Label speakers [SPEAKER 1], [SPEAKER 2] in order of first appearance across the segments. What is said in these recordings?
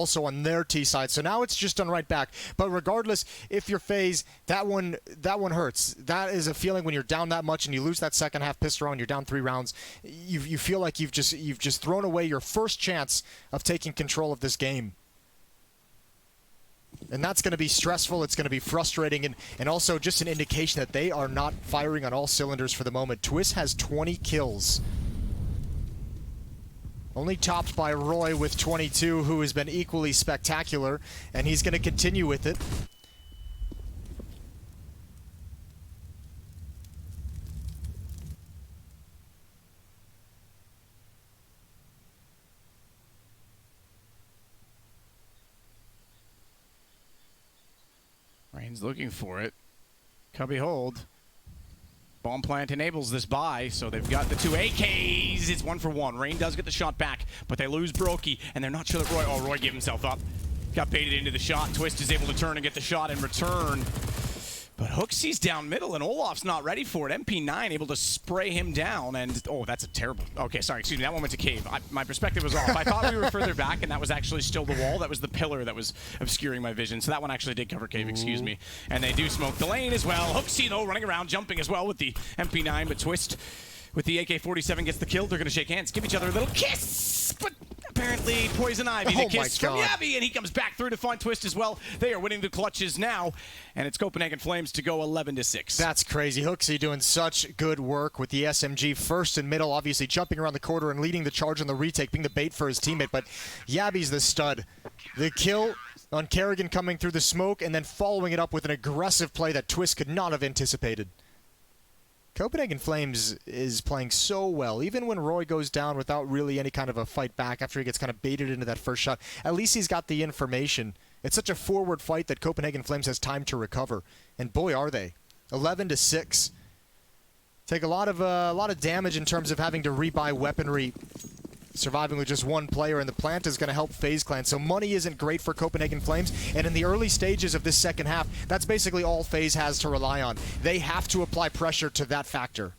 [SPEAKER 1] also on their T side. So now it's just done right back. But regardless, if you're FaZe, that one hurts. That is a feeling when you're down that much and you lose that second half pistol round, you're down 3 rounds. You feel like you've just thrown away your first chance of taking control of this game. And that's going to be stressful, it's going to be frustrating, and also just an indication that they are not firing on all cylinders for the moment. Twist has 20 kills. Only topped by Roy with 22, who has been equally spectacular, and he's going to continue with it.
[SPEAKER 2] Rain's looking for it. Cubby hold. Bomb plant enables this buy, so they've got the 2 AKs. It's 1 for 1. Rain does get the shot back, but they lose Brokey, and they're not sure that Roy... Oh, Roy gave himself up. Got baited into the shot. Twist is able to turn and get the shot in return. But Hooksy's down middle, and Olof's not ready for it. MP9 able to spray him down, and... Oh, that's a terrible... Okay, sorry, excuse me. That one went to cave. My perspective was off. I thought we were further back, and that was actually still the wall. That was the pillar that was obscuring my vision. So that one actually did cover cave, excuse me. And they do smoke the lane as well. Hooksy, though, running around, jumping as well with the MP9, but Twist with the AK-47 gets the kill. They're going to shake hands, give each other a little kiss, but apparently Poison Ivy, the kiss from Yabby, and he comes back through to find Twist as well. They are winning the clutches now, and it's Copenhagen Flames to go 11-6.
[SPEAKER 1] That's crazy. Hooksy doing such good work with the SMG first and middle, obviously jumping around the corridor and leading the charge on the retake, being the bait for his teammate, but Yabby's the stud. The kill on Kerrigan coming through the smoke and then following it up with an aggressive play that Twist could not have anticipated. Copenhagen Flames is playing so well. Even when Roy goes down without really any kind of a fight back after he gets kind of baited into that first shot, at least he's got the information. It's such a forward fight that Copenhagen Flames has time to recover. And boy, are they. 11-6. Take a lot of damage in terms of having to rebuy weaponry. Surviving with just one player, and the plant is going to help FaZe Clan. So money isn't great for Copenhagen Flames, and in the early stages of this second half, that's basically all FaZe has to rely on. They have to apply pressure to that factor.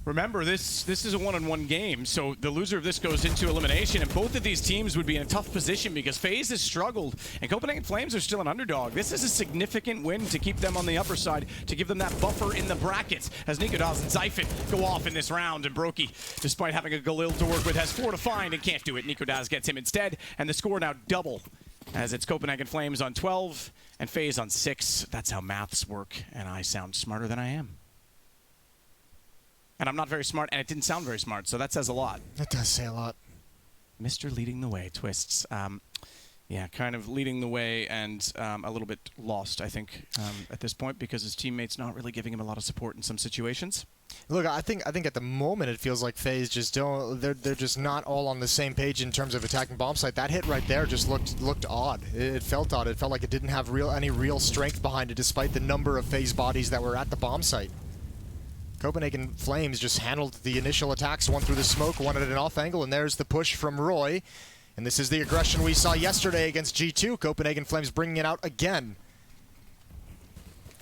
[SPEAKER 2] Remember, this is a one-on-one game, so the loser of this goes into elimination, and both of these teams would be in a tough position because FaZe has struggled, and Copenhagen Flames are still an underdog. This is a significant win to keep them on the upper side, to give them that buffer in the brackets, as Nikodas and Zyphon go off in this round, and Brokey, despite having a Galil to work with, has 4 to find and can't do it. Nikodas gets him instead, and the score now double, as it's Copenhagen Flames on 12 and FaZe on 6. That's how maths work, and I sound smarter than I am. And I'm not very smart, and it didn't sound very smart, so that says a lot.
[SPEAKER 1] It does say a lot.
[SPEAKER 2] Mr. Leading the Way, Twists. Yeah, kind of leading the way and a little bit lost, I think, at this point, because his teammates not really giving him a lot of support in some situations.
[SPEAKER 1] Look, I think at the moment it feels like FaZe just don't. They're just not all on the same page in terms of attacking bomb site. That hit right there just looked odd. It felt odd. It felt like it didn't have any real strength behind it, despite the number of FaZe bodies that were at the bomb site. Copenhagen Flames just handled the initial attacks, one through the smoke, one at an off angle, and there's the push from Roy. And this is the aggression we saw yesterday against G2. Copenhagen Flames bringing it out again.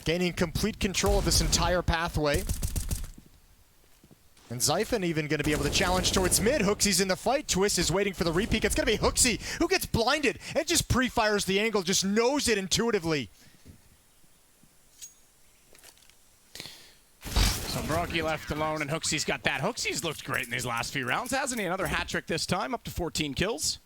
[SPEAKER 1] Gaining complete control of this entire pathway. And Zyphon even going to be able to challenge towards mid. Hooksy's in the fight. Twist is waiting for the repeat. It's going to be Hooksy who gets blinded and just pre-fires the angle, just knows it intuitively.
[SPEAKER 2] So Brokey left alone, and Hooksy's got that. Hooksy's looked great in these last few rounds, hasn't he? Another hat trick this time, up to 14 kills.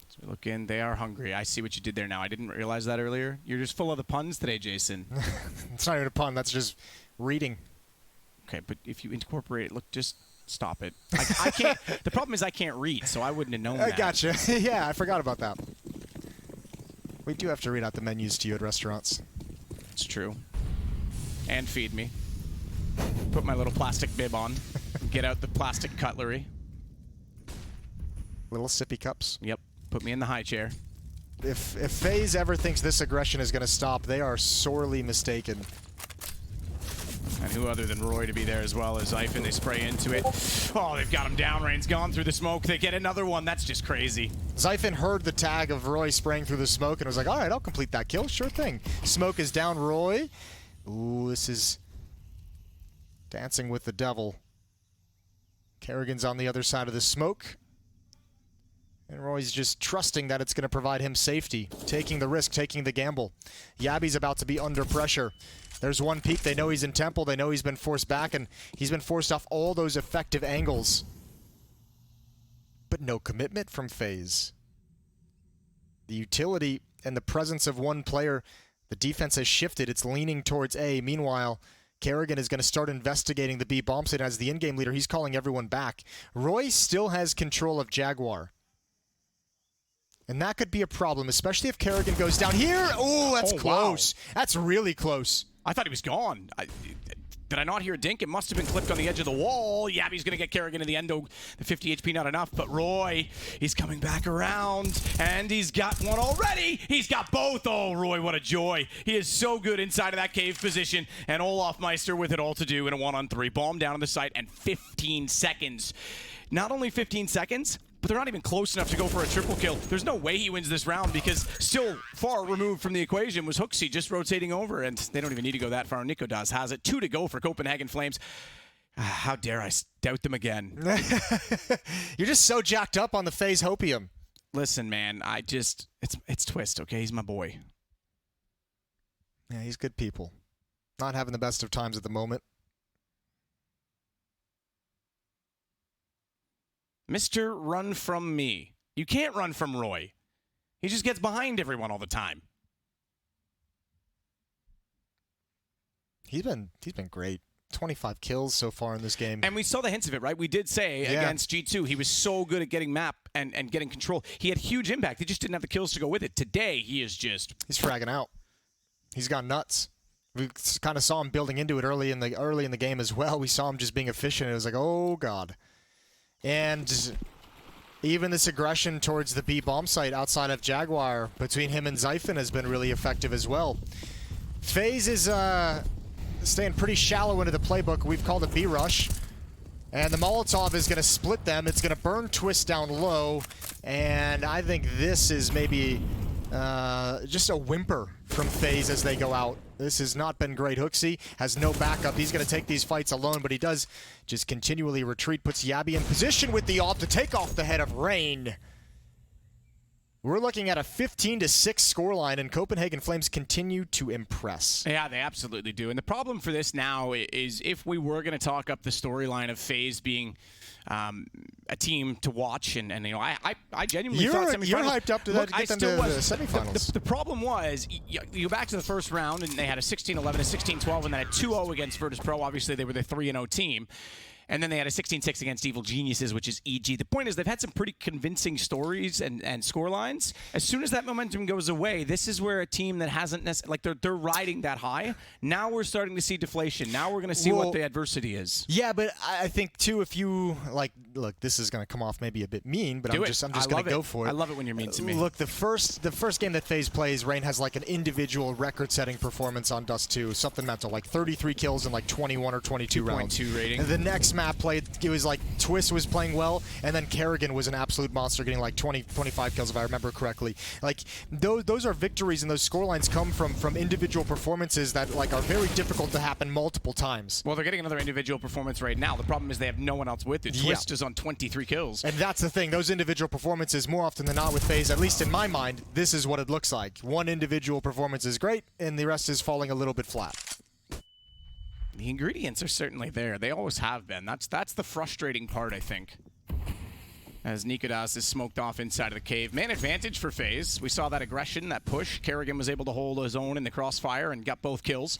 [SPEAKER 2] As we look in, they are hungry. I see what you did there now. I didn't realize that earlier. You're just full of the puns today, Jason.
[SPEAKER 1] It's not even a pun, that's just reading.
[SPEAKER 2] Okay, but if you incorporate it, look, just stop it. I can't. The problem is I can't read, so I wouldn't have known that.
[SPEAKER 1] I gotcha. Yeah, I forgot about that. We do have to read out the menus to you at restaurants.
[SPEAKER 2] It's true. And feed me. Put my little plastic bib on. Get out the plastic cutlery.
[SPEAKER 1] Little sippy cups.
[SPEAKER 2] Yep. Put me in the high chair.
[SPEAKER 1] If FaZe ever thinks this aggression is going to stop, they are sorely mistaken.
[SPEAKER 2] And who other than Roy to be there as well as Zyphon. They spray into it. Oh, they've got him down. Rain's gone through the smoke. They get another one. That's just crazy.
[SPEAKER 1] Zyphon heard the tag of Roy spraying through the smoke and was like, all right, I'll complete that kill. Sure thing. Smoke is down Roy. Ooh, this is dancing with the devil. Kerrigan's on the other side of the smoke. And Roy's just trusting that it's going to provide him safety, taking the risk, taking the gamble. Yabby's about to be under pressure. There's one peek. They know he's in Temple. They know he's been forced back, and he's been forced off all those effective angles. But no commitment from FaZe. The utility and the presence of one player, the defense has shifted. It's leaning towards A. Meanwhile, Kerrigan is going to start investigating the B bomb site. As the in-game leader, he's calling everyone back. Roy still has control of Jaguar. And that could be a problem, especially if Kerrigan goes down here. Oh, that's close. Wow. That's really close.
[SPEAKER 2] I thought he was gone. Did I not hear a dink? It must have been clipped on the edge of the wall. Yabby's going to get Kerrigan in the endo. The 50 HP not enough, but Roy, he's coming back around, and he's got one already. He's got both. Oh, Roy, what a joy. He is so good inside of that cave position, and Olaf Meister with it all to do in a 1-on-3. Bomb down on the site, and 15 seconds. Not only 15 seconds, but they're not even close enough to go for a triple kill. There's no way he wins this round because still far removed from the equation was HooXi just rotating over, and they don't even need to go that far. Nikodas has it. 2 to go for Copenhagen Flames. How dare I doubt them again?
[SPEAKER 1] You're just so jacked up on the FaZe hopium.
[SPEAKER 2] Listen, man, it's Twist, okay? He's my boy.
[SPEAKER 1] Yeah, he's good people. Not having the best of times at the moment.
[SPEAKER 2] Mr. Run From Me. You can't run from Roy. He just gets behind everyone all the time.
[SPEAKER 1] He's been great. 25 kills so far in this game.
[SPEAKER 2] And we saw the hints of it, right? We did say against G2, he was so good at getting map and getting control. He had huge impact. He just didn't have the kills to go with it. Today, he is just...
[SPEAKER 1] He's fragging out. He's gone nuts. We kind of saw him building into it early in the game as well. We saw him just being efficient. It was like, oh, God. And even this aggression towards the B bomb site outside of Jaguar between him and Zyphon has been really effective as well. FaZe is staying pretty shallow into the playbook. We've called a B rush. And the Molotov is going to split them. It's going to burn Twist down low. And I think this is maybe just a whimper from FaZe as they go out. This has not been great. HooXi has no backup. He's going to take these fights alone, but he does just continually retreat. Puts Yabby in position with the AWP to take off the head of Rain. We're looking at a 15-6 scoreline, and Copenhagen Flames continue to impress.
[SPEAKER 2] Yeah, they absolutely do. And the problem for this now is if we were going to talk up the storyline of FaZe being a team to watch, and you know, I genuinely thought semifinals.
[SPEAKER 1] You're hyped up to that to get them to the semifinals.
[SPEAKER 2] The problem was, you go back to the first round, and they had a 16-11, a 16-12, and then a 2-0 against Virtus.pro. Obviously, they were the 3-0 team. And then they had a 16-6 against Evil Geniuses, which is EG. The point is they've had some pretty convincing stories and score lines. As soon as that momentum goes away, this is where a team that hasn't necessarily, like they're riding that high. Now we're starting to see deflation. Now we're going to see what the adversity is.
[SPEAKER 1] Yeah, but I think too, if you look, this is going to come off maybe a bit mean, but I'm just going to go for it.
[SPEAKER 2] I love it when you're mean to me.
[SPEAKER 1] Look, the first game that FaZe plays, Rain has like an individual record-setting performance on Dust 2, something mental, like 33 kills in like 21 or 22 rounds.
[SPEAKER 2] 2.2 rating.
[SPEAKER 1] And the next map played, it was like Twist was playing well, and then Kerrigan was an absolute monster, getting like 25 kills if I remember correctly. Like those are victories, and those scorelines come from individual performances that like are very difficult to happen multiple times.
[SPEAKER 2] Well, they're getting another individual performance right now. The problem is they have no one else with it. Twist is on 23 kills.
[SPEAKER 1] And that's the thing. Those individual performances, more often than not with FaZe, at least in my mind, this is what it looks like. One individual performance is great, and the rest is falling a little bit flat.
[SPEAKER 2] The ingredients are certainly there. They always have been. That's the frustrating part, I think. As Nikodas is smoked off inside of the cave. Man advantage for FaZe. We saw that aggression, that push. Kerrigan was able to hold his own in the crossfire and got both kills.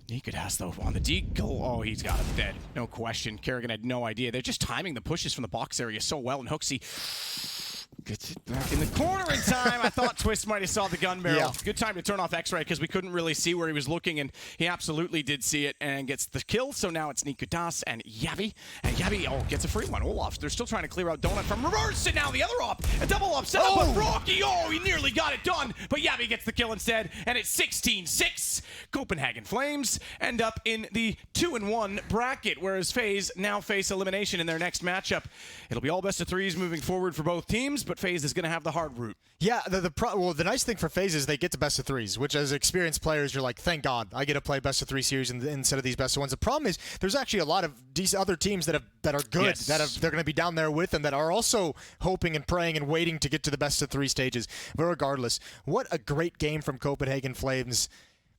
[SPEAKER 2] Nikodas, though, on the deagle. Oh, he's got him dead. No question. Kerrigan had no idea. They're just timing the pushes from the box area so well, and HooXi gets it back in the corner in time. I thought Twist might have saw the gun barrel. Yeah. Good time to turn off X-Ray because we couldn't really see where he was looking, and he absolutely did see it and gets the kill. So now it's Nikodas and Yabby. And Yabby, gets a free one. Olaf, they're still trying to clear out Donut from reverse, and now the other op. A double up set up with Rocky. Oh, he nearly got it done, but Yabby gets the kill instead, and it's 16-6. Copenhagen Flames end up in the 2-1 bracket, whereas FaZe now face elimination in their next matchup. It'll be all best of threes moving forward for both teams. FaZe, but FaZe is going to have the hard route.
[SPEAKER 1] Yeah, the nice thing for FaZe is they get to best of threes, which as experienced players, you're like, thank God, I get to play best of three series instead of these best of ones. The problem is there's actually a lot of decent other teams that are good,
[SPEAKER 2] Yes.
[SPEAKER 1] they're going to be down there with them, that are also hoping and praying and waiting to get to the best of three stages. But regardless, what a great game from Copenhagen Flames.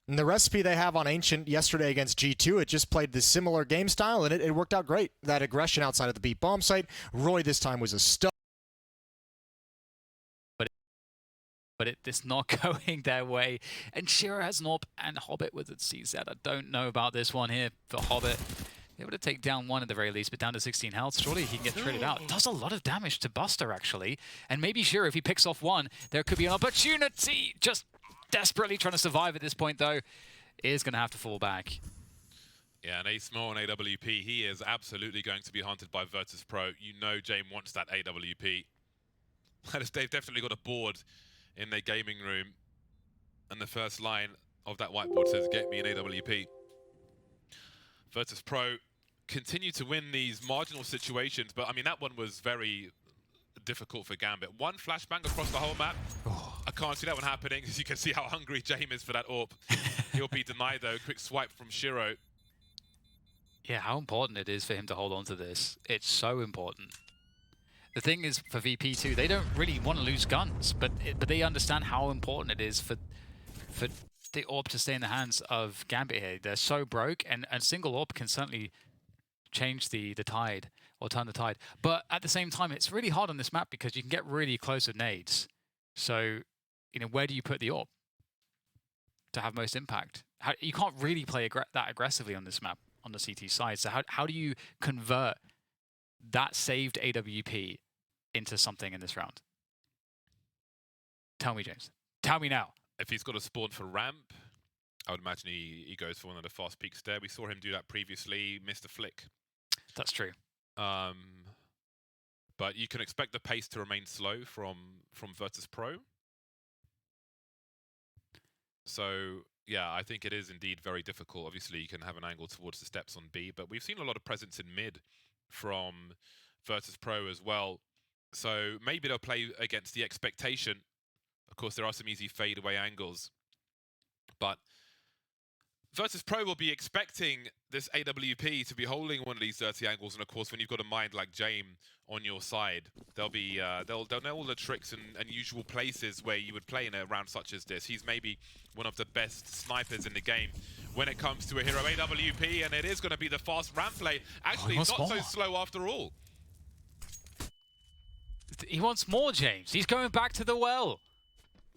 [SPEAKER 1] And the recipe they have on Ancient yesterday against G2, it just played this similar game style, and it worked out great. That aggression outside of the beat bomb site. Roy this time was a stud.
[SPEAKER 3] But it's not going their way. And Shiro has an AWP and Hobbit with a CZ. I don't know about this one here for Hobbit. Able to take down one at the very least, but down to 16 health. Surely he can get traded out. Does a lot of damage to Buster, actually. And maybe Shiro, if he picks off one, there could be an opportunity. Just desperately trying to survive at this point, though, is going to have to fall back.
[SPEAKER 4] Yeah, and A-Small and AWP, he is absolutely going to be hunted by Virtus.pro. You know Jame wants that AWP. They've definitely got a board in their gaming room, and the first line of that whiteboard says, get me an AWP. Virtus.pro continue to win these marginal situations, but I mean, that one was very difficult for Gambit. One flashbang across the whole map. I can't see that one happening, as you can see how hungry Jame is for that AWP. He'll be denied though. Quick swipe from Shiro.
[SPEAKER 3] Yeah, how important it is for him to hold on to this. It's so important. The thing is, for VP too, they don't really want to lose guns, but they understand how important it is for the AWP to stay in the hands of Gambit here. They're so broke, and single AWP can certainly change the tide, or turn the tide. But at the same time, it's really hard on this map because you can get really close with nades. So, you know, where do you put the AWP to have most impact? You can't really play that aggressively on this map, on the CT side. So how do you convert that saved AWP into something in this round? Tell me, James. Tell me now.
[SPEAKER 4] If he's got a spawn for ramp, I would imagine he goes for one of the fast peaks there. We saw him do that previously, missed a flick.
[SPEAKER 3] That's true.
[SPEAKER 4] But you can expect the pace to remain slow from Virtus.pro. So yeah, I think it is indeed very difficult. Obviously, you can have an angle towards the steps on B, but we've seen a lot of presence in mid from Virtus.pro as well. So maybe they'll play against the expectation. Of course, there are some easy fadeaway angles, but Virtus.pro will be expecting this AWP to be holding one of these dirty angles, and of course, when you've got a mind like Jame on your side, they'll know all the tricks and usual places where you would play in a round such as this. He's maybe one of the best snipers in the game when it comes to a hero AWP, and it is going to be the fast ramp play. Actually, not so slow after all.
[SPEAKER 3] He wants more, James. He's going back to the well.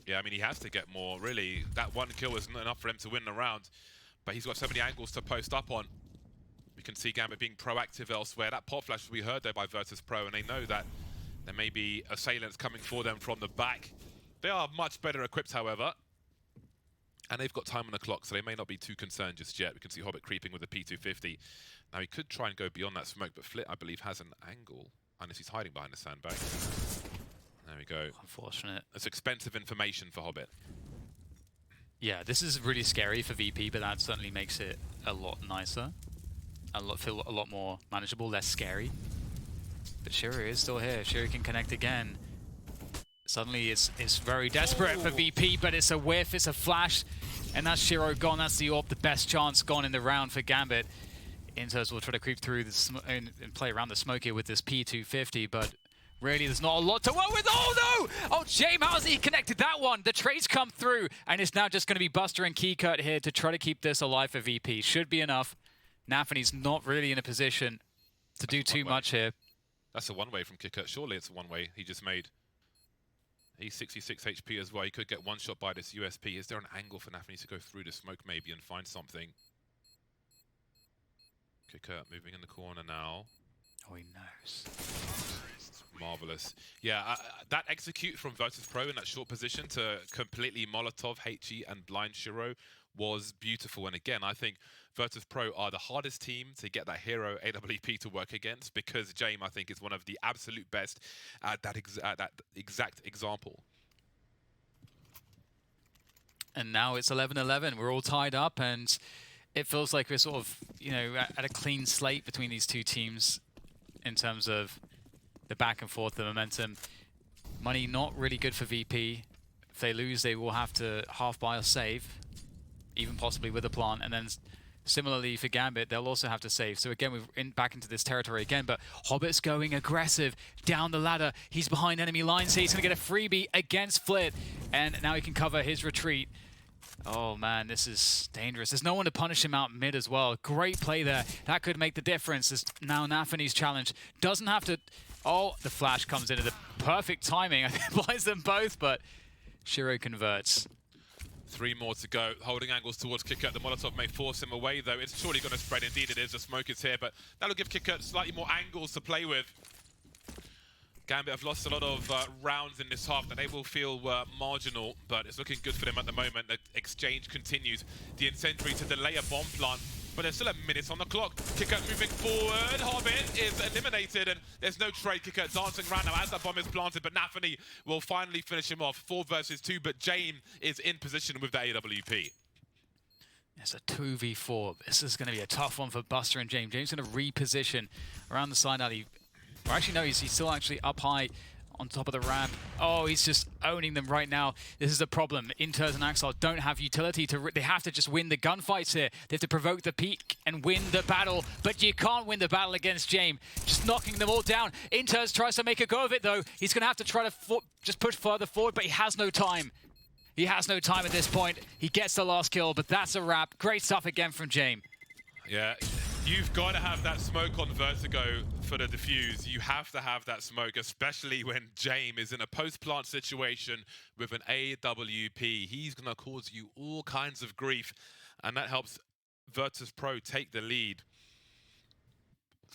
[SPEAKER 4] Yeah, I mean, he has to get more, really. That one kill isn't enough for him to win the round, but he's got so many angles to post up on. We can see Gambit being proactive elsewhere. That pop flash will be heard there by Virtus.pro, and they know that there may be assailants coming for them from the back. They are much better equipped, however, and they've got time on the clock, so they may not be too concerned just yet. We can see Hobbit creeping with a P250. Now, he could try and go beyond that smoke, but Flit, I believe, has an angle, unless he's hiding behind the sandbag. There we go.
[SPEAKER 3] Unfortunate.
[SPEAKER 4] That's expensive information for Hobbit.
[SPEAKER 3] Yeah, this is really scary for VP, but that certainly makes it a lot nicer. Feel a lot more manageable, less scary. But Shiro is still here. Shiro can connect again. Suddenly it's very desperate for VP, but it's a whiff, it's a flash, and that's Shiro gone. That's the AWP, the best chance gone in the round for Gambit. Inters will try to creep through and play around the smoke here with this P250, but really there's not a lot to work with. Oh no! Oh, Jame, how's he connected that one? The trades come through, and it's now just going to be Buster and Keykurt here to try to keep this alive for VP. Should be enough. Nafany's not really in a position to do too much here.
[SPEAKER 4] That's a one-way from Keykurt. Surely it's a one-way he just made. He's 66 HP as well. He could get one shot by this USP. Is there an angle for Nafany to go through the smoke maybe and find something? Keykurt moving in the corner now.
[SPEAKER 3] Oh, he knows.
[SPEAKER 4] Marvelous. Yeah, that execute from Virtus.pro in that short position to completely Molotov, HE, and blind Shiro was beautiful. And again, I think Virtus.pro are the hardest team to get that hero AWP to work against, because Jame, I think, is one of the absolute best at that exact example.
[SPEAKER 3] And now it's 11-11. We're all tied up, and it feels like we're sort of, you know, at a clean slate between these two teams in terms of the back and forth, the momentum. Money not really good for VP. If they lose, they will have to half buy or save, even possibly with a plant. And then similarly for Gambit, they'll also have to save. So again, we're back into this territory again, but Hobbit's going aggressive down the ladder. He's behind enemy lines here. He's going to get a freebie against Flit, and now he can cover his retreat. Oh man, this is dangerous. There's no one to punish him out mid as well. Great play there. That could make the difference. There's now Nafany's challenge. Doesn't have to... Oh, the flash comes in at the perfect timing. I think it blinds them both, but Shiro converts.
[SPEAKER 4] 3 more to go. Holding angles towards Kikut. The Molotov may force him away, though. It's surely going to spread. Indeed, it is. The smoke is here, but that'll give Kikut slightly more angles to play with. Gambit have lost a lot of rounds in this half that they will feel marginal, but it's looking good for them at the moment. The exchange continues. The incendiary to delay a bomb plant, but there's still a minute on the clock. Kikut moving forward. Hobbit is eliminated, and there's no trade. Kikut dancing around now as that bomb is planted, but Nafany will finally finish him off. 4 versus 2, but James is in position with the AWP.
[SPEAKER 3] It's a 2v4. This is going to be a tough one for Buster and James. James is going to reposition around the side alley. Or actually, no, he's still actually up high on top of the ramp. Oh, he's just owning them right now. This is the problem. Inters and Axel don't have utility to... They have to just win the gunfights here. They have to provoke the peak and win the battle. But you can't win the battle against James. Just knocking them all down. Inters tries to make a go of it, though. He's going to have to try to just push further forward, but he has no time. He has no time at this point. He gets the last kill, but that's a wrap. Great stuff again from James.
[SPEAKER 4] Yeah, you've got to have that smoke on Vertigo for the defuse. You have to have that smoke, especially when James is in a post-plant situation with an AWP. He's going to cause you all kinds of grief, and that helps Virtus.pro take the lead.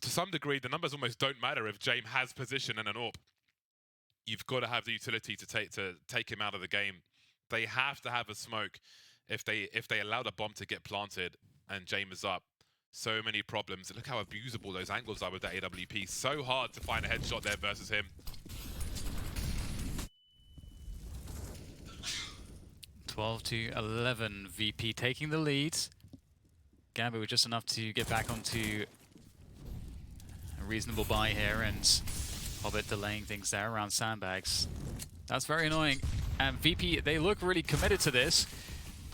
[SPEAKER 4] To some degree, the numbers almost don't matter if James has position and an AWP. You've got to have the utility to take him out of the game. They have to have a smoke if they allow the bomb to get planted and James is up. So many problems. Look how abusable those angles are with that AWP. So hard to find a headshot there versus him.
[SPEAKER 3] 12-11. VP taking the lead. Gambit with just enough to get back onto a reasonable buy here, and Hobbit delaying things there around sandbags. That's very annoying. And VP, they look really committed to this.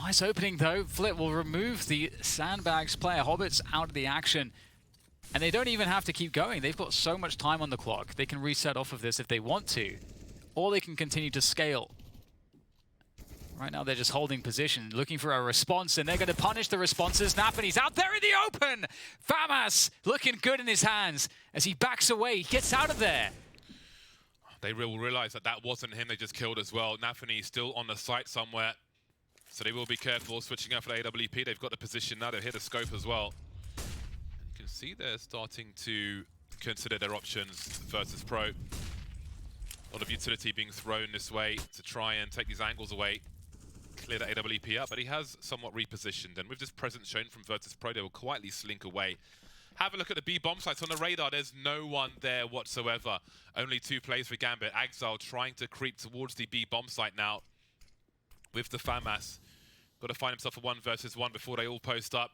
[SPEAKER 3] Nice opening though. Flit will remove the sandbags player. Hobbit's out of the action. And they don't even have to keep going. They've got so much time on the clock. They can reset off of this if they want to. Or they can continue to scale. Right now they're just holding position, looking for a response, and they're going to punish the responses. Nafany's out there in the open! FAMAS looking good in his hands. As he backs away, he gets out of there.
[SPEAKER 4] They will realize that that wasn't him they just killed as well. Nafany still on the site somewhere. So they will be careful switching out for the AWP. They've got the position now. They've hit the scope as well. You can see they're starting to consider their options versus Pro. A lot of utility being thrown this way to try and take these angles away. Clear the AWP up, but he has somewhat repositioned. And with this presence shown from Virtus.pro, they will quietly slink away. Have a look at the B bomb sites on the radar. There's no one there whatsoever. Only 2 plays for Gambit. Axel trying to creep towards the B bomb site now with the FAMAS. Got to find himself a 1 versus 1 before they all post up.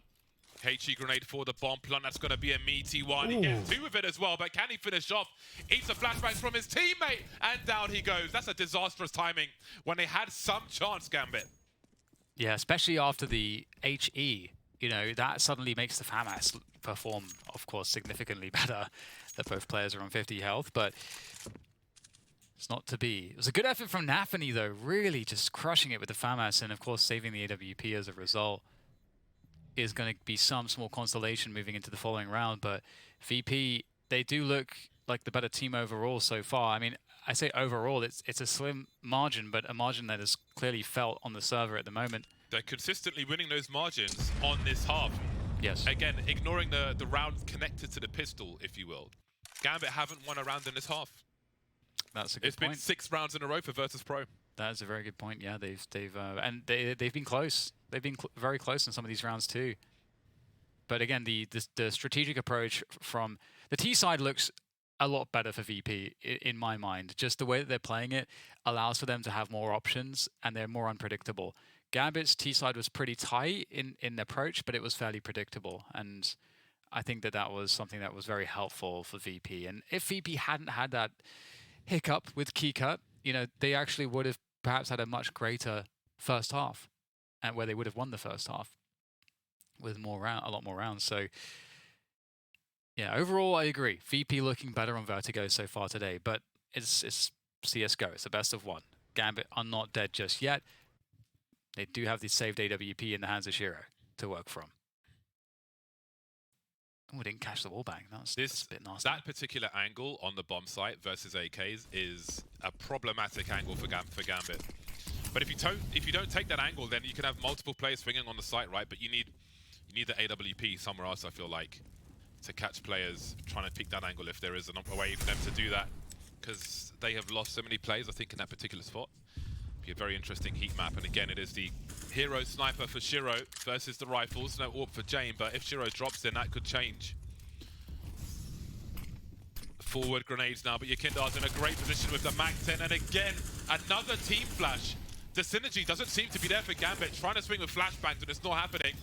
[SPEAKER 4] HE grenade for the bomb plant. That's going to be a meaty one. He gets 2 of it as well, but can he finish off? Eats a flashbang from his teammate, and down he goes. That's a disastrous timing when they had some chance, Gambit.
[SPEAKER 3] Yeah, especially after the HE. You know, that suddenly makes the FAMAS perform, of course, significantly better. That both players are on 50 health, but it's not to be. It was a good effort from Nafany, though, really just crushing it with the FAMAS, and of course saving the AWP as a result is going to be some small consolation moving into the following round. But VP, they do look like the better team overall so far. I mean, I say overall, it's a slim margin, but a margin that is clearly felt on the server at the moment.
[SPEAKER 4] They're consistently winning those margins on this half.
[SPEAKER 3] Yes.
[SPEAKER 4] Again, ignoring the rounds connected to the pistol, if you will. Gambit haven't won a round in this half.
[SPEAKER 3] That's a good point.
[SPEAKER 4] It's been 6 rounds in a row for Virtus.pro.
[SPEAKER 3] That is a very good point. Yeah, they've been close. They've been very close in some of these rounds too. But again, the strategic approach from the T side looks a lot better for VP in my mind. Just the way that they're playing it allows for them to have more options, and they're more unpredictable. Gambit's T side was pretty tight in approach, but it was fairly predictable, and I think that was something that was very helpful for VP. And if VP hadn't had that hiccup with Kikut, you know, they actually would have perhaps had a much greater first half, and where they would have won the first half with a lot more rounds. So yeah, overall I agree. VP looking better on Vertigo so far today, but it's CS:GO. It's the best of one. Gambit are not dead just yet. They do have the saved AWP in the hands of Shiro to work from. Oh, we didn't catch the wall bang. That's a bit nasty.
[SPEAKER 4] That particular angle on the bomb site versus AKs is a problematic angle for Gambit. But if you don't take that angle, then you can have multiple players swinging on the site, right? But you need the AWP somewhere else, I feel like, to catch players trying to pick that angle if there is a way for them to do that. Because they have lost so many players, I think, in that particular spot. Be a very interesting heat map. And again, it is the hero sniper for Shiro versus the rifles. No AWP for Jane, but if Shiro drops, then that could change. Forward grenades now, but Yakindar's in a great position with the MAC-10. And again, another team flash. The synergy doesn't seem to be there for Gambit. Trying to swing with flashbangs, and it's not happening.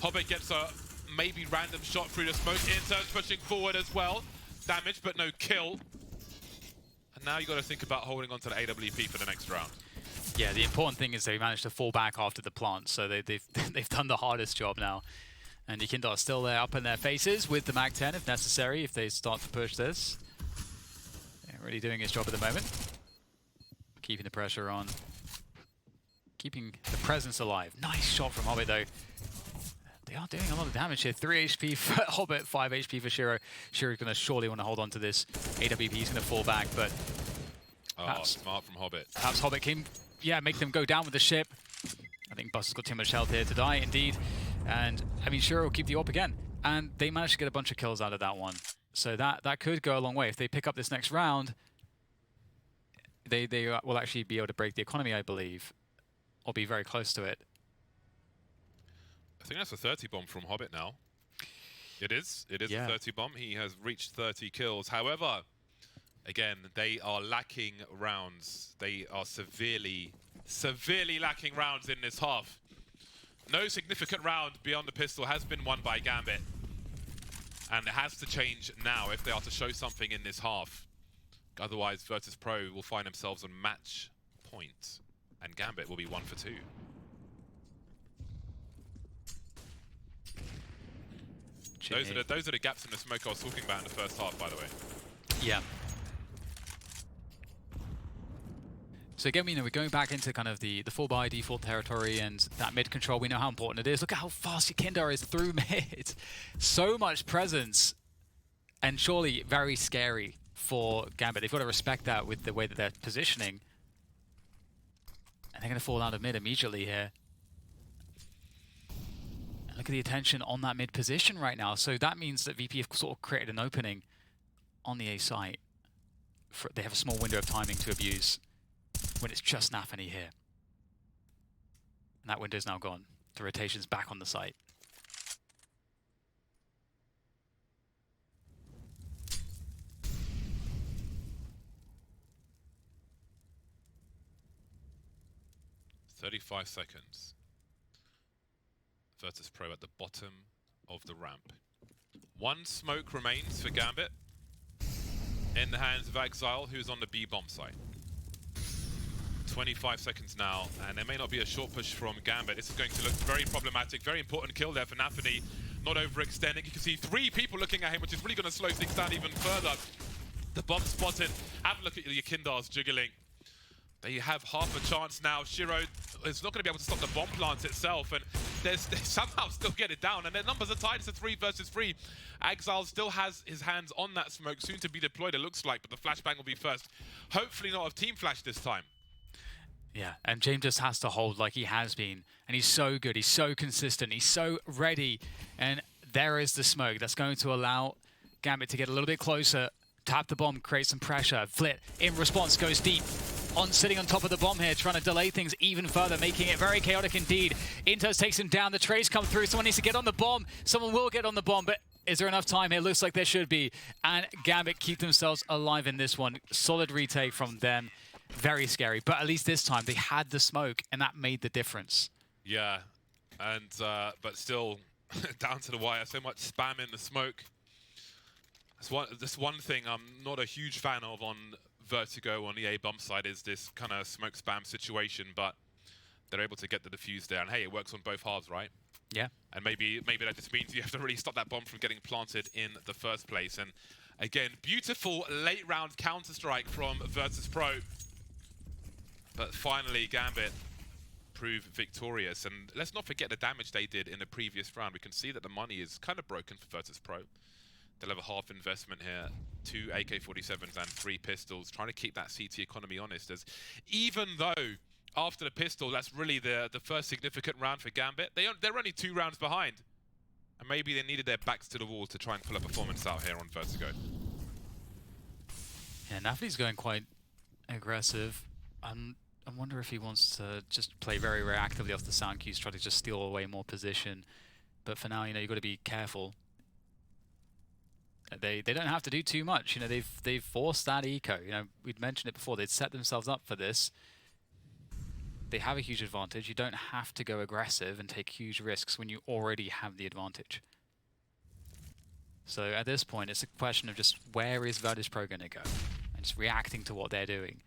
[SPEAKER 4] Hobbit gets a maybe random shot through the smoke. Interns pushing forward as well. Damage, but no kill. And now you got to think about holding on to the AWP for the next round.
[SPEAKER 3] Yeah, the important thing is they managed to fall back after the plant, so they've done the hardest job now. And Yakindar's still there up in their faces with the MAC-10 if necessary, if they start to push this. Yeah, really doing his job at the moment. Keeping the pressure on. Keeping the presence alive. Nice shot from Hobbit though. They are doing a lot of damage here. 3 HP for Hobbit, 5 HP for Shiro. Shiro's going to surely want to hold on to this. AWP is going to fall back, but...
[SPEAKER 4] smart from Hobbit.
[SPEAKER 3] Perhaps Hobbit can, make them go down with the ship. I think Buster's got too much health here to die, indeed. And, I mean, Shiro will keep the AWP again. And they managed to get a bunch of kills out of that one. So that could go a long way. If they pick up this next round, they will actually be able to break the economy, I believe. Or be very close to it.
[SPEAKER 4] I think that's a 30 bomb from Hobbit now. It is a 30 bomb. He has reached 30 kills. However, again, they are lacking rounds. They are severely lacking rounds in this half. No significant round beyond the pistol has been won by Gambit. And it has to change now if they are to show something in this half. Otherwise, Virtus.pro will find themselves on match point. And Gambit will be 1 for 2. Those are the gaps in the smoke I was talking about in the first half, by the way.
[SPEAKER 3] Yeah. So again, we're going back into kind of the full buy default territory and that mid control. We know how important it is. Look at how fast Yakindar is through mid. So much presence, and surely very scary for Gambit. They've got to respect that with the way that they're positioning. And they're going to fall out of mid immediately here. And look at the attention on that mid position right now. So that means that VP have sort of created an opening on the A site. They have a small window of timing to abuse when it's just Nafany here. And that window's now gone. The rotation's back on the site.
[SPEAKER 4] "35 seconds. Virtus.pro at the bottom of the ramp. One smoke remains for Gambit in the hands of Exile, who's on the B bomb site. 25 seconds now, and there may not be a short push from Gambit. This is going to look very problematic. Very important kill there for Nafany. Not overextending. You can see 3 people looking at him, which is really going to slow things down even further. The bomb spotted. Have a look at Yakindar's jiggling. They have half a chance now. Shiro is not going to be able to stop the bomb plant itself, and they somehow still get it down. And their numbers are tied. It's a 3 versus 3. Exile still has his hands on that smoke, soon to be deployed, it looks like, but the flashbang will be first. Hopefully not of Team Flash this time.
[SPEAKER 3] Yeah, and James just has to hold like he has been. And he's so good, he's so consistent, he's so ready. And there is the smoke that's going to allow Gambit to get a little bit closer, tap the bomb, create some pressure. Flit, in response, goes deep. Sitting on top of the bomb here, trying to delay things even further, making it very chaotic indeed. Intos takes him down, the trays come through, someone needs to get on the bomb. Someone will get on the bomb, but is there enough time here? Looks like there should be. And Gambit keep themselves alive in this one. Solid retake from them. Very scary, but at least this time they had the smoke, and that made the difference.
[SPEAKER 4] Yeah, and but still down to the wire. So much spam in the smoke. That's one thing I'm not a huge fan of on Vertigo on EA bump side is this kind of smoke spam situation, but they're able to get the defuse there. And hey, it works on both halves, right?
[SPEAKER 3] Yeah.
[SPEAKER 4] And maybe that just means you have to really stop that bomb from getting planted in the first place. And again, beautiful late round counter-strike from Virtus.pro. But finally, Gambit prove victorious. And let's not forget the damage they did in the previous round. We can see that the money is kind of broken for Virtus.pro. They'll have a half investment here, 2 AK-47s and 3 pistols, trying to keep that CT economy honest, as even though after the pistol, that's really the first significant round for Gambit, they're only 2 rounds behind. And maybe they needed their backs to the wall to try and pull a performance out here on Vertigo.
[SPEAKER 3] Yeah, Nafny's going quite aggressive. I wonder if he wants to just play very reactively off the sound cues, try to just steal away more position. But for now, you know, you've got to be careful. They don't have to do too much. You know, they've forced that eco. You know, we'd mentioned it before. They'd set themselves up for this. They have a huge advantage. You don't have to go aggressive and take huge risks when you already have the advantage. So at this point, it's a question of just where is Virtus.pro going to go? And just reacting to what they're doing.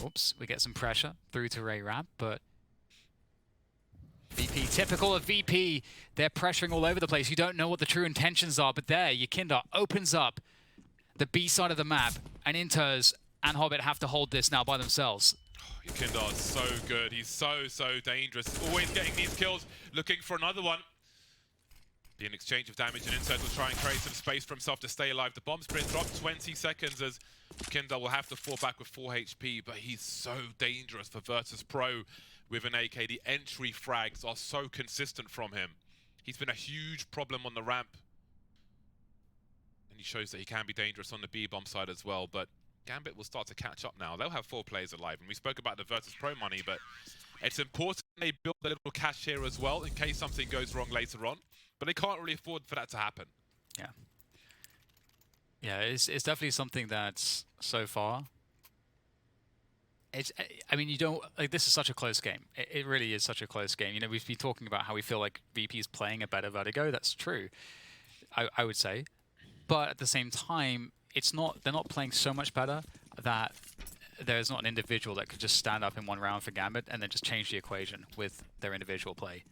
[SPEAKER 3] Oops, we get some pressure through to Ray-Rab, but VP, typical of VP, they're pressuring all over the place. You don't know what the true intentions are, but there, Yekindar opens up the B side of the map, and Inters and Hobbit have to hold this now by themselves.
[SPEAKER 4] Yekindar is so good. He's so dangerous. Always getting these kills, looking for another one. Be an exchange of damage, and Inters will try and create some space for himself to stay alive. The bomb sprint dropped 20 seconds as Yekindar will have to fall back with 4 HP, but he's so dangerous for Virtus.pro with an AK. The entry frags are so consistent from him. He's been a huge problem on the ramp. And he shows that he can be dangerous on the B-bomb side as well, but Gambit will start to catch up now. They'll have 4 players alive, and we spoke about the Virtus.pro money, but it's important they build a little cash here as well in case something goes wrong later on. But they can't really afford for that to happen.
[SPEAKER 3] Yeah. Yeah, it's definitely something that's so far. I mean, you don't, like, this is such a close game. It really is such a close game. You know, we've been talking about how we feel like VP is playing a better Vertigo. That's true, I would say. But at the same time, they're not playing so much better that there's not an individual that could just stand up in one round for Gambit and then just change the equation with their individual play.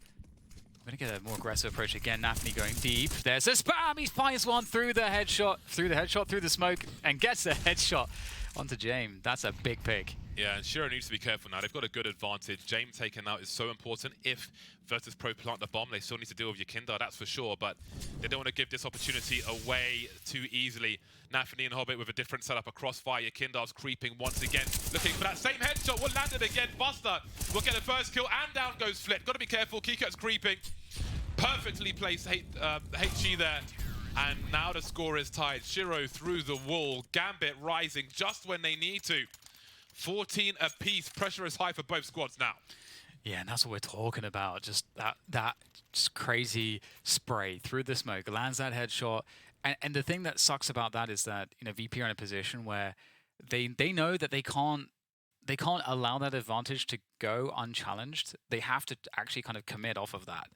[SPEAKER 3] I'm going to get a more aggressive approach again. Nafny going deep. There's a spam. He finds one through the headshot, through the smoke, and gets a headshot onto James. That's a big pick.
[SPEAKER 4] Yeah, and Shiro needs to be careful now. They've got a good advantage. James taken out is so important. If Virtus.pro plant the bomb, they still need to deal with Yekindar, that's for sure, but they don't want to give this opportunity away too easily. Nafny and Hobbit with a different setup, a crossfire. Yekindar's creeping once again, looking for that same headshot. Will land it again. Buster will get the first kill, and down goes Flip. Got to be careful. Kiko's creeping. Perfectly placed HG there. And now the score is tied. Shiro through the wall. Gambit rising just when they need to. 14 apiece. Pressure is high for both squads now.
[SPEAKER 3] Yeah, and that's what we're talking about. Just that just crazy spray through the smoke, lands that headshot. And the thing that sucks about that is that, you know, VP are in a position where they know that they can't allow that advantage to go unchallenged. They have to actually kind of commit off of that.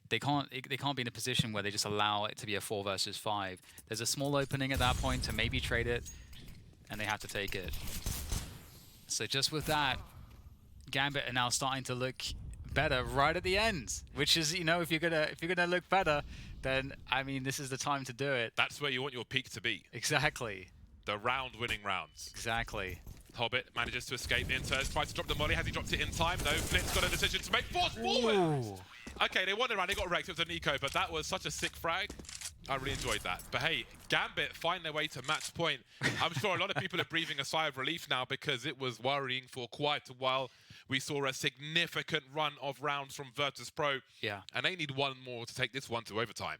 [SPEAKER 3] They can't be in a position where they just allow it to be a 4 versus 5. There's a small opening at that point to maybe trade it, and they have to take it. So just with that, Gambit are now starting to look better right at the end, which is, you know, if you're gonna look better, then I mean, this is the time to do it.
[SPEAKER 4] That's where you want your peak to be.
[SPEAKER 3] Exactly.
[SPEAKER 4] The round-winning rounds.
[SPEAKER 3] Exactly.
[SPEAKER 4] Hobbit manages to escape. Inters tries to drop the molly. Has he dropped it in time? No. Flint's got a decision to make. Force forward!
[SPEAKER 3] Ooh.
[SPEAKER 4] Okay, they won the round. They got wrecked. It was an eco, but that was such a sick frag. I really enjoyed that. But hey, Gambit find their way to match point. I'm sure a lot of people are breathing a sigh of relief now because it was worrying for quite a while. We saw a significant run of rounds from Virtus.pro.
[SPEAKER 3] Yeah.
[SPEAKER 4] And they need one more to take this one to overtime.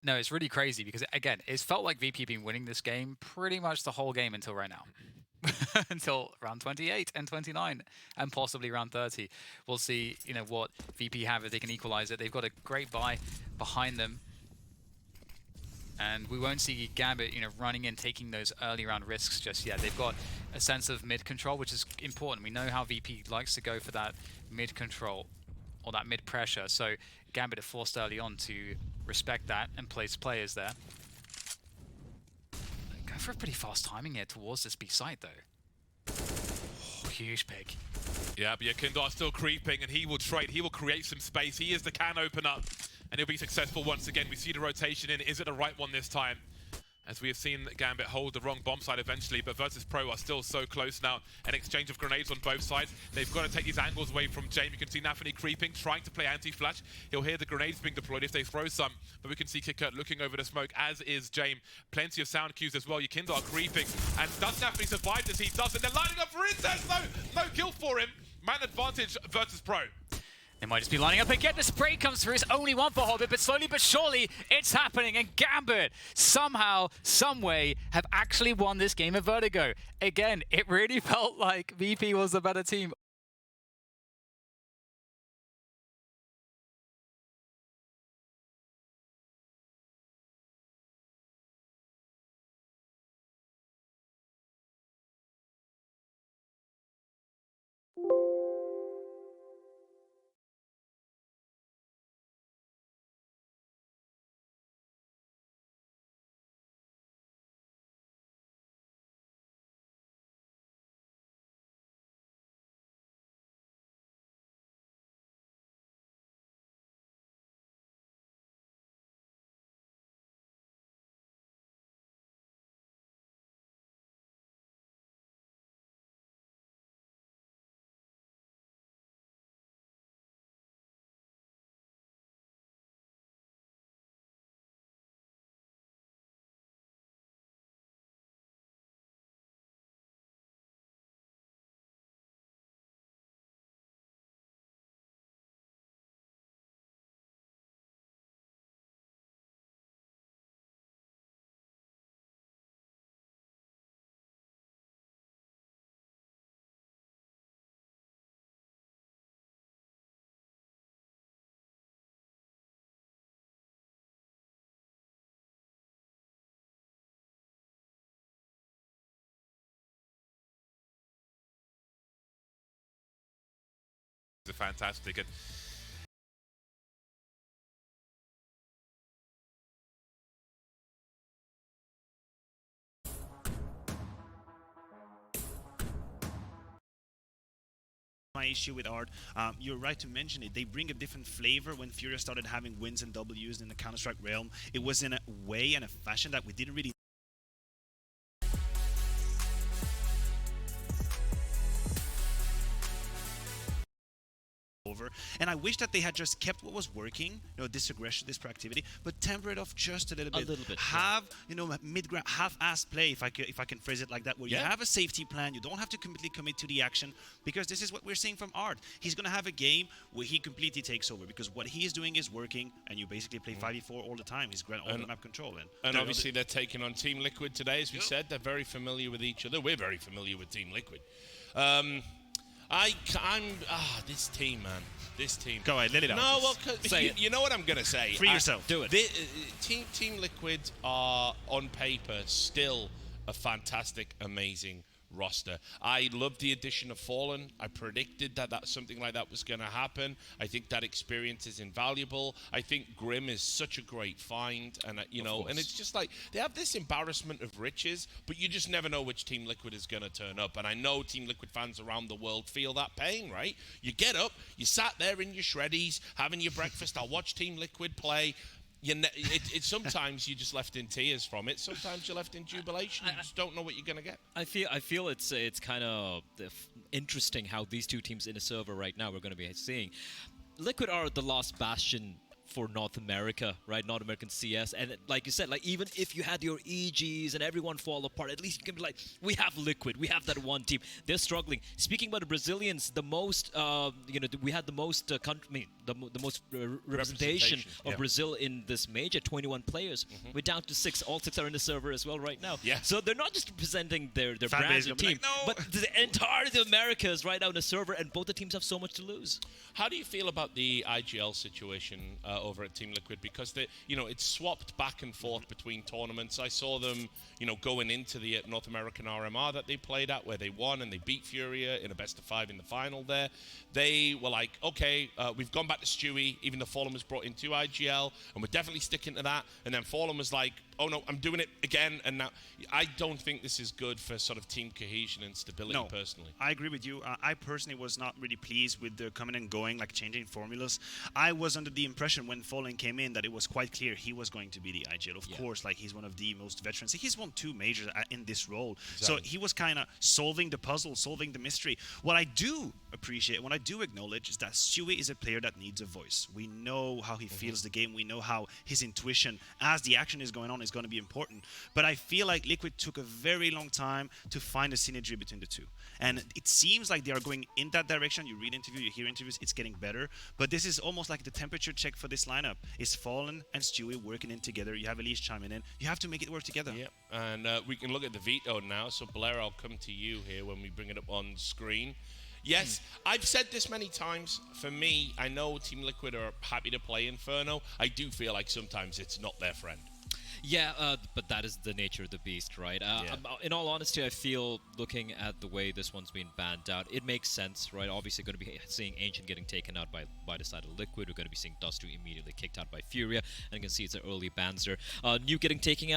[SPEAKER 3] No, it's really crazy because, again, it's felt like VP been winning this game pretty much the whole game until right now. Until round 28 and 29 and possibly round 30. We'll see, you know, what VP have if they can equalize it. They've got a great buy behind them. And we won't see Gambit, you know, running in, taking those early round risks just yet. They've got a sense of mid control, which is important. We know how VP likes to go for that mid control or that mid pressure. So Gambit are forced early on to respect that and place players there. Going for a pretty fast timing here towards this B site, though. Oh, huge pick.
[SPEAKER 4] Yeah, but Kindar still creeping, and he will trade. He will create some space. He is the can opener, and he'll be successful once again. We see the rotation in. Is it the right one this time? As we have seen Gambit hold the wrong bomb side eventually, but Virtus Pro are still so close now. An exchange of grenades on both sides. They've got to take these angles away from Jame. You can see Nafany creeping, trying to play anti-flash. He'll hear the grenades being deployed if they throw some, but we can see KitKat looking over the smoke, as is Jame. Plenty of sound cues as well. Kindar creeping, and does Nafany survive this? He doesn't. They're lining up for Incest, though! No kill for him. Man advantage, Virtus Pro.
[SPEAKER 3] They might just be lining up again. The spray comes through. It's only one for Hobbit, but slowly but surely it's happening. And Gambit, somehow, someway, have actually won this game of Vertigo. Again, it really felt like VP was the better team.
[SPEAKER 4] Fantastic. And
[SPEAKER 5] my issue with Art, you're right to mention it. They bring a different flavor. When Furia started having wins and Ws in the Counter-Strike realm, it was in a way and a fashion that we didn't really over. And I wish that they had just kept what was working, this aggression, this proactivity, but temper it off just a little bit. Have, mid-ground, half-assed play, if I can phrase it like that, where you have a safety plan, you don't have to completely commit to the action, because this is what we're seeing from Art. He's going to have a game where he completely takes over, because what he is doing is working, and you basically play 5v4 all the time. He's got all the map control.
[SPEAKER 6] And obviously they're taking on Team Liquid today, as we said. They're very familiar with each other. We're very familiar with Team Liquid. This team, man. This team.
[SPEAKER 5] Go ahead, let it out.
[SPEAKER 6] No, well, you know what I'm going to say.
[SPEAKER 5] Free yourself.
[SPEAKER 6] Do it. Team Liquid are, on paper, still a fantastic, amazing roster. I love the addition of Fallen. I predicted that something like that was going to happen. I think that experience is invaluable. I think Grim is such a great find, and and it's just like they have this embarrassment of riches, but you just never know which Team Liquid is going to turn up. And I know Team Liquid fans around the world feel that pain, right? You get up, you sat there in your shreddies, having your breakfast. I'll watch Team Liquid play. Sometimes you're just left in tears from it. Sometimes you're left in jubilation. You just don't know what you're going to get.
[SPEAKER 7] I feel it's kind of interesting how these two teams in a server right now we're going to be seeing. Liquid are the last bastion for North America, right? North American CS. And like you said, like even if you had your EGs and everyone fall apart, at least you can be like, we have Liquid, we have that one team. They're struggling. Speaking about the Brazilians, the most, we had the most the most representation of Brazil in this major, 21 players. We're down to 6. All 6 are in the server as well right now.
[SPEAKER 6] Yeah.
[SPEAKER 7] So they're not just representing their brand or team, but the entirety of America is right now in the server, and both the teams have so much to lose.
[SPEAKER 6] How do you feel about the IGL situation over at Team Liquid? Because it's swapped back and forth between tournaments. I saw them, going into the North American RMR that they played at, where they won and they beat Furia in a best-of-5 in the final there. They were like, okay, we've gone back to Stewie, even though Fallen was brought into IGL, and we're definitely sticking to that. And then Fallen was like, oh no, I'm doing it again, and now I don't think this is good for sort of team cohesion and stability.
[SPEAKER 5] No,
[SPEAKER 6] personally,
[SPEAKER 5] I agree with you. I personally was not really pleased with the coming and going, like changing formulas. I was under the impression when Fallen came in that it was quite clear he was going to be the IGL. Of course, like he's one of the most veterans. He's won 2 majors in this role, so he was kind of solving the puzzle, solving the mystery. What I do appreciate, what I do acknowledge, is that Stewie is a player that needs a voice. We know how he feels the game. We know how his intuition, as the action is going on, is going to be important. But I feel like Liquid took a very long time to find a synergy between the two. And it seems like they are going in that direction. You read interviews, you hear interviews, it's getting better. But this is almost like the temperature check for this lineup. Is Fallen and Stewie working in together? You have Elise chiming in. You have to make it work together.
[SPEAKER 6] yeah. And we can look at the veto now. So Blair, I'll come to you here when we bring it up on screen. Yes, I've said this many times. For me, I know Team Liquid are happy to play Inferno. I do feel like sometimes it's not their friend.
[SPEAKER 7] Yeah, but that is the nature of the beast, right? In all honesty, I feel, looking at the way this one's been banned out, it makes sense, right? Obviously, going to be seeing Ancient getting taken out by the side of Liquid. We're going to be seeing Dust2 immediately kicked out by Furia, and you can see it's an early bans there. Nuke getting taken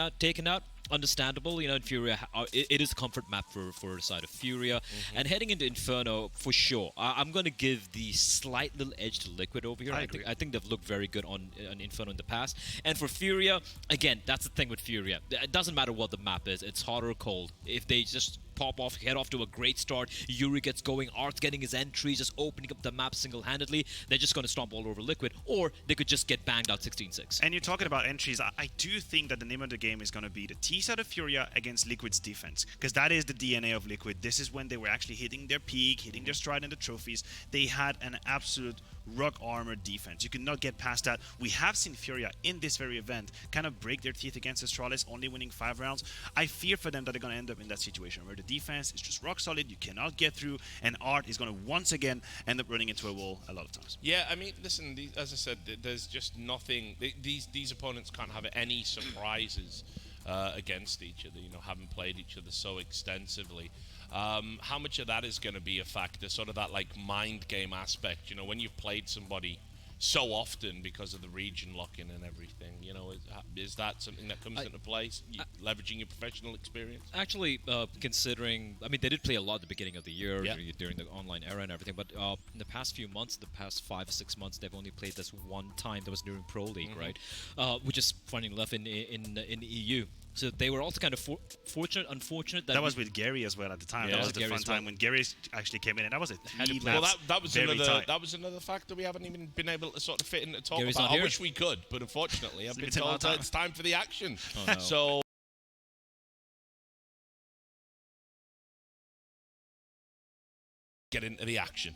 [SPEAKER 7] out. Understandable, you know, in Furia, it is a comfort map for the side of Furia. And heading into Inferno, for sure, I'm going to give the slight little edge to Liquid over here. I think they've looked very good on Inferno in the past. And for Furia, again, that's the thing with Furia. It doesn't matter what the map is. It's hot or cold. If they just pop off, head off to a great start, Yuri gets going, Art's getting his entries, just opening up the map single-handedly, they're just going to stomp all over Liquid, or they could just get banged out 16-6.
[SPEAKER 5] And you're talking about entries. I do think that the name of the game is going to be the T side of Furia against Liquid's defense, because that is the DNA of Liquid. This is when they were actually hitting their peak, hitting their stride in the trophies. They had an absolute rock armor defense. You could not get past that. We have seen Furia in this very event kind of break their teeth against Astralis, only winning 5 rounds. I fear for them that they're going to end up in that situation where the defense is just rock solid, you cannot get through, and Art is going to once again end up running into a wall a lot of times.
[SPEAKER 6] Yeah, I mean, listen, as I said, there's just nothing. These opponents can't have any surprises against each other, you know, haven't played each other so extensively. How much of that is going to be a factor, sort of that like mind game aspect, you know, when you've played somebody so often because of the region lock-in and everything, you know, is that something that comes into play, leveraging your professional experience?
[SPEAKER 7] Actually, considering, I mean, they did play a lot at the beginning of the year during the online era and everything, but in the past few months, the past 5 or 6 months, they've only played this one time. That was during Pro League, right? Which is funny enough in the EU. So they were also kind of unfortunate that
[SPEAKER 5] was with Gary as well at the time.
[SPEAKER 7] Yeah,
[SPEAKER 5] that was the fun time when Gary actually came in, and that was a
[SPEAKER 7] to
[SPEAKER 6] well, that was another factor we haven't even been able to sort of fit in to talk
[SPEAKER 7] Gary's
[SPEAKER 6] about.
[SPEAKER 7] not
[SPEAKER 6] I
[SPEAKER 7] here.
[SPEAKER 6] wish we could, but unfortunately, I've been told that it's time for the action.
[SPEAKER 7] Oh, no.
[SPEAKER 6] So get into the action.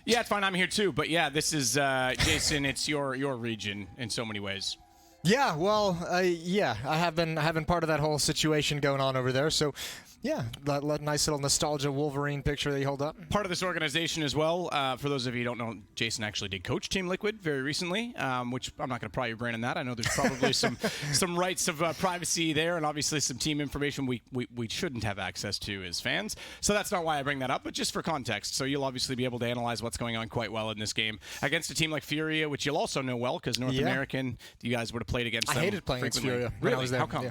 [SPEAKER 2] Yeah, it's fine. I'm here too. But yeah, this is Jason. It's your region in so many ways.
[SPEAKER 1] Yeah, well, I have been part of that whole situation going on over there. So, yeah, that nice little nostalgia Wolverine picture that you hold up.
[SPEAKER 2] Part of this organization as well. For those of you who don't know, Jason actually did coach Team Liquid very recently, which I'm not going to pry your brain on that. I know there's probably some rights of privacy there, and obviously some team information we shouldn't have access to as fans. So that's not why I bring that up, but just for context. So you'll obviously be able to analyze what's going on quite well in this game against a team like Furia, which you'll also know well because North American, you guys would have played against them.
[SPEAKER 1] I hated playing against Furia when
[SPEAKER 2] really?
[SPEAKER 1] I was there.
[SPEAKER 2] How come?
[SPEAKER 1] Yeah.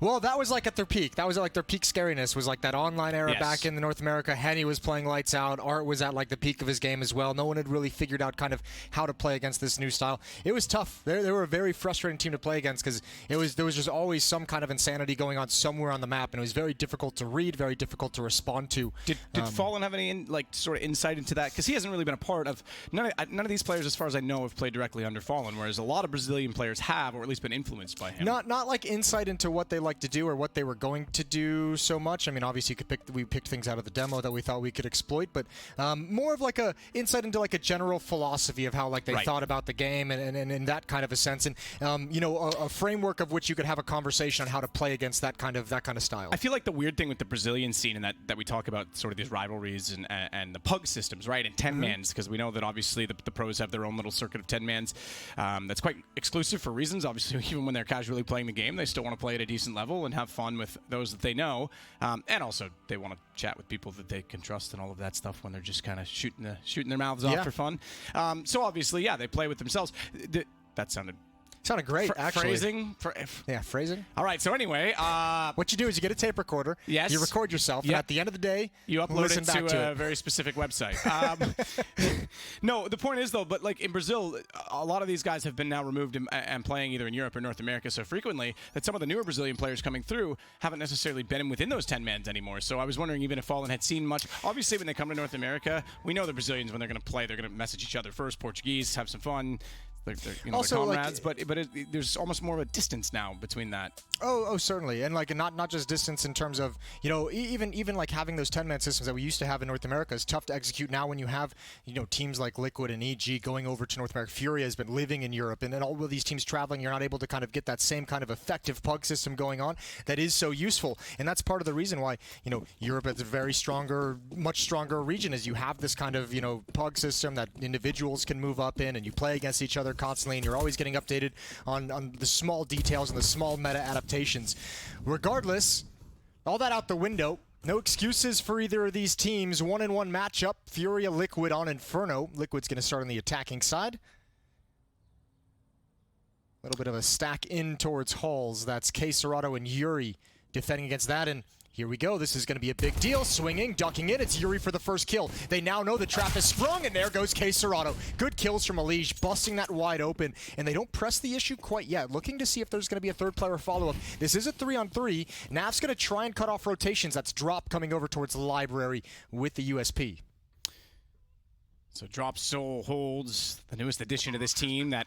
[SPEAKER 1] Well, that was like at their peak. That was like their peak scariness, was like that online era back in the North America. Henny was playing lights out. Art was at like the peak of his game as well. No one had really figured out kind of how to play against this new style. It was tough. They were a very frustrating team to play against because there was just always some kind of insanity going on somewhere on the map, and it was very difficult to read, very difficult to respond to.
[SPEAKER 2] Did Fallen have any sort of insight into that? Because he hasn't really been a part of none of these players, as far as I know, have played directly under Fallen, whereas a lot of Brazilian players have, or at least been influenced by him.
[SPEAKER 1] Not like insight into what they like to do or what they were going to do so much. I mean, obviously we picked things out of the demo that we thought we could exploit, but more of like a insight into like a general philosophy of how like they thought about the game and in that kind of a sense, and you know, a framework of which you could have a conversation on how to play against that kind of style.
[SPEAKER 2] I feel like the weird thing with the Brazilian scene and that we talk about sort of these rivalries and the pug systems, right, and 10-mans, because we know that obviously the pros have their own little circuit of 10-mans that's quite exclusive for reasons. Obviously, even when they're casually playing the game, they still want to play at a decent level and have fun with those that they know, and also they want to chat with people that they can trust and all of that stuff when they're just kind of shooting their mouths off for fun. So obviously, yeah, they play with themselves. That sounded
[SPEAKER 1] Sounded great, actually.
[SPEAKER 2] Phrasing.
[SPEAKER 1] Yeah, phrasing.
[SPEAKER 2] All right, so anyway.
[SPEAKER 1] What you do is you get a tape recorder.
[SPEAKER 2] Yes.
[SPEAKER 1] You record yourself, and
[SPEAKER 2] Yep.
[SPEAKER 1] at the end of the day,
[SPEAKER 2] You upload
[SPEAKER 1] listen
[SPEAKER 2] it
[SPEAKER 1] back
[SPEAKER 2] to a
[SPEAKER 1] it.
[SPEAKER 2] very specific website. No, the point is, though, but like in Brazil, a lot of these guys have been now removed and playing either in Europe or North America so frequently that some of the newer Brazilian players coming through haven't necessarily been within those 10-mans anymore. So I was wondering even if Fallen had seen much. Obviously, when they come to North America, we know the Brazilians, when they're going to play, they're going to message each other first, Portuguese, have some fun. They're
[SPEAKER 1] Also, like,
[SPEAKER 2] comrades, but there's almost more of a distance now between that.
[SPEAKER 1] Oh, certainly, and like not just distance in terms of even like having those 10-man systems that we used to have in North America is tough to execute now when you have teams like Liquid and EG going over to North America. Furia has been living in Europe, and then all of these teams traveling, you're not able to kind of get that same kind of effective pug system going on that is so useful, and that's part of the reason why Europe is a very much stronger region, is you have this kind of pug system that individuals can move up in, and you play against each other constantly, and you're always getting updated on the small details and the small meta adaptations. Regardless, all that out the window. No excuses for either of these teams. 1-1 matchup. Furia Liquid on Inferno. Liquid's going to start on the attacking side. A little bit of a stack in towards Halls. That's K Serato and Yuri defending against that, and here we go. This is going to be a big deal. Swinging, ducking it. It's Yuri for the first kill. They now know the trap is sprung, and there goes K Serato. Good kills from Elige, busting that wide open, and they don't press the issue quite yet. Looking to see if there's going to be a third player follow-up. This is a 3-on-3. Nav's going to try and cut off rotations. That's Drop coming over towards the library with the USP.
[SPEAKER 2] So Drop Soul holds the newest addition to this team, that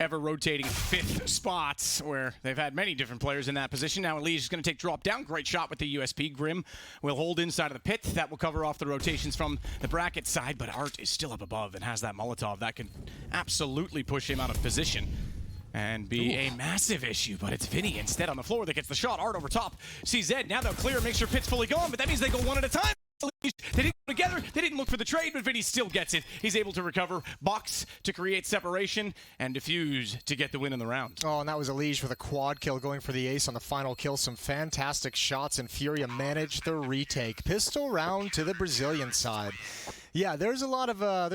[SPEAKER 2] ever-rotating 5th spots, where they've had many different players in that position. Now Elige is going to take Drop down. Great shot with the USP. Grim will hold inside of the pit. That will cover off the rotations from the bracket side, but Art is still up above and has that Molotov. That can absolutely push him out of position and be a massive issue, but it's Vinny instead on the floor that gets the shot. Art over top. CZ, now they'll clear, make sure pit's fully gone, but that means they go one at a time. They didn't go together. They didn't look for the trade, but Vinny still gets it. He's able to recover, box to create separation, and defuse to get the win in the round.
[SPEAKER 1] Oh, and that was Elige with a quad kill going for the ace on the final kill. Some fantastic shots, and Furia managed the retake. Pistol round to the Brazilian side. Yeah, there's a lot of, I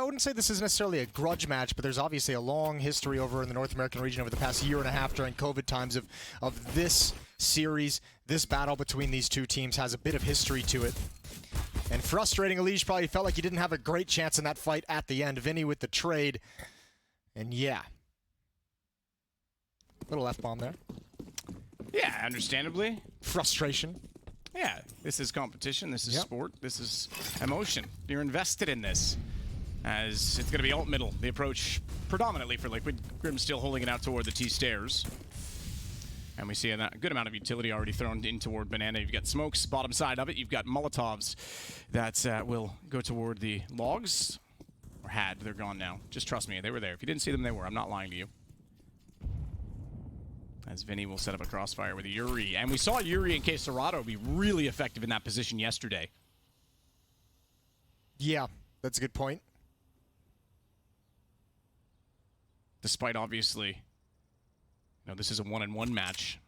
[SPEAKER 1] wouldn't say this is necessarily a grudge match, but there's obviously a long history over in the North American region over the past year and a half during COVID times of this series. This battle between these two teams has a bit of history to it. And frustrating, Elige probably felt like he didn't have a great chance in that fight at the end. Vinny with the trade. And yeah. Little F-bomb there.
[SPEAKER 2] Yeah, understandably.
[SPEAKER 1] Frustration.
[SPEAKER 2] Yeah, this is competition, this is sport, this is emotion. You're invested in this. As it's going to be alt middle, the approach predominantly for Liquid. Grim still holding it out toward the T-stairs. And we see a good amount of utility already thrown in toward Banana. You've got smokes, bottom side of it. You've got Molotovs that will go toward the logs. Or had, they're gone now. Just trust me, they were there. If you didn't see them, they were. I'm not lying to you. As Vinny will set up a crossfire with Yuri. And we saw Yuri and K Serato be really effective in that position yesterday.
[SPEAKER 1] Yeah, that's a good point.
[SPEAKER 2] Despite obviously, this is a 1-on-1 match.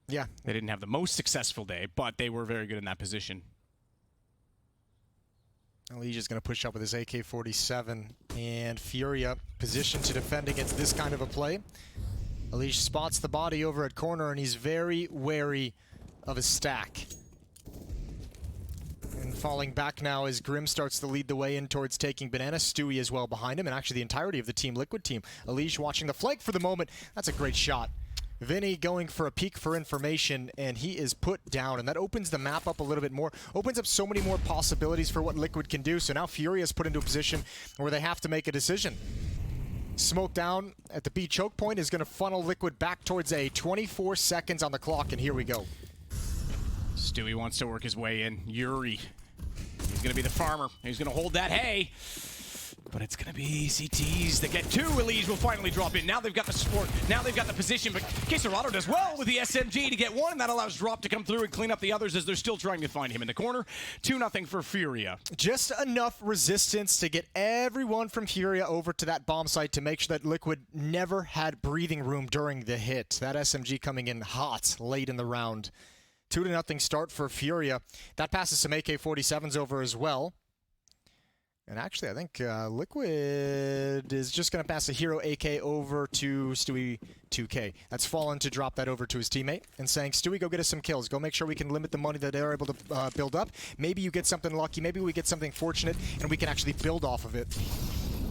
[SPEAKER 1] Yeah.
[SPEAKER 2] They didn't have the most successful day, but they were very good in that position.
[SPEAKER 1] Elige is going to push up with his AK-47, and Furia positioned to defend against this kind of a play. Elige spots the body over at corner, and he's very wary of his stack. And falling back now as Grim starts to lead the way in towards taking Banana. Stewie as well behind him, and actually the entirety of the Team Liquid team. Elige watching the flank for the moment. That's a great shot. Vinny going for a peek for information, and he is put down, and that opens the map up a little bit more, opens up so many more possibilities for what Liquid can do. So now Furia is put into a position where they have to make a decision. Smoke down at the B choke point is going to funnel Liquid back towards a 24 seconds on the clock, and here we go.
[SPEAKER 2] Stewie wants to work his way in. Yuri, he's going to be the farmer. He's going to hold that hay. But it's going to be CTs that get two. Elige will finally drop in. Now they've got the support. Now they've got the position. But K Serato does well with the SMG to get one. And that allows Drop to come through and clean up the others as they're still trying to find him in the corner. 2-0 for Furia.
[SPEAKER 1] Just enough resistance to get everyone from Furia over to that bomb site to make sure that Liquid never had breathing room during the hit. That SMG coming in hot late in the round. 2-0 start for Furia. That passes some AK-47s over as well. And actually, I think Liquid is just going to pass a Hero AK over to Stewie 2K. That's Fallen to drop that over to his teammate and saying, Stewie, go get us some kills. Go make sure we can limit the money that they're able to build up. Maybe you get something lucky. Maybe we get something fortunate, and we can actually build off of it.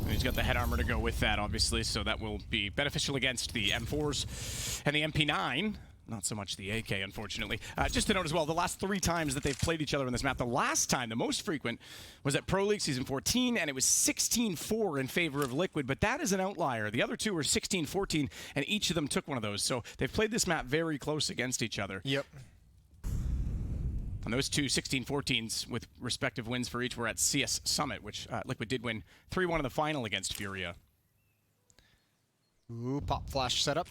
[SPEAKER 2] And he's got the head armor to go with that, obviously, so that will be beneficial against the M4s and the MP9. Not so much the AK, unfortunately. Just to note as well, the last 3 times that they've played each other on this map, the last time, the most frequent, was at Pro League Season 14, and it was 16-4 in favor of Liquid, but that is an outlier. The other 2 were 16-14, and each of them took one of those. So they've played this map very close against each other.
[SPEAKER 1] Yep.
[SPEAKER 2] And those 2 16-14s with respective wins for each were at CS Summit, which Liquid did win 3-1 in the final against Furia.
[SPEAKER 1] Ooh, pop flash setup.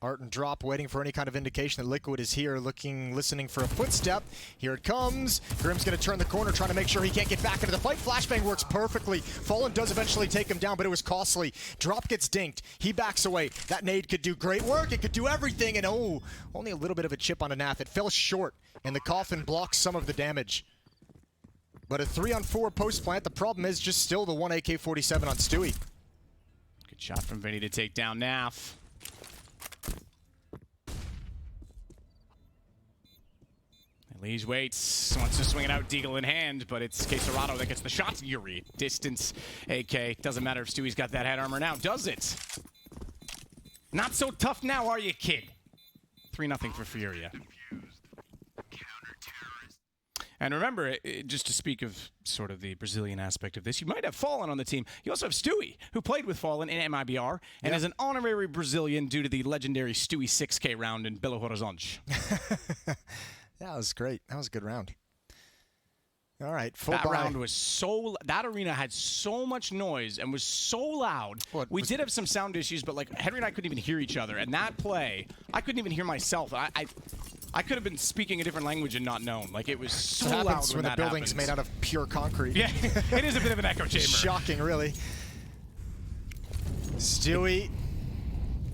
[SPEAKER 1] Art and drop, waiting for any kind of indication that Liquid is here, listening for a footstep. Here it comes. Grim's going to turn the corner, trying to make sure he can't get back into the fight. Flashbang works perfectly. Fallen does eventually take him down, but it was costly. Drop gets dinked. He backs away. That nade could do great work. It could do everything, and oh, only a little bit of a chip on a NAF. It fell short, and the coffin blocks some of the damage. But a 3-on-4 post-plant. The problem is just still the 1 AK-47 on Stewie.
[SPEAKER 2] Good shot from Vinny to take down NAF. Lige waits, wants to swing it out, Deagle in hand, but it's Queserado that gets the shot. Yuri, distance, AK. Doesn't matter if Stewie's got that head armor now, does it? Not so tough now, are you, kid? 3-0 for Furia. And remember, just to speak of sort of the Brazilian aspect of this, you might have Fallen on the team. You also have Stewie, who played with Fallen in MIBR, and is an honorary Brazilian due to the legendary Stewie 6K round in Belo Horizonte.
[SPEAKER 1] That was great. That was a good round. All right, full
[SPEAKER 2] that
[SPEAKER 1] buy.
[SPEAKER 2] round was so... That arena had so much noise and was so loud. We did have some sound issues, but like Henry and I couldn't even hear each other. And that play, I couldn't even hear myself. I could have been speaking a different language and not known. Like, it was so loud
[SPEAKER 1] when the building's made out of pure concrete.
[SPEAKER 2] Yeah, it is a bit of an echo chamber.
[SPEAKER 1] Shocking, really. Stewie,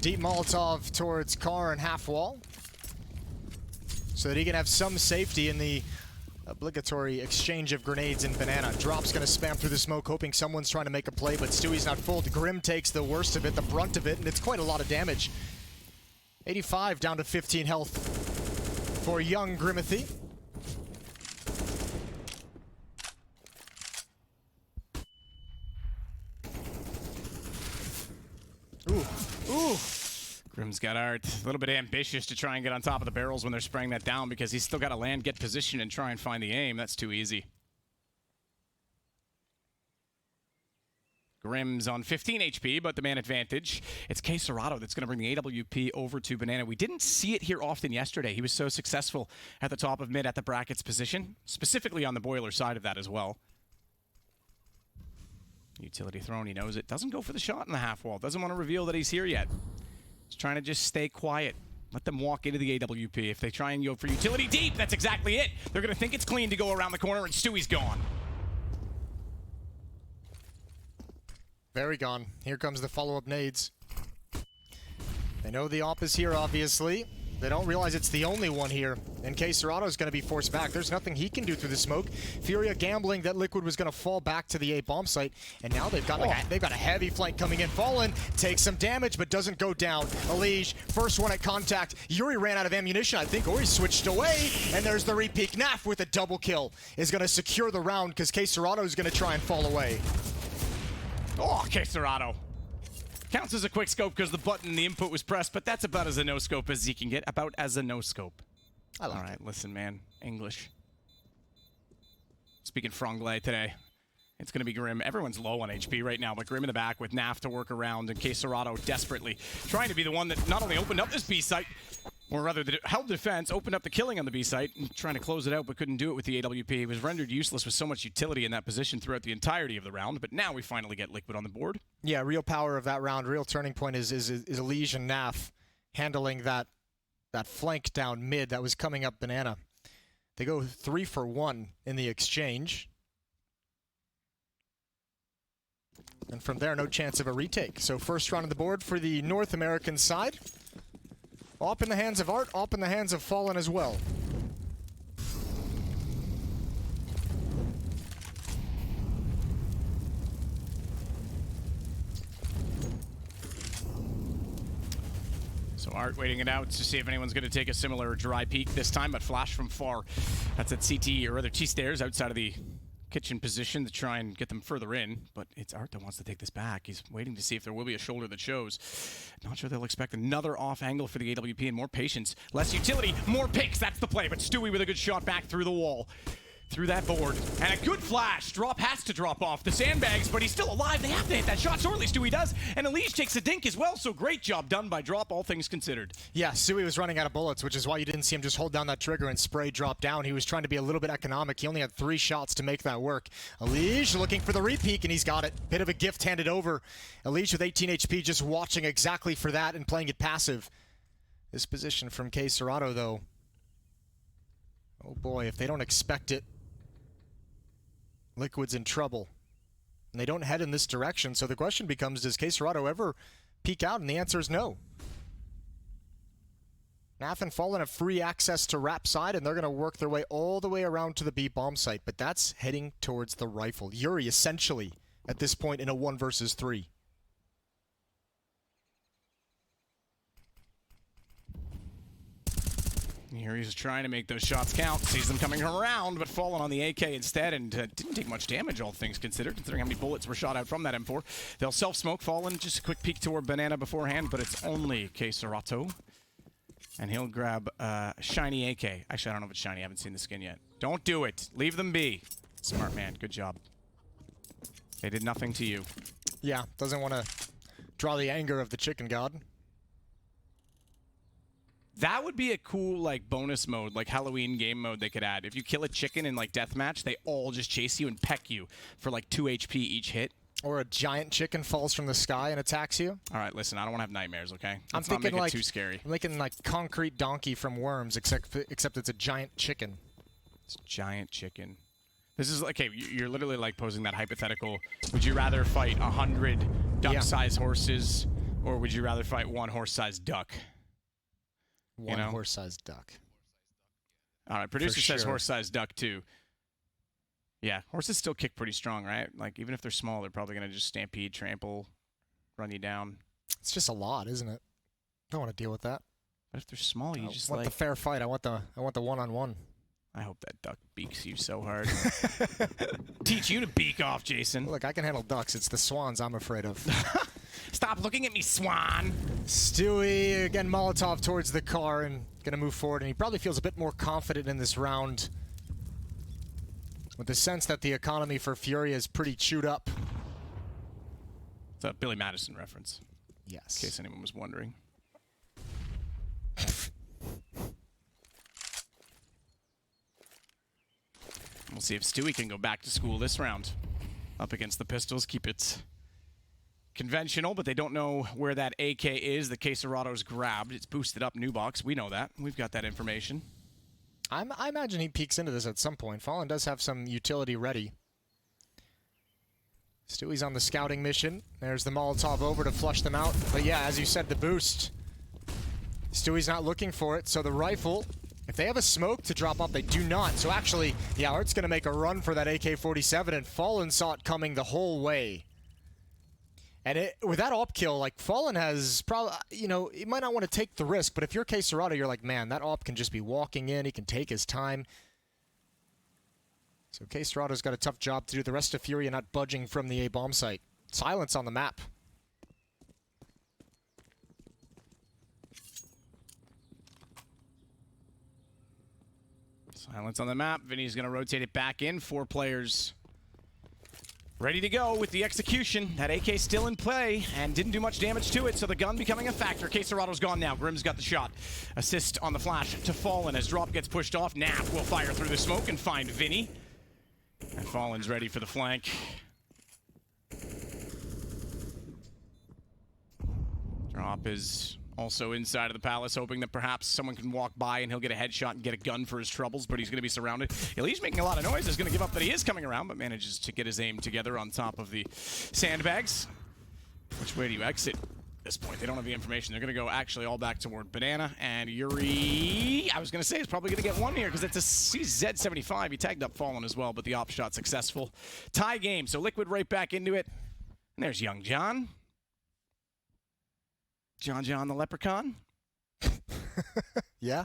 [SPEAKER 1] deep Molotov towards Carr and half wall, so that he can have some safety in the obligatory exchange of grenades in Banana. Drop's going to spam through the smoke, hoping someone's trying to make a play, but Stewie's not fooled. Grim takes the worst of it, the brunt of it, and it's quite a lot of damage. 85 down to 15 health for young Grimathy. Ooh.
[SPEAKER 2] Grim's got Art a little bit ambitious to try and get on top of the barrels when they're spraying that down because he's still got to land, get position, and try and find the aim. That's too easy. Grim's on 15 HP, but the man advantage. It's Queserado that's going to bring the AWP over to Banana. We didn't see it here often yesterday. He was so successful at the top of mid at the brackets position, specifically on the boiler side of that as well. Utility thrown, he knows it. Doesn't go for the shot in the half wall. Doesn't want to reveal that he's here yet. He's trying to just stay quiet. Let them walk into the AWP. If they try and go for utility deep, that's exactly it. They're going to think it's clean to go around the corner, and Stewie's gone.
[SPEAKER 1] Very gone. Here comes the follow-up nades. They know the op is here, obviously. They don't realize it's the only one here. And Queserado's going to be forced back. There's nothing he can do through the smoke. Furia gambling that Liquid was going to fall back to the A bomb site. And now they've got they've got a heavy flank coming in. Fallen takes some damage, but doesn't go down. Elige, first one at contact. Yuri ran out of ammunition, I think, or he switched away. And there's the repeat. NAF with a double kill is going to secure the round because Queserado's going to try and fall away.
[SPEAKER 2] Oh, Queserado. Counts as a quick scope because the button, the input was pressed, but that's about as a no-scope as he can get. About as a no-scope.
[SPEAKER 1] I like
[SPEAKER 2] All right, listen, man. English. Speaking franglais today. It's going to be Grim. Everyone's low on HP right now, but Grim in the back with NAF to work around and Queserado desperately trying to be the one that not only opened up this B site, or rather held defense, opened up the killing on the B site, and trying to close it out, but couldn't do it with the AWP. He was rendered useless with so much utility in that position throughout the entirety of the round, but now we finally get Liquid on the board.
[SPEAKER 1] Yeah, real power of that round, real turning point is Elige and NAF handling that flank down mid that was coming up Banana. They go 3 for 1 in the exchange. And from there, no chance of a retake. So first round on the board for the North American side. Op in the hands of Art, op in the hands of Fallen as well.
[SPEAKER 2] Art waiting it out to see if anyone's going to take a similar dry peek this time, but flash from far. That's at CT, or rather T-stairs, outside of the kitchen position to try and get them further in, but it's Art that wants to take this back. He's waiting to see if there will be a shoulder that shows. Not sure they'll expect another off angle for the AWP, and more patience, less utility, more picks. That's the play, but Stewie with a good shot back through the wall. Through that board, and a good flash. Drop has to drop off the sandbags, but he's still alive. They have to hit that shot. Shortly, Stewie does, and Elige takes a dink as well, so great job done by Drop, all things considered.
[SPEAKER 1] Yeah, Stewie was running out of bullets, which is why you didn't see him just hold down that trigger and spray drop down. He was trying to be a little bit economic. He only had 3 shots to make that work. Elige looking for the repeak, and he's got it. Bit of a gift handed over. Elige with 18 HP, just watching exactly for that and playing it passive. This position from K Serato, though. Oh boy, if they don't expect it, Liquid's in trouble. And they don't head in this direction, so the question becomes, does K Serato ever peek out? And the answer is no. Nath and Fallen have free access to Rap side, and they're going to work their way all the way around to the B bomb site, but that's heading towards the rifle. Yuri essentially at this point in a 1 versus 3.
[SPEAKER 2] Here he's trying to make those shots count. Sees them coming around, but falling on the AK instead, and didn't take much damage, all things considered, considering how many bullets were shot out from that M4. They'll self-smoke Fallen. Just a quick peek toward Banana beforehand, but it's only K Serato. And he'll grab shiny AK. Actually, I don't know if it's shiny. I haven't seen the skin yet. Don't do it. Leave them be. Smart man. Good job. They did nothing to you.
[SPEAKER 1] Yeah, doesn't want to draw the anger of the chicken god.
[SPEAKER 2] That would be a cool, like, bonus mode, like Halloween game mode they could add. If you kill a chicken in, like, deathmatch, they all just chase you and peck you for, like, 2 HP each hit.
[SPEAKER 1] Or a giant chicken falls from the sky and attacks you.
[SPEAKER 2] All right, listen, I don't want to have nightmares, okay?
[SPEAKER 1] I'm
[SPEAKER 2] Let's not
[SPEAKER 1] thinking
[SPEAKER 2] make
[SPEAKER 1] like
[SPEAKER 2] it too scary.
[SPEAKER 1] I'm thinking like Concrete Donkey from Worms, except it's a giant chicken.
[SPEAKER 2] It's a giant chicken. This is, okay, you're literally, like, posing that hypothetical. Would you rather fight 100 duck-sized horses, or would you rather fight 1 horse-sized duck?
[SPEAKER 1] One horse-sized duck.
[SPEAKER 2] All right, producer
[SPEAKER 1] For
[SPEAKER 2] says
[SPEAKER 1] sure.
[SPEAKER 2] horse-sized duck too. Yeah, horses still kick pretty strong, right? Like, even if they're small, they're probably going to just stampede, trample, run you down.
[SPEAKER 1] It's just a lot, isn't it? I don't want to deal with that.
[SPEAKER 2] But if they're small, you just
[SPEAKER 1] I want
[SPEAKER 2] like...
[SPEAKER 1] the fair fight. I want the one-on-one.
[SPEAKER 2] I hope that duck beaks you so hard. Teach you to beak off, Jason.
[SPEAKER 1] Look, I can handle ducks. It's the swans I'm afraid of.
[SPEAKER 2] Stop looking at me, swan.
[SPEAKER 1] Stewie, again, Molotov towards the car and going to move forward, and he probably feels a bit more confident in this round with the sense that the economy for Furia is pretty chewed up.
[SPEAKER 2] It's a Billy Madison reference,
[SPEAKER 1] Yes.
[SPEAKER 2] in case anyone was wondering. We'll see if Stewie can go back to school this round. Up against the Pistols, keep it conventional, but they don't know where that AK is. The K Serato's grabbed. It's boosted up new box. We know that. We've got that information.
[SPEAKER 1] I imagine he peeks into this at some point. Fallen does have some utility ready. Stewie's on the scouting mission. There's the Molotov over to flush them out. But yeah, as you said, the boost. Stewie's not looking for it, so the rifle, if they have a smoke to drop off, they do not. So actually, yeah, Art's going to make a run for that AK-47, and Fallen saw it coming the whole way. And with that op kill, like, Fallen has probably, you know, he might not want to take the risk, but if you're K Serato, you're like, man, that op can just be walking in. He can take his time. So K Serato's got a tough job to do. The rest of Furia not budging from the A-bomb site. Silence on the map.
[SPEAKER 2] Silence on the map. Vinny's going to rotate it back in. 4 players ready to go with the execution. That AK still in play and didn't do much damage to it, so the gun becoming a factor. K Serato's gone now. Grim's got the shot. Assist on the flash to Fallen as Drop gets pushed off. Nap will fire through the smoke and find Vinny. And Fallen's ready for the flank. Drop is also inside of the palace, hoping that perhaps someone can walk by and he'll get a headshot and get a gun for his troubles, but he's going to be surrounded. He's making a lot of noise. He's going to give up that he is coming around, but manages to get his aim together on top of the sandbags. Which way do you exit at this point? They don't have the information. They're going to go actually all back toward Banana, and Yuri, I was going to say, is probably going to get one here because it's a CZ75. He tagged up Fallen as well, but the op shot successful. Tie game, so Liquid right back into it. And there's Young John. John the Leprechaun.
[SPEAKER 1] Yeah.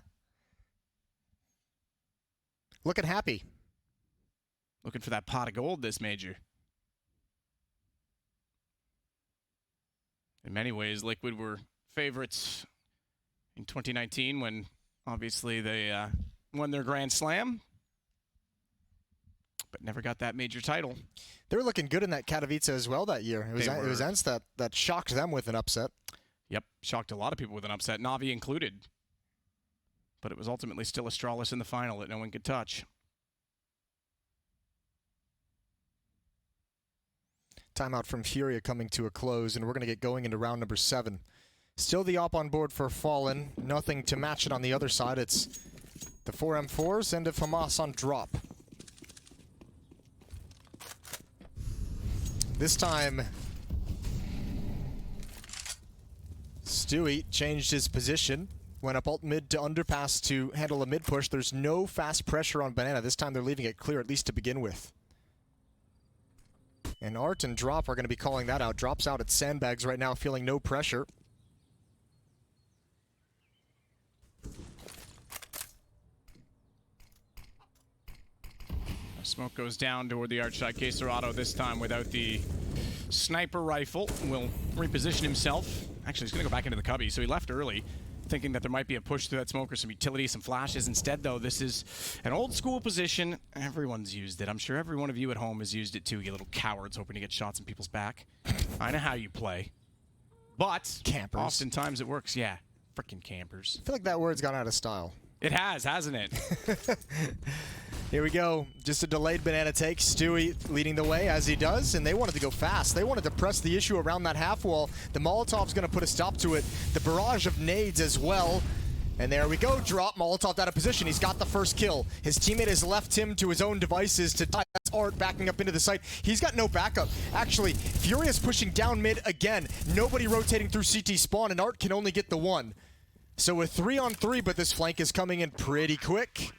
[SPEAKER 1] Looking happy.
[SPEAKER 2] Looking for that pot of gold this major. In many ways, Liquid were favorites in 2019 when obviously they won their Grand Slam, but never got that major title.
[SPEAKER 1] They were looking good in that Katowice as well that year. It was Ents that shocked them with an upset.
[SPEAKER 2] Yep, shocked a lot of people with an upset, Na'Vi included. But it was ultimately still Astralis in the final that no one could touch.
[SPEAKER 1] Timeout from Furia coming to a close, and we're going to get going into round number 7. Still the op on board for Fallen. Nothing to match it on the other side. It's the 4M4s and a FAMAS on drop. This time, Stewie changed his position. Went up alt mid to underpass to handle a mid push. There's no fast pressure on Banana. This time they're leaving it clear, at least to begin with. And Art and Drop are going to be calling that out. Drop's out at Sandbags right now, feeling no pressure.
[SPEAKER 2] Smoke goes down toward the Archside. Queserado this time without the sniper rifle. Will reposition himself. Actually, he's going to go back into the cubby, so he left early, thinking that there might be a push through that smoke or some utility, some flashes. Instead, though, this is an old school position. Everyone's used it. I'm sure every one of you at home has used it too, you little cowards hoping to get shots in people's back. I know how you play. But
[SPEAKER 1] Campers.
[SPEAKER 2] oftentimes it works. Yeah, freaking campers.
[SPEAKER 1] I feel like that word's gone out of style.
[SPEAKER 2] It has, hasn't it?
[SPEAKER 1] Here we go. Just a delayed Banana take. Stewie leading the way as he does, and they wanted to go fast. They wanted to press the issue around that half wall. The Molotov's going to put a stop to it. The barrage of nades as well. And there we go. Drop. Molotov out of position. He's got the first kill. His teammate has left him to his own devices to die. That's Art backing up into the site. He's got no backup. Actually, Furious pushing down mid again. Nobody rotating through CT spawn, and Art can only get the one. So a 3-on-3, but this flank is coming in pretty quick.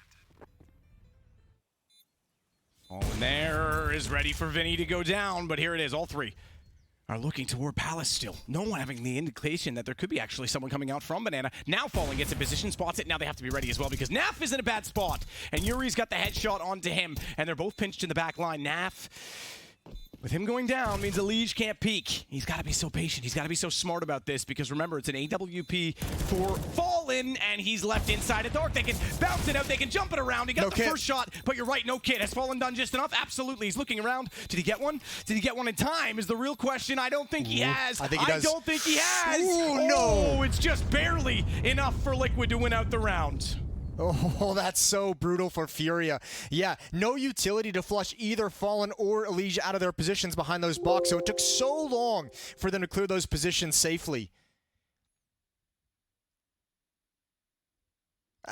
[SPEAKER 2] Fallen there is ready for Vinny to go down, but here it is. All three are looking toward Palace still. No one having the indication that there could be actually someone coming out from Banana. Now Fallen gets a position, spots it. Now they have to be ready as well because Naf is in a bad spot. And Yuri's got the headshot onto him, and they're both pinched in the back line. Naf, with him going down, means Elige can't peek. He's got to be so patient. He's got to be so smart about this because remember, it's an AWP for Fallen, and he's left inside a dark. They can bounce it out. They can jump it around. He got the first shot, but you're right, no kit. Has Fallen done just enough? Absolutely. He's looking around. Did he get one? Did he get one in time is the real question. I don't think he has.
[SPEAKER 1] I think he does.
[SPEAKER 2] I don't think he has.
[SPEAKER 1] Ooh, no.
[SPEAKER 2] Oh, it's just barely enough for Liquid to win out the round.
[SPEAKER 1] Oh, that's so brutal for Furia. Yeah, no utility to flush either Fallen or Elige out of their positions behind those blocks, so it took so long for them to clear those positions safely.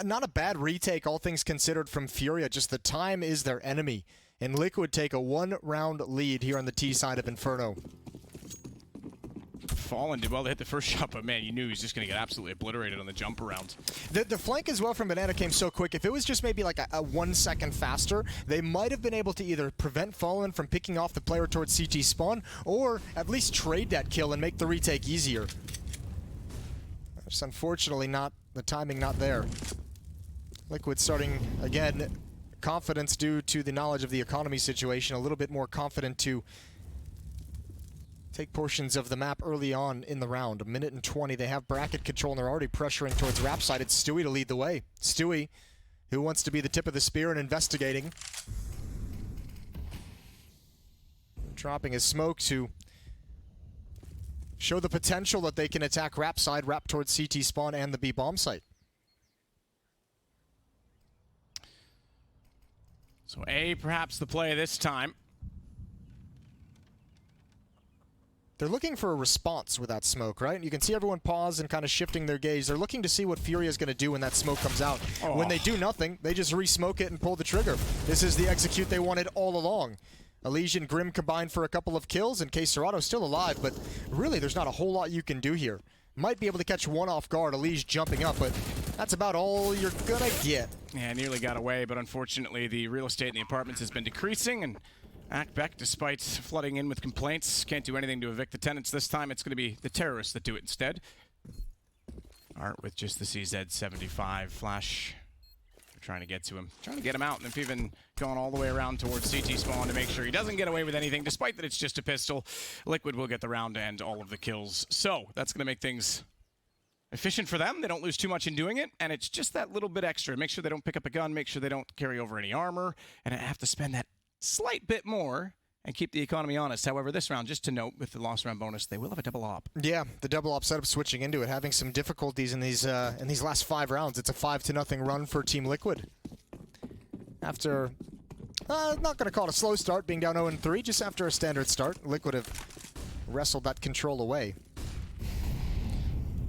[SPEAKER 1] Not a bad retake, all things considered, from Furia. Just the time is their enemy. And Liquid take a one-round lead here on the T side of Inferno.
[SPEAKER 2] Fallen did well to hit the first shot, but man, you knew he was just going to get absolutely obliterated on the jump around.
[SPEAKER 1] The flank as well from Banana came so quick. If it was just maybe like a 1 second faster, they might have been able to either prevent Fallen from picking off the player towards CT spawn, or at least trade that kill and make the retake easier. Just unfortunately not, the timing not there. Liquid starting, again, confidence due to the knowledge of the economy situation, a little bit more confident to take portions of the map early on in the round. 1:20. They have bracket control and they're already pressuring towards Rap side. It's Stewie to lead the way. Stewie, who wants to be the tip of the spear and investigating. Dropping his smoke to show the potential that they can attack Rap side, Rap towards CT spawn and the B bomb site.
[SPEAKER 2] So A, perhaps the play this time.
[SPEAKER 1] They're looking for a response with that smoke, right? You can see everyone pause and kind of shifting their gaze. They're looking to see what Furia is going to do when that smoke comes out.
[SPEAKER 2] Oh.
[SPEAKER 1] When they do nothing, they just re-smoke it and pull the trigger. This is the execute they wanted all along. Elige and Grim combined for a couple of kills, and Queserado still alive, but really there's not a whole lot you can do here. Might be able to catch one off guard, Elige jumping up, but that's about all you're gonna get.
[SPEAKER 2] Yeah, nearly got away, but unfortunately the real estate in the apartments has been decreasing, and Akbek, despite flooding in with complaints, can't do anything to evict the tenants this time. It's going to be the terrorists that do it instead. Art with just the CZ75 flash. They're trying to get to him. Trying to get him out, and they've even gone all the way around towards CT spawn to make sure he doesn't get away with anything, despite that it's just a pistol. Liquid will get the round and all of the kills. So that's going to make things efficient for them. They don't lose too much in doing it, and it's just that little bit extra. Make sure they don't pick up a gun, make sure they don't carry over any armor, and have to spend that slight bit more and keep the economy honest. However, this round, just to note, with the lost round bonus, they will have a double op.
[SPEAKER 1] Yeah, the double op setup switching into it, having some difficulties in these last 5 rounds. It's a 5-0 run for Team Liquid. After, not going to call it a slow start, being down 0-3, just after a standard start, Liquid have wrestled that control away.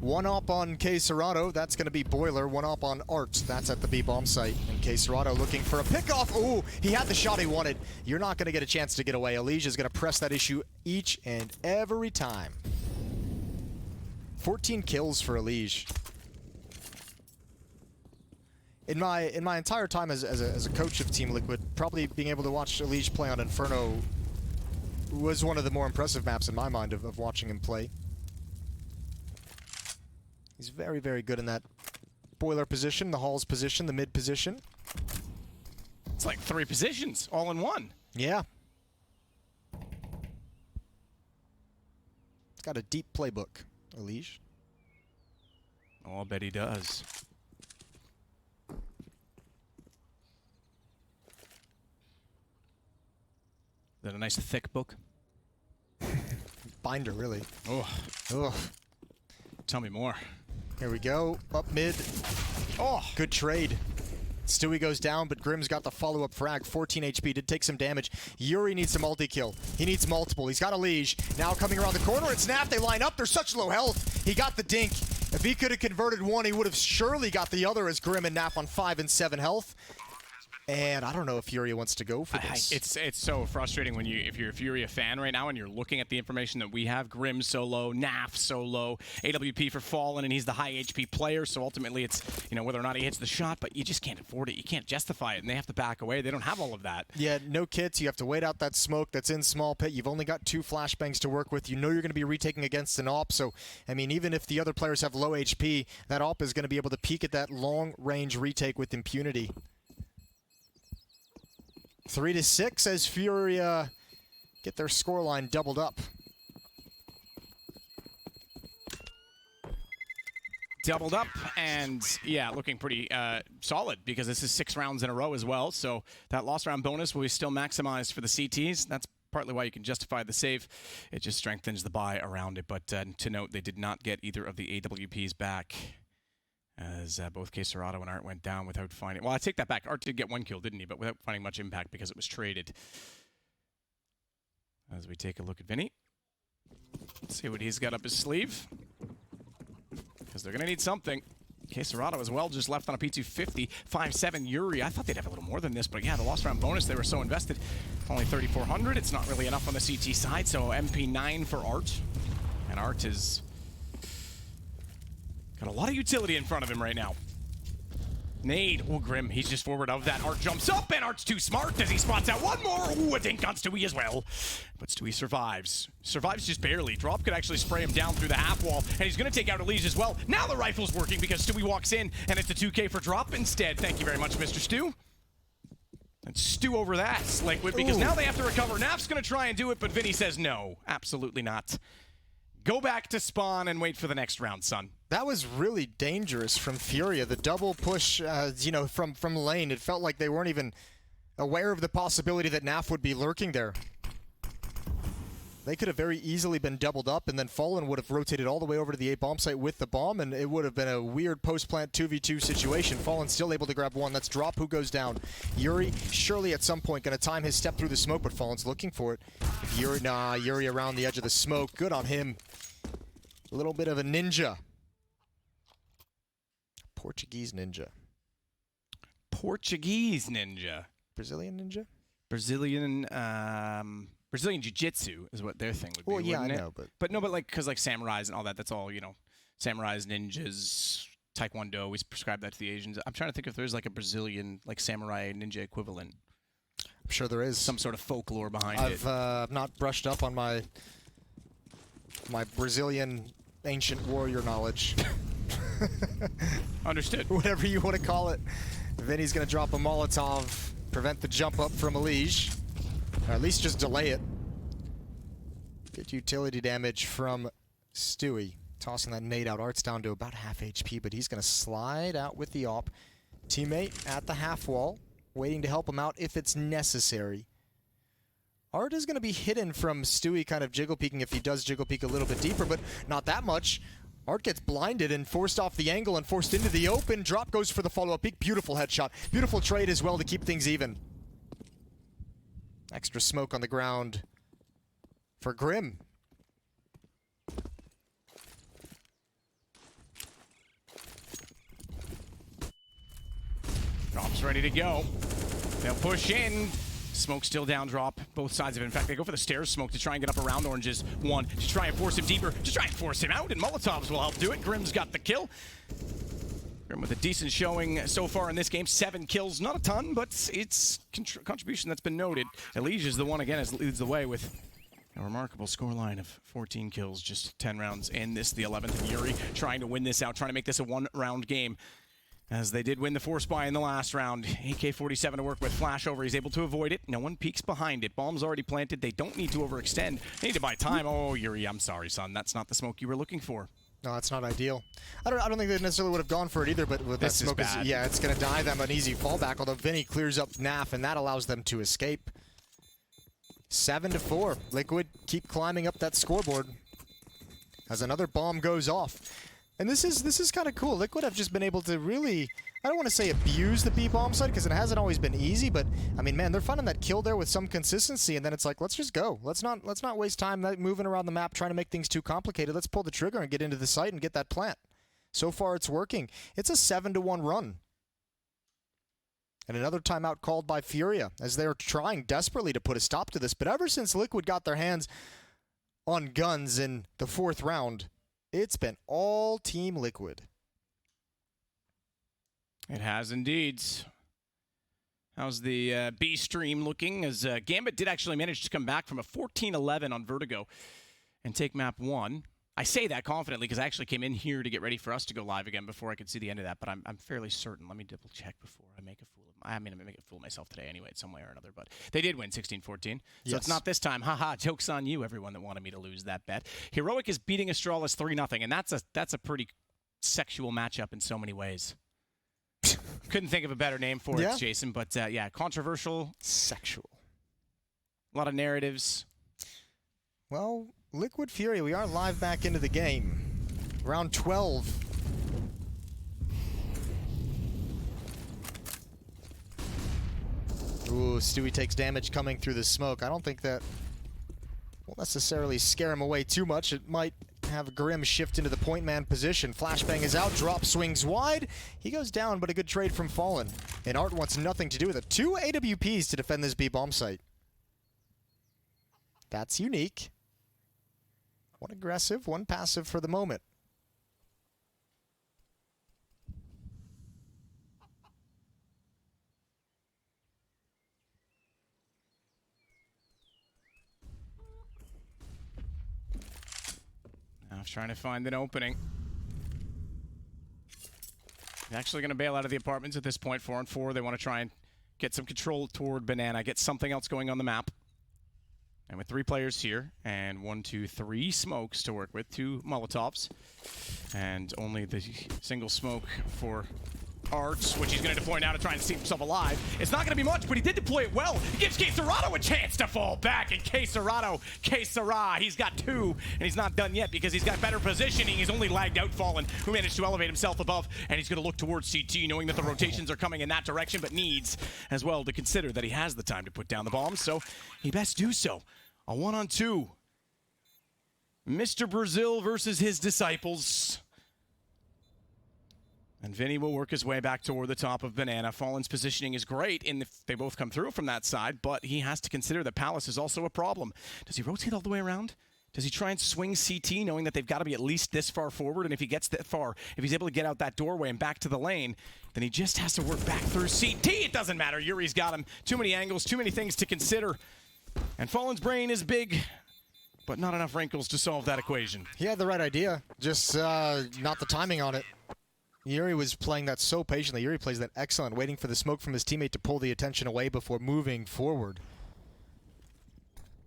[SPEAKER 1] 1 op on K Serato, that's going to be Boiler. 1 op on Art, that's at the B bomb site. And K Serato looking for a pickoff. Ooh, he had the shot he wanted. You're not going to get a chance to get away. Elige is going to press that issue each and every time. 14 kills for Elige. In my entire time as a coach of Team Liquid, probably being able to watch Elige play on Inferno was one of the more impressive maps in my mind of watching him play. He's very, very good in that Boiler position, the Halls position, the mid position.
[SPEAKER 2] It's like 3 positions all in one.
[SPEAKER 1] Yeah. It's got a deep playbook, Elige.
[SPEAKER 2] Oh, I'll bet he does. Is that a nice thick book?
[SPEAKER 1] Binder, really.
[SPEAKER 2] Oh,
[SPEAKER 1] Ugh.
[SPEAKER 2] tell me more.
[SPEAKER 1] Here we go. Up mid.
[SPEAKER 2] Oh,
[SPEAKER 1] Good trade. Stewie goes down, but Grimm's got the follow-up frag. 14 HP, did take some damage. Yuri needs a multi-kill. He needs multiple. He's got Elige. Now coming around the corner, it's Naf. They line up. They're such low health. He got the dink. If he could have converted one, he would have surely got the other as Grimm and Naf on 5 and 7 health. And I don't know if Furia wants to go for this.
[SPEAKER 2] it's so frustrating when if you're a Furia fan right now and you're looking at the information that we have. Grimm so low, Naf so low, AWP for Fallen, and he's the high HP player. So ultimately, it's whether or not he hits the shot, but you just can't afford it. You can't justify it, and they have to back away. They don't have all of that.
[SPEAKER 1] Yeah, no kits. You have to wait out that smoke that's in small pit. You've only got 2 flashbangs to work with. You know you're going to be retaking against an op. So, I mean, even if the other players have low HP, that op is going to be able to peek at that long-range retake with impunity. 3-6 as Furia get their scoreline doubled up.
[SPEAKER 2] Doubled up, and yeah, looking pretty solid because this is 6 rounds in a row as well. So that lost round bonus will be still maximized for the CTs. That's partly why you can justify the save. It just strengthens the buy around it. But to note, they did not get either of the AWPs back, as both K Serato and Art went down without finding... Well, I take that back. Art did get 1 kill, didn't he? But without finding much impact because it was traded. As we take a look at Vinny. Let's see what he's got up his sleeve. Because they're going to need something. K Serato as well, just left on a P250. 5-7 Yuri. I thought they'd have a little more than this, but yeah, the lost round bonus, they were so invested. Only 3,400. It's not really enough on the CT side, so MP9 for Art. And Art is... got a lot of utility in front of him right now. Nade. Oh, Grimm. He's just forward of that. Art jumps up, and Art's too smart as he spots out one more. Ooh, a dink on Stewie as well. But Stewie survives. Survives just barely. Drop could actually spray him down through the half wall, and he's going to take out Elige as well. Now the rifle's working because Stewie walks in, and it's a 2K for Drop instead. Thank you very much, Mr. Stu. And Stu over that, Liquid, because now they have to recover. Naf's going to try and do it, but Vinny says no. Absolutely not. Go back to spawn and wait for the next round, son.
[SPEAKER 1] That was really dangerous from Furia. The double push, from lane. It felt like they weren't even aware of the possibility that Naf would be lurking there. They could have very easily been doubled up, and then Fallen would have rotated all the way over to the A bomb site with the bomb, and it would have been a weird post-plant 2v2 situation. Fallen still able to grab one. That's Drop who goes down. Yuri surely at some point going to time his step through the smoke, but Fallen's looking for it. Yuri around the edge of the smoke. Good on him. A little bit of a ninja. Portuguese ninja.
[SPEAKER 2] Portuguese ninja.
[SPEAKER 1] Brazilian ninja?
[SPEAKER 2] Brazilian Jiu-Jitsu is what their thing would be.
[SPEAKER 1] Well, yeah, I
[SPEAKER 2] wouldn't it?
[SPEAKER 1] know, but...
[SPEAKER 2] But no, but like, because like samurais and all that, that's all, samurais, ninjas, taekwondo, we prescribe that to the Asians. I'm trying to think if there's like a Brazilian, like samurai ninja equivalent.
[SPEAKER 1] I'm sure there is.
[SPEAKER 2] Some sort of folklore behind it.
[SPEAKER 1] I've not brushed up on my Brazilian ancient warrior knowledge.
[SPEAKER 2] Understood.
[SPEAKER 1] Whatever you want to call it. Vinny's going to drop a Molotov, prevent the jump up from Elige, or at least just delay it. Get utility damage from Stewie. Tossing that nade out. Art's down to about half HP, but he's going to slide out with the AWP. Teammate at the half wall, waiting to help him out if it's necessary. Art is going to be hidden from Stewie kind of jiggle peeking if he does jiggle peek a little bit deeper, but not that much. Art gets blinded and forced off the angle and forced into the open. Drop goes for the follow-up peek. Beautiful headshot. Beautiful trade as well to keep things even. Extra smoke on the ground for Grim.
[SPEAKER 2] Drop's ready to go. They'll push in. Smoke still down drop, both sides of it. In fact, they go for the stairs smoke to try and get up around Oranges. One, to try and force him deeper, to try and force him out, and Molotovs will help do it. Grim's got the kill. Grim with a decent showing so far in this game. 7 kills, not a ton, but it's contribution that's been noted. Elige is the one, again, as leads the way with a remarkable scoreline of 14 kills, just 10 rounds in this, the 11th of Yuri, trying to win this out, trying to make this a one-round game. As they did win the force buy in the last round. AK-47 to work with. Flash over. He's able to avoid it. No one peeks behind it. Bomb's already planted. They don't need to overextend. They need to buy time. Oh, Yuri, I'm sorry, son. That's not the smoke you were looking for.
[SPEAKER 1] No, that's not ideal. I don't think they necessarily would have gone for it either, but with that smoke, yeah, it's going to die them an easy fallback, although Vinny clears up NAF, and that allows them to escape. 7-4. Liquid keep climbing up that scoreboard as another bomb goes off. And this is kind of cool. Liquid have just been able to really, I don't want to say abuse the B-bomb side because it hasn't always been easy, but I mean, man, they're finding that kill there with some consistency, and then it's like, let's just go. Let's not waste time moving around the map trying to make things too complicated. Let's pull the trigger and get into the site and get that plant. So far, it's working. It's a 7-1 run. And another timeout called by Furia as they're trying desperately to put a stop to this. But ever since Liquid got their hands on guns in the 4th round, it's been all Team Liquid.
[SPEAKER 2] It has indeed. How's the B stream looking? As Gambit did actually manage to come back from a 14-11 on Vertigo and take map 1. I say that confidently because I actually came in here to get ready for us to go live again before I could see the end of that, but I'm fairly certain. Let me double check before I make a fool of I mean, I make a fool of myself today anyway, some way or another, but they did win 16-14. So it's not this time. Haha, joke's on you, everyone that wanted me to lose that bet. Heroic is beating Astralis 3-0, and that's a pretty sexual matchup in so many ways. Couldn't think of a better name for it, Jason, but yeah, controversial.
[SPEAKER 1] Sexual.
[SPEAKER 2] A lot of narratives.
[SPEAKER 1] Well, Liquid Fury, we are live back into the game. Round 12. Ooh, Stewie takes damage coming through the smoke. I don't think that will necessarily scare him away too much. It might have Grim shift into the point man position. Flashbang is out, drop swings wide. He goes down, but a good trade from Fallen. And Art wants nothing to do with it. 2 AWPs to defend this B-bomb site. That's unique. One aggressive, one passive for the moment.
[SPEAKER 2] Now trying to find an opening. He's actually going to bail out of the apartments at this point, 4-on-4. They want to try and get some control toward Banana, get something else going on the map. And with 3 players here, and 1, 2, 3 smokes to work with, 2 Molotovs, and only the single smoke for Arts, which he's going to deploy now to try and keep himself alive. It's not going to be much, but he did deploy it well. He gives KScirado a chance to fall back, and KScirado, he's got 2, and he's not done yet because he's got better positioning. He's only lagged out Fallen, who managed to elevate himself above, and he's going to look towards CT, knowing that the rotations are coming in that direction, but needs as well to consider that he has the time to put down the bombs, so he best do so. A 1-on-2. Mr. Brazil versus his disciples. And Vinny will work his way back toward the top of Banana. Fallen's positioning is great, and if they both come through from that side, but he has to consider that Palace is also a problem. Does he rotate all the way around? Does he try and swing CT, knowing that they've got to be at least this far forward? And if he gets that far, if he's able to get out that doorway and back to the lane, then he just has to work back through CT. It doesn't matter. Yuri's got him. Too many angles, too many things to consider. And Fallen's brain is big, but not enough wrinkles to solve that equation.
[SPEAKER 1] He had the right idea, just not the timing on it. Yuri was playing that so patiently. Yuri plays that excellent, waiting for the smoke from his teammate to pull the attention away before moving forward.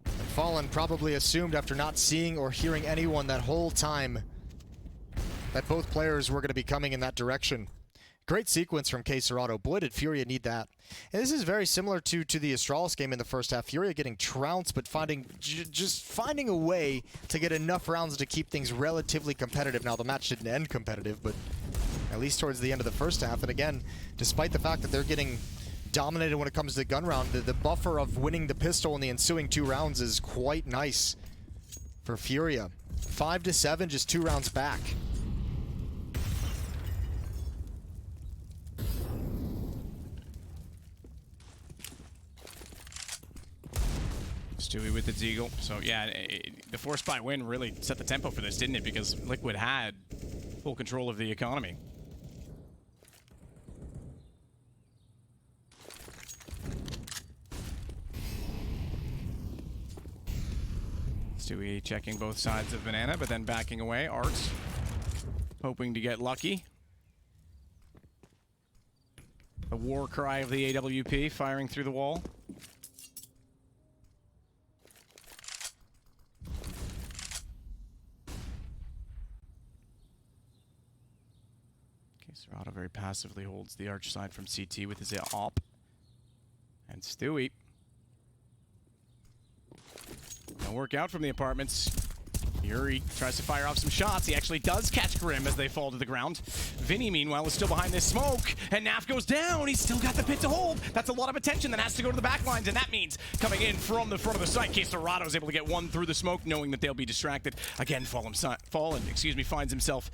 [SPEAKER 1] And Fallen probably assumed after not seeing or hearing anyone that whole time that both players were going to be coming in that direction. Great sequence from KSCERATO. Boy, did Furia need that. And this is very similar to the Astralis game in the first half. Furia getting trounced, but just finding a way to get enough rounds to keep things relatively competitive. Now, the match didn't end competitive, but at least towards the end of the first half. And again, despite the fact that they're getting dominated when it comes to the gun round, the buffer of winning the pistol in the ensuing 2 rounds is quite nice for Furia. 5-7, just 2 rounds back.
[SPEAKER 2] Stewie with the Deagle. So yeah, the force buy win really set the tempo for this, didn't it? Because Liquid had full control of the economy. Stewie checking both sides of Banana, but then backing away. Arts hoping to get lucky. The war cry of the AWP firing through the wall. KSCERATO very passively holds the arch side from CT with his op. And Stewie. No work out from the apartments. Yuri tries to fire off some shots. He actually does catch Grim as they fall to the ground. Vinny, meanwhile, is still behind this smoke. And Naf goes down. He's still got the pit to hold. That's a lot of attention that has to go to the back lines. And that means coming in from the front of the site, KSCERATO is able to get one through the smoke, knowing that they'll be distracted. Again, Fallen finds himself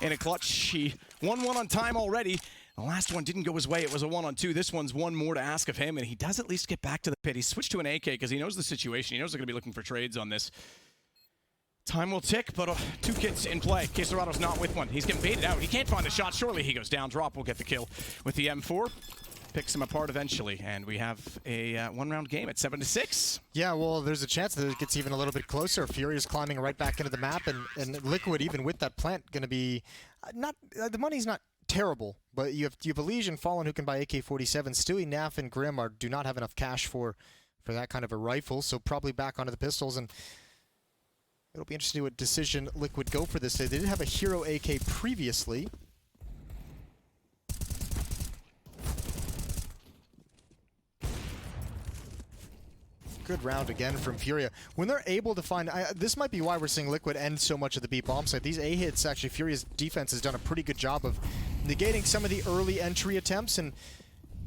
[SPEAKER 2] in a clutch. He 1-1 on time already. The last one didn't go his way. It was a 1-on-2. This one's one more to ask of him, and he does at least get back to the pit. He switched to an AK because he knows the situation. He knows they're going to be looking for trades on this. Time will tick, but 2 kits in play. KSCERATO's not with one. He's getting baited out. He can't find a shot. Surely he goes down. Drop will get the kill with the M4. Picks him apart eventually, and we have a 1-round game at 7-6.
[SPEAKER 1] Yeah, well, there's a chance that it gets even a little bit closer. Furia's climbing right back into the map, and Liquid, even with that plant, going to be not the money's not terrible, but you have Elige and Fallen who can buy AK-47. Stewie, Naf, and Grim do not have enough cash for that kind of a rifle, so probably back onto the pistols, and it'll be interesting what decision Liquid go for this. They did have a Hero AK previously. Good round again from Furia. When they're able to find, this might be why we're seeing Liquid end so much of the B bomb site. These A hits, actually, Furia's defense has done a pretty good job of negating some of the early entry attempts and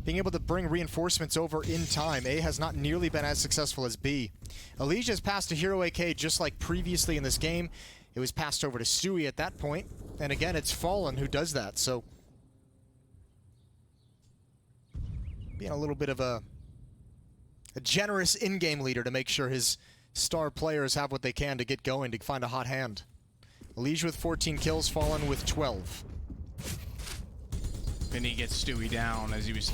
[SPEAKER 1] being able to bring reinforcements over in time. A has not nearly been as successful as B. Elige has passed a Hero AK just like previously in this game. It was passed over to Stewie at that point. And again, it's Fallen who does that. So being a little bit of a generous in-game leader to make sure his star players have what they can to get going, to find a hot hand. Elige with 14 kills, Fallen with 12.
[SPEAKER 2] Vinny gets Stewie down as he was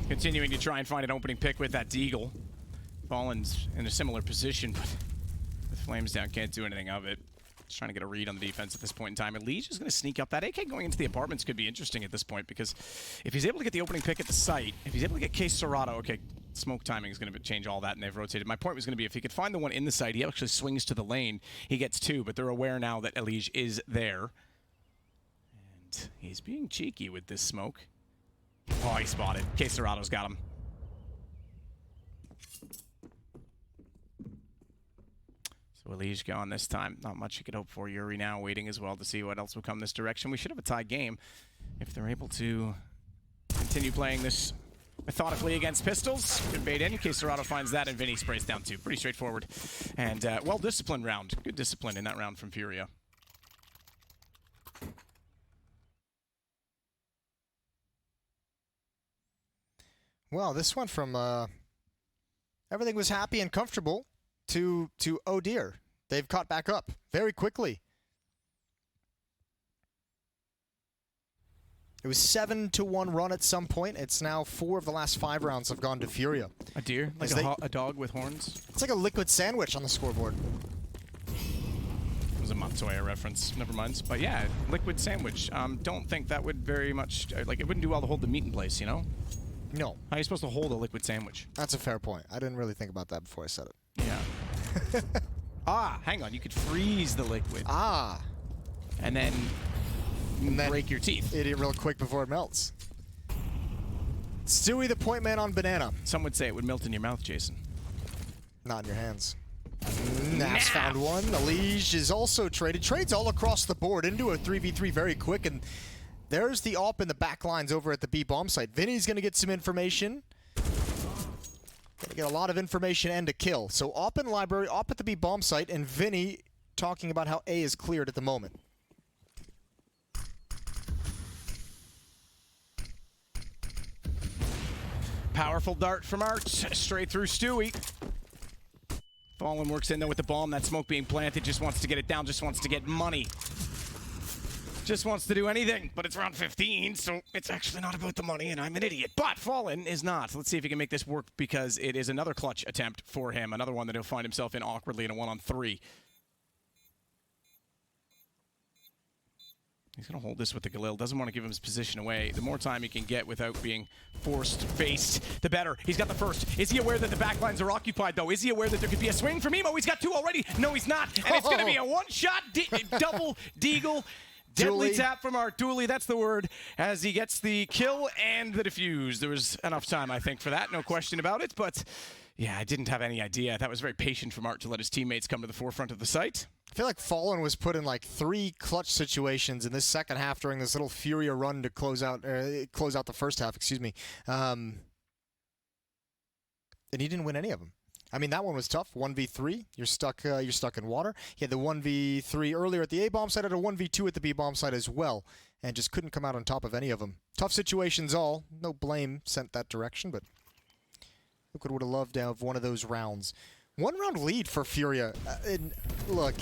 [SPEAKER 2] continuing to try and find an opening pick with that Deagle. Fallen's in a similar position, but with Flames down, can't do anything of it. Just trying to get a read on the defense at this point in time. And Elige is going to sneak up. That AK going into the apartments could be interesting at this point, because if he's able to get the opening pick at the site, if he's able to get KSCERATO, okay, smoke timing is going to change all that, and they've rotated. My point was going to be, if he could find the one in the site, he actually swings to the lane. He gets 2, but they're aware now that Elige is there. And he's being cheeky with this smoke. Oh, he spotted. KSCERATO's got him. So Elige gone this time. Not much you could hope for. Yuri now waiting as well to see what else will come this direction. We should have a tie game if they're able to continue playing this methodically against pistols. Good bait in. KSCERATO finds that, and Vinny sprays down 2. Pretty straightforward. And well-disciplined round. Good discipline in that round from Furia.
[SPEAKER 1] Well, this went from everything was happy and comfortable to oh dear. They've caught back up very quickly. It was 7-1 run at some point. It's now 4 of the last 5 rounds have gone to Furia.
[SPEAKER 2] A deer? Like a dog with horns?
[SPEAKER 1] It's like a Liquid sandwich on the scoreboard.
[SPEAKER 2] was a Montoya reference. Never mind. But yeah, liquid sandwich. Don't think that would very much like it wouldn't do well to hold the meat in place. You know?
[SPEAKER 1] No,
[SPEAKER 2] How are you supposed to hold a liquid sandwich?
[SPEAKER 1] that's a fair point. I didn't really think about that before I said it.
[SPEAKER 2] Yeah. Hang on. You could freeze the liquid
[SPEAKER 1] Ah,
[SPEAKER 2] and then break your teeth.
[SPEAKER 1] eat it real quick before it melts. Stewie, the point man on banana.
[SPEAKER 2] Some would say it would melt in your mouth, Jason.
[SPEAKER 1] Not in your hands. Naf's found one. Elige is also traded. Trades all across the board into a 3v3 very quick, and there's the AWP in the back lines over at the B bomb site. Vinny's going to get some information. Going to get a lot of information and a kill. So AWP in library, AWP at the B bomb site, and Vinny talking about how A is cleared at the moment.
[SPEAKER 2] Powerful dart from Art, straight through Stewie. Fallen works in there with the bomb. That smoke being planted, just wants to get it down, just wants to get money. Just wants to do anything, but it's round 15, so it's actually not about the money, and I'm an idiot. But Fallen is not. Let's see if he can make this work, because it is another clutch attempt for him. Another one that he'll find himself in awkwardly in a 1-on-3. He's going to hold this with the Galil. Doesn't want to give him his position away. The more time he can get without being faced, the better. He's got the first. Is he aware that the back lines are occupied, though? Is he aware that there could be a swing from Emo? He's got two already. No, he's not. And it's going to be a one-shot double deagle. Deadly tap from Art. Dooley, that's the word, as he gets the kill and the defuse. There was enough time, I think, for that. No question about it. But, yeah, I didn't have any idea. That was very patient from Art to let his teammates come to the forefront of the site.
[SPEAKER 1] I feel like Fallen was put in like 3 clutch situations in this second half during this little Furia run to close out the first half, excuse me. And he didn't win any of them. I mean, that one was tough. 1v3, you're stuck in water. He had the 1v3 earlier at the A bomb site, had a 1v2 at the B bomb site as well, and just couldn't come out on top of any of them. Tough situations all. No blame sent that direction, but Liquid would have loved to have one of those rounds. 1 round lead for Furia. And look,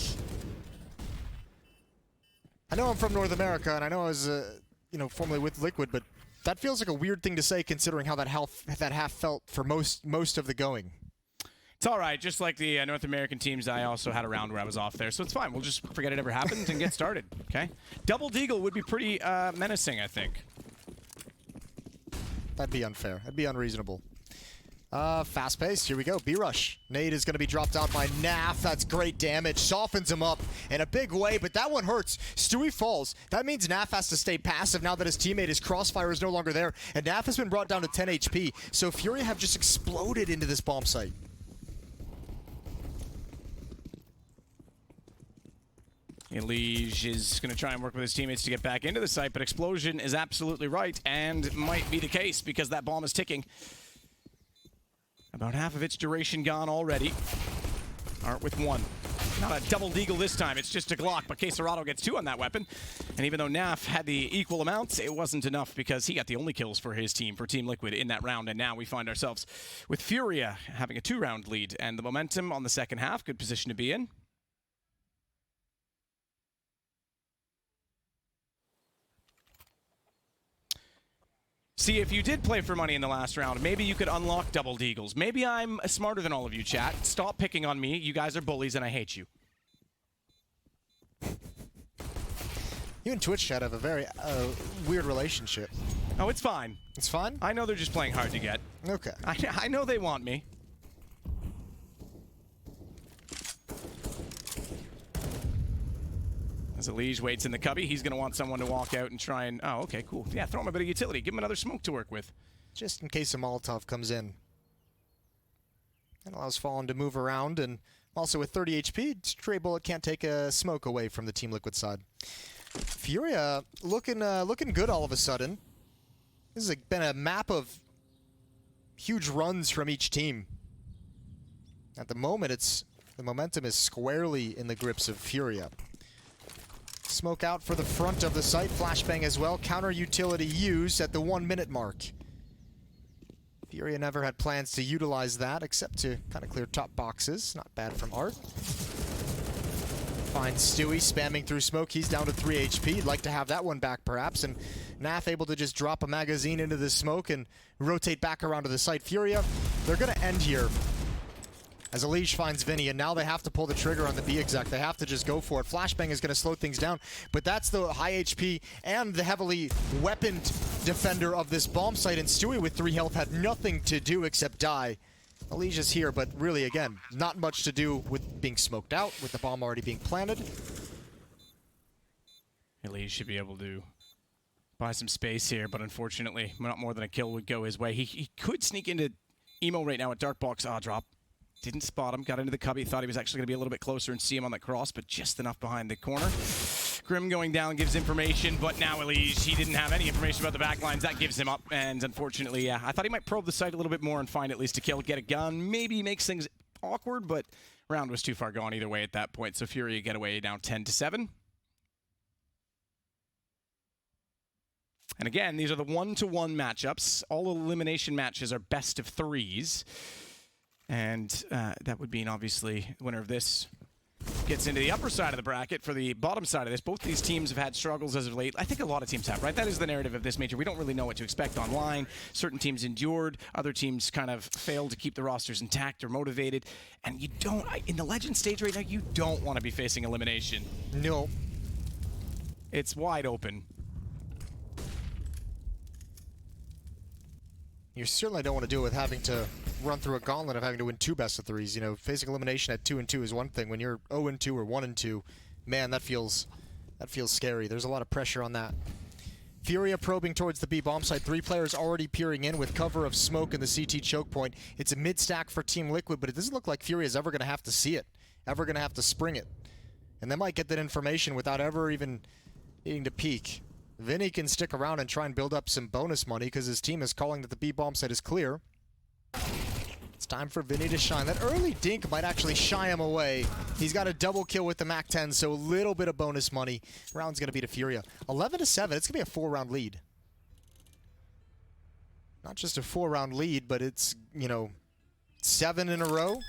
[SPEAKER 1] I know I'm from North America, and I know I was, formerly with Liquid, but that feels like a weird thing to say considering how that half felt for most of the going.
[SPEAKER 2] It's all right. Just like the North American teams, I also had a round where I was off there, so it's fine. We'll just forget it ever happened and get started, okay? Double deagle would be pretty menacing, I think.
[SPEAKER 1] That'd be unfair. That'd be unreasonable. Fast pace. Here we go. B-Rush. Nade is going to be dropped out by Naf. That's great damage. Softens him up in a big way, but that one hurts. Stewie falls. That means Naf has to stay passive now that his teammate, his Crossfire, is no longer there. And Naf has been brought down to 10 HP. So Furia have just exploded into this bomb site.
[SPEAKER 2] Elige is going to try and work with his teammates to get back into the site, but Explosion is absolutely right, and might be the case because that bomb is ticking. About half of its duration gone already. Art with 1. Not a double deagle this time, it's just a Glock, but Quesarado gets 2 on that weapon. And even though Naf had the equal amounts, it wasn't enough because he got the only kills for his team, for Team Liquid in that round. And now we find ourselves with Furia having a 2-round lead, and the momentum on the second half, good position to be in. See, if you did play for money in the last round, maybe you could unlock double deagles. Maybe I'm smarter than all of you, chat. Stop picking on me. You guys are bullies, and I hate you.
[SPEAKER 1] You and Twitch chat have a very weird relationship.
[SPEAKER 2] Oh, it's fine.
[SPEAKER 1] It's fine?
[SPEAKER 2] I know they're just playing hard to get.
[SPEAKER 1] Okay.
[SPEAKER 2] I know they want me. As Elige waits in the cubby, he's going to want someone to walk out and try and... Oh, okay, cool. Yeah, throw him a bit of utility. Give him another smoke to work with.
[SPEAKER 1] Just in case a Molotov comes in. That allows Fallen to move around, and also with 30 HP, Stray Bullet can't take a smoke away from the Team Liquid side. Furia looking good all of a sudden. This has been a map of huge runs from each team. At the moment, the momentum is squarely in the grips of Furia. Smoke out for the front of the site. Flashbang as well. Counter utility used at the 1-minute mark. Furia never had plans to utilize that except to kind of clear top boxes. Not bad from Art. Finds Stewie spamming through smoke. He's down to 3 HP. He'd like to have that one back perhaps. And Naf able to just drop a magazine into the smoke and rotate back around to the site. Furia, they're going to end here. as Elige finds Vinny, and now they have to pull the trigger on the B exec. They have to just go for it. Flashbang is going to slow things down, but that's the high HP and the heavily weaponed defender of this bomb site, and Stewie with 3 health had nothing to do except die. Elige is here, but really, again, not much to do with being smoked out, with the bomb already being planted.
[SPEAKER 2] Elige should be able to buy some space here, but unfortunately, not more than a kill would go his way. He could sneak into Emo right now at Dark Box. Drop. Didn't spot him. Got into the cubby. Thought he was actually going to be a little bit closer and see him on that cross, but just enough behind the corner. Grim going down gives information, but now Elige, he didn't have any information about the backlines. That gives him up, and unfortunately, I thought he might probe the site a little bit more and find at least a kill, get a gun. Maybe makes things awkward, but round was too far gone either way at that point. So Furia get away now 10-7. And again, these are the 1-to-1 matchups. All elimination matches are best of 3s. And that would mean, obviously, the winner of this gets into the upper side of the bracket. For the bottom side of this, both these teams have had struggles as of late. I think a lot of teams have, right? That is the narrative of this major. We don't really know what to expect online. Certain teams endured. Other teams kind of failed to keep the rosters intact or motivated. And you don't, in the Legend stage right now, you don't want to be facing elimination.
[SPEAKER 1] No.
[SPEAKER 2] It's wide open.
[SPEAKER 1] You certainly don't want to deal with having to run through a gauntlet of having to win 2 best of 3s. You know, facing elimination at 2-2 is one thing. When you're 0-2 or 1-2, man, that feels scary. There's a lot of pressure on that. Furia probing towards the B bomb site. 3 players already peering in with cover of smoke in the CT choke point. It's a mid-stack for Team Liquid, but it doesn't look like Furia's ever going to have to see it, ever going to have to spring it. And they might get that information without ever even needing to peek. Vinny can stick around and try and build up some bonus money because his team is calling that the B bomb site is clear. It's time for Vinny to shine. That early dink might actually shy him away. He's got a double kill with the MAC-10, so a little bit of bonus money. Round's going to be to Furia. 11-7, it's going to be a 4-round lead. Not just a 4-round lead, but it's, you know, 7 in a row.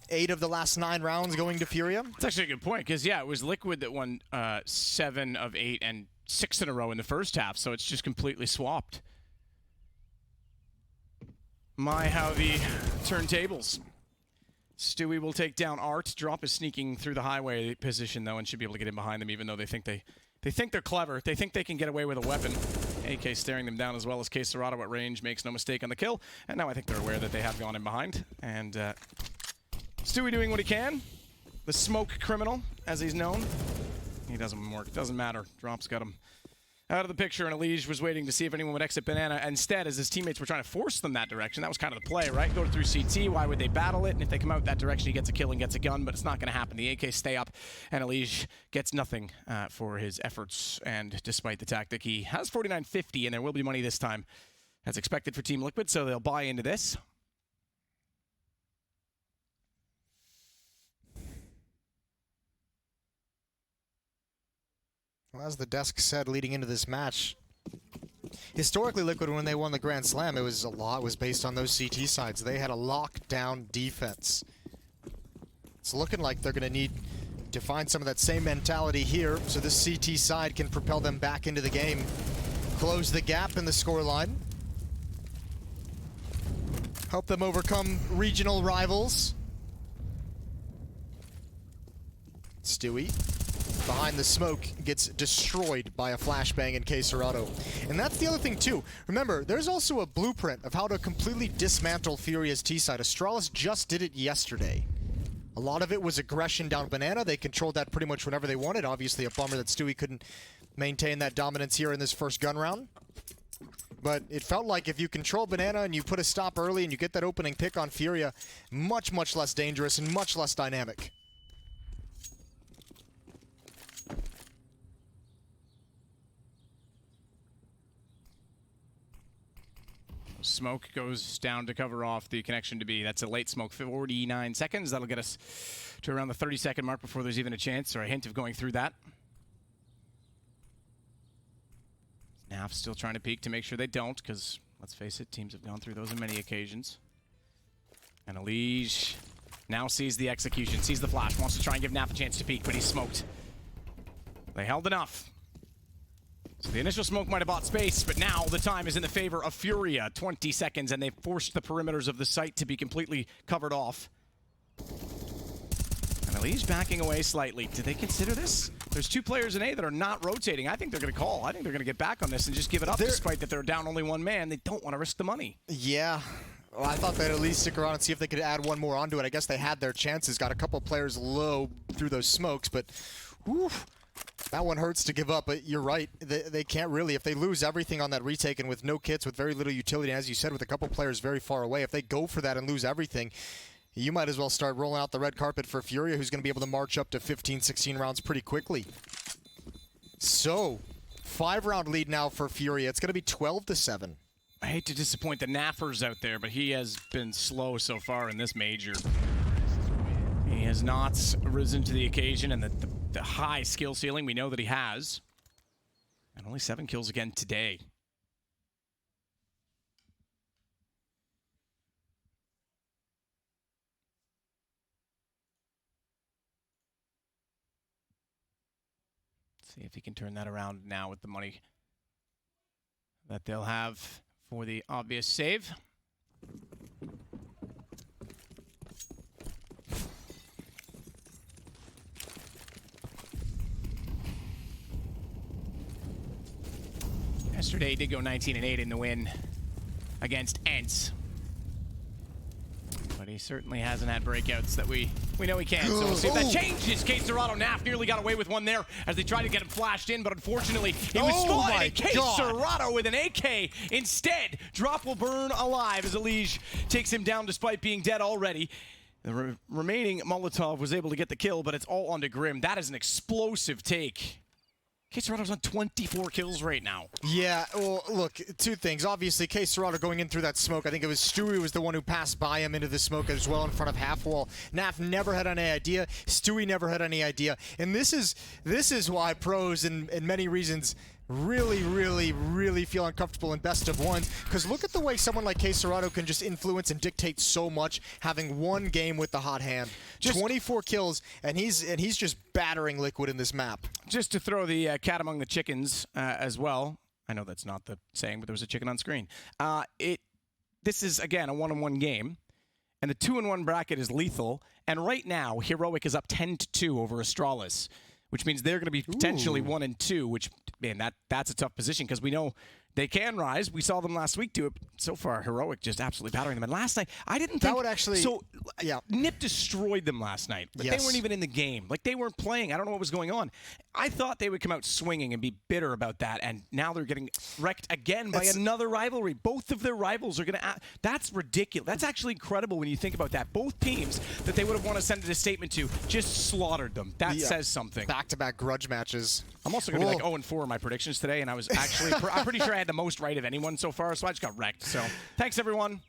[SPEAKER 1] 8 of the last 9 rounds going to Furia.
[SPEAKER 2] That's actually a good point, because, yeah, it was Liquid that won 7 of 8 and 6 in a row in the first half, so it's just completely swapped. My, how the turntables. Stewie will take down Art. Drop is sneaking through the highway position, though, and should be able to get in behind them, even though they think they're clever. They think they can get away with a weapon. AK staring them down, as well as KSCERATO at range. Makes no mistake on the kill. And now I think they're aware that they have gone in behind. And Stewie doing what he can. The smoke criminal, as he's known. He doesn't work. It doesn't matter. Drop's got him out of the picture, and Elige was waiting to see if anyone would exit Banana. Instead, as his teammates were trying to force them that direction, that was kind of the play, right? Go through CT. Why would they battle it? And if they come out that direction, he gets a kill and gets a gun, but it's not going to happen. The AK stay up, and Elige gets nothing for his efforts. And despite the tactic, he has 49.50, and there will be money this time, as expected for Team Liquid, so they'll buy into this.
[SPEAKER 1] Well, as the desk said leading into this match, historically Liquid, when they won the Grand Slam, it was based on those CT sides. They had a lockdown defense. It's looking like they're going to need to find some of that same mentality here, so this CT side can propel them back into the game, close the gap in the scoreline, help them overcome regional rivals. Stewie, behind the smoke, gets destroyed by a flashbang in KSCERATO. And that's the other thing too. Remember, there's also a blueprint of how to completely dismantle Furia's T-side. Astralis just did it yesterday. A lot of it was aggression down Banana. They controlled that pretty much whenever they wanted. Obviously a bummer that Stewie couldn't maintain that dominance here in this first gun round. But it felt like if you control Banana and you put a stop early and you get that opening pick on Furia, much, much less dangerous and much less dynamic.
[SPEAKER 2] Smoke goes down to cover off the connection to B. That's a late smoke, 49 seconds. That'll get us to around the 30-second mark before there's even a chance or a hint of going through that. Naf still trying to peek to make sure they don't, because let's face it, teams have gone through those on many occasions. And Elige now sees the execution, sees the flash, wants to try and give Naf a chance to peek, but he's smoked. They held enough. So the initial smoke might have bought space, but now the time is in the favor of Furia. 20 seconds, and they've forced the perimeters of the site to be completely covered off. And Elige backing away slightly. Do they consider this? There's 2 players in A that are not rotating. I think they're going to call. I think they're going to get back on this and just give it up, despite that they're down only 1 man. They don't want to risk the money.
[SPEAKER 1] Yeah. Well, I thought they'd at least stick around and see if they could add 1 more onto it. I guess they had their chances. Got a couple players low through those smokes, but whew, that one hurts to give up. But you're right. They can't really. If they lose everything on that retake and with no kits, with very little utility, and as you said, with a couple players very far away, if they go for that and lose everything, you might as well start rolling out the red carpet for Furia, who's going to be able to march up to 15, 16 rounds pretty quickly. So, 5-round lead now for Furia. It's going to be 12-7.
[SPEAKER 2] I hate to disappoint the Naffers out there, but he has been slow so far in this major. He has not risen to the occasion, and the high skill ceiling we know that he has. And only 7 kills again today. See if he can turn that around now with the money that they'll have for the obvious save. Yesterday he did go 19-8 in the win against Ents. But he certainly hasn't had breakouts that we know he can. So we'll see if that changes. KSCERATO Naf nearly got away with one there as they tried to get him flashed in, but unfortunately he was spotted. And KSCERATO with an AK instead. Drop will burn alive as Elige takes him down despite being dead already. The remaining Molotov was able to get the kill, but it's all onto Grim. That is an explosive take. KSCERATO's on 24 kills right now. Yeah, well, look, 2 things. Obviously, KSCERATO going in through that smoke. I think it was Stewie was the one who passed by him into the smoke as well in front of half wall. Naf never had any idea. Stewie never had any idea. And this is why pros, in many reasons, really feel uncomfortable in best of ones, because look at the way someone like KSCERATO can just influence and dictate so much, having 1 game with the hot hand. 24 kills, and he's just battering Liquid in this map. Just to throw the cat among the chickens as well. I know that's not the saying, but there was a chicken on screen. This is, again, a 1-on-1 game, and the 2-in-1 bracket is lethal, and right now, Heroic is up 10-2 over Astralis, which means they're going to be potentially 1-2, which, man, that's a tough position because we know they can rise. We saw them last week do it. So far, Heroic just absolutely battering them. And last night, I didn't think... That would actually... So, yeah. NiP destroyed them last night. But they weren't even in the game. Like, they weren't playing. I don't know what was going on. I thought they would come out swinging and be bitter about that. And now they're getting wrecked again by another rivalry. Both of their rivals are going to... That's ridiculous. That's actually incredible when you think about that. Both teams that they would have wanted to send a statement to just slaughtered them. That says something. Back-to-back grudge matches. I'm also going to be like 0-4 in my predictions today, and I was actually... I'm pretty sure I had the most right of anyone so far, so I just got wrecked. So, thanks, everyone.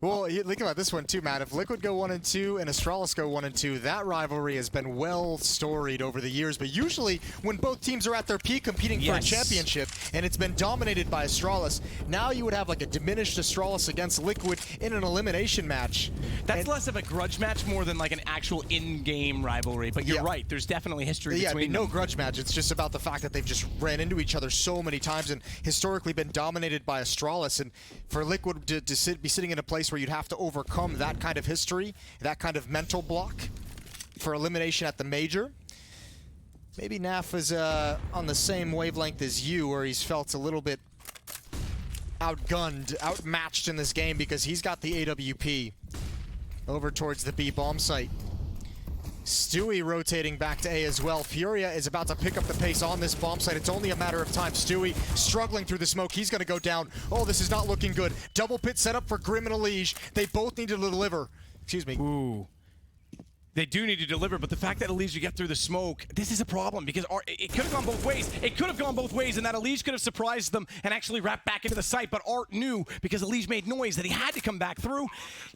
[SPEAKER 2] Well, think about this one too, Matt. If Liquid go 1-2 and Astralis go 1-2, that rivalry has been well storied over the years. But usually, when both teams are at their peak competing for a championship, and it's been dominated by Astralis, now you would have like a diminished Astralis against Liquid in an elimination match. That's less of a grudge match, more than like an actual in-game rivalry. But you're right. There's definitely history between them. No grudge match. It's just about the fact that they've just ran into each other so many times and historically been dominated by Astralis. And for Liquid to be sitting in a place where you'd have to overcome that kind of history, that kind of mental block for elimination at the major. Maybe Naf is on the same wavelength as you, where he's felt a little bit outgunned, outmatched in this game because he's got the AWP over towards the B bomb site. Stewie rotating back to A as well. Furia is about to pick up the pace on this bomb site. It's only a matter of time. Stewie struggling through the smoke. He's going to go down. Oh, this is not looking good. Double pit set up for Grim and Elige. They both need to deliver. Excuse me. Ooh. They do need to deliver, but the fact that Elige get through the smoke, this is a problem because it could have gone both ways. It could have gone both ways, and that Elige could have surprised them and actually wrapped back into the site, but Art knew because Elige made noise that he had to come back through.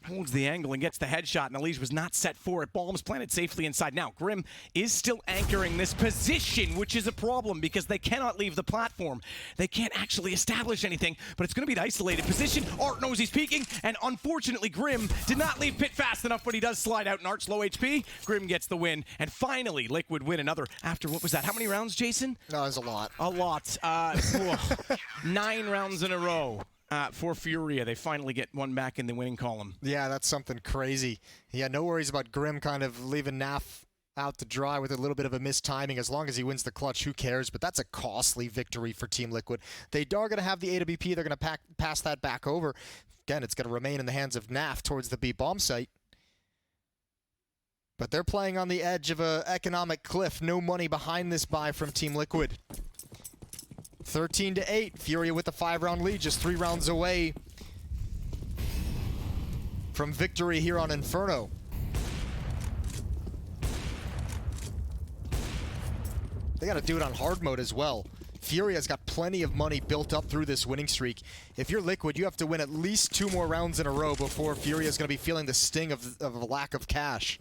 [SPEAKER 2] Holds the angle and gets the headshot, and Elige was not set for it. Bombs planted safely inside. Now, Grim is still anchoring this position, which is a problem because they cannot leave the platform. They can't actually establish anything, but it's going to be an isolated position. Art knows he's peeking, and unfortunately, Grim did not leave pit fast enough, but he does slide out, and Art's low HP. Grim gets the win, and finally, Liquid win another after, what was that? How many rounds, Jason? No, it was a lot. A lot. 9 rounds in a row. for Furia. They finally get one back in the winning column.
[SPEAKER 1] Yeah, that's something crazy. Yeah, no worries about Grim kind of leaving Naf out to dry with a little bit of a missed timing. As long as he wins the clutch, who cares? But that's a costly victory for Team Liquid. They are going to have the AWP. They're going to pass that back over. Again, it's going to remain in the hands of Naf towards the B bomb site. But they're playing on the edge of an economic cliff. No money behind this buy from Team Liquid. 13-8. Furia with the 5-round lead, just 3 rounds away from victory here on Inferno. They got to do it on hard mode as well. Furia's got plenty of money built up through this winning streak. If you're Liquid, you have to win at least 2 more rounds in a row before Furia's going to be feeling the sting of a lack of cash.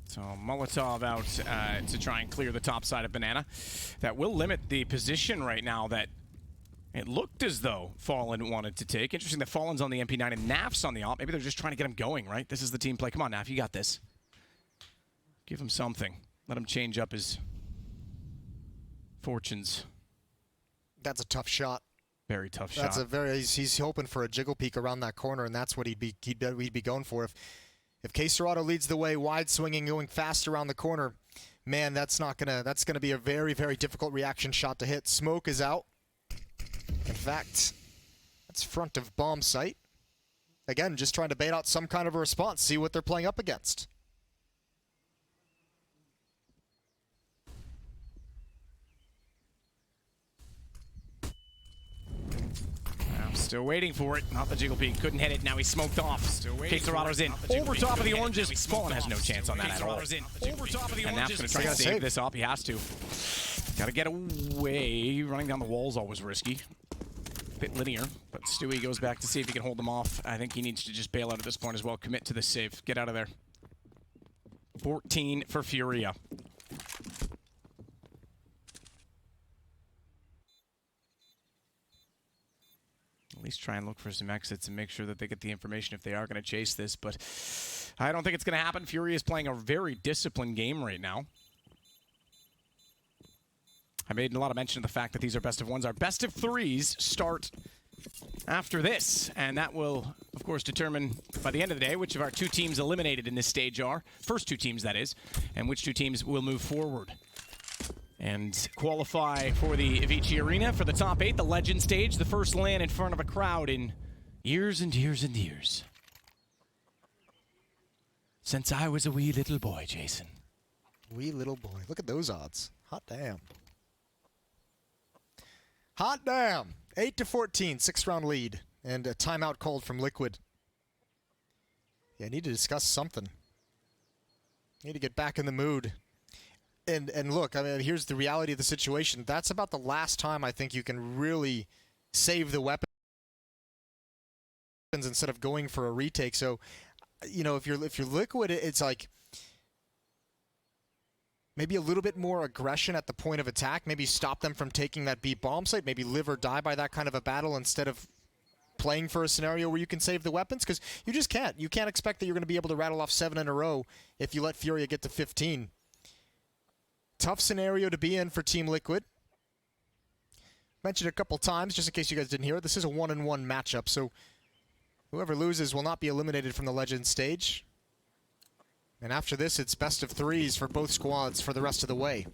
[SPEAKER 2] So Molotov out to try and clear the top side of Banana. That will limit the position right now that it looked as though Fallen wanted to take. Interesting that Fallen's on the MP9 and Naf's on the op. Maybe they're just trying to get him going, right? This is the team play. Come on, Naf, you got this. Give him something. Let him change up his fortunes.
[SPEAKER 1] That's a tough shot.
[SPEAKER 2] Very tough shot.
[SPEAKER 1] That's a very. He's hoping for a jiggle peek around that corner, and that's what he'd be going for. If K-Serrato leads the way, wide swinging, going fast around the corner, man, that's gonna be a very, very difficult reaction shot to hit. Smoke is out. In fact, that's front of bomb site. Again, just trying to bait out some kind of a response, see what they're playing up against.
[SPEAKER 2] Still waiting for it. Not the jiggle peek. Couldn't hit it. Now he's smoked off. Still waiting. K-Serrato's in. Over top of the oranges. Fallen has no chance on that at all. Over top of the oranges. And Naf's going to try to save this up. He has to. Got to get away. Running down the wall's always risky. Bit linear, but Stewie goes back to see if he can hold them off. I think he needs to just bail out at this point as well. Commit to the save. Get out of there. 14 for Furia. At least try and look for some exits and make sure that they get the information if they are going to chase this, but I don't think it's going to happen. Furia is playing a very disciplined game right now. I made a lot of mention of the fact that these are best of ones. Our best of threes start after this, and that will, of course, determine by the end of the day which of our 2 teams eliminated in this stage are, first 2 teams that is, and which 2 teams will move forward and qualify for the Avicii Arena for the top 8, the Legend stage, the first LAN in front of a crowd in years and years and years. Since I was a wee little boy, Jason.
[SPEAKER 1] Wee little boy. Look at those odds. Hot damn. Hot damn. 8-14, 6-round lead, and a timeout called from Liquid. Yeah, I need to discuss something. Need to get back in the mood. And look, I mean, here's the reality of the situation. That's about the last time I think you can really save the weapons instead of going for a retake. So, you know, if you're Liquid, it's like maybe a little bit more aggression at the point of attack. Maybe stop them from taking that B bomb site. Maybe live or die by that kind of a battle instead of playing for a scenario where you can save the weapons, because you just can't. You can't expect that you're going to be able to rattle off 7 in a row if you let Furia get to 15. Tough scenario to be in for Team Liquid. Mentioned a couple times, just in case you guys didn't hear it, this is a 1-on-1 matchup, so whoever loses will not be eliminated from the Legends stage. And after this, it's best of 3s for both squads for the rest of the way.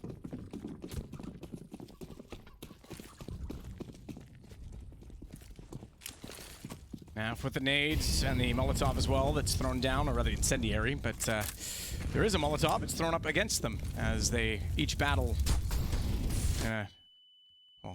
[SPEAKER 2] Now with the nades and the Molotov as well that's thrown down, or rather incendiary, but there is a Molotov. It's thrown up against them as they each battle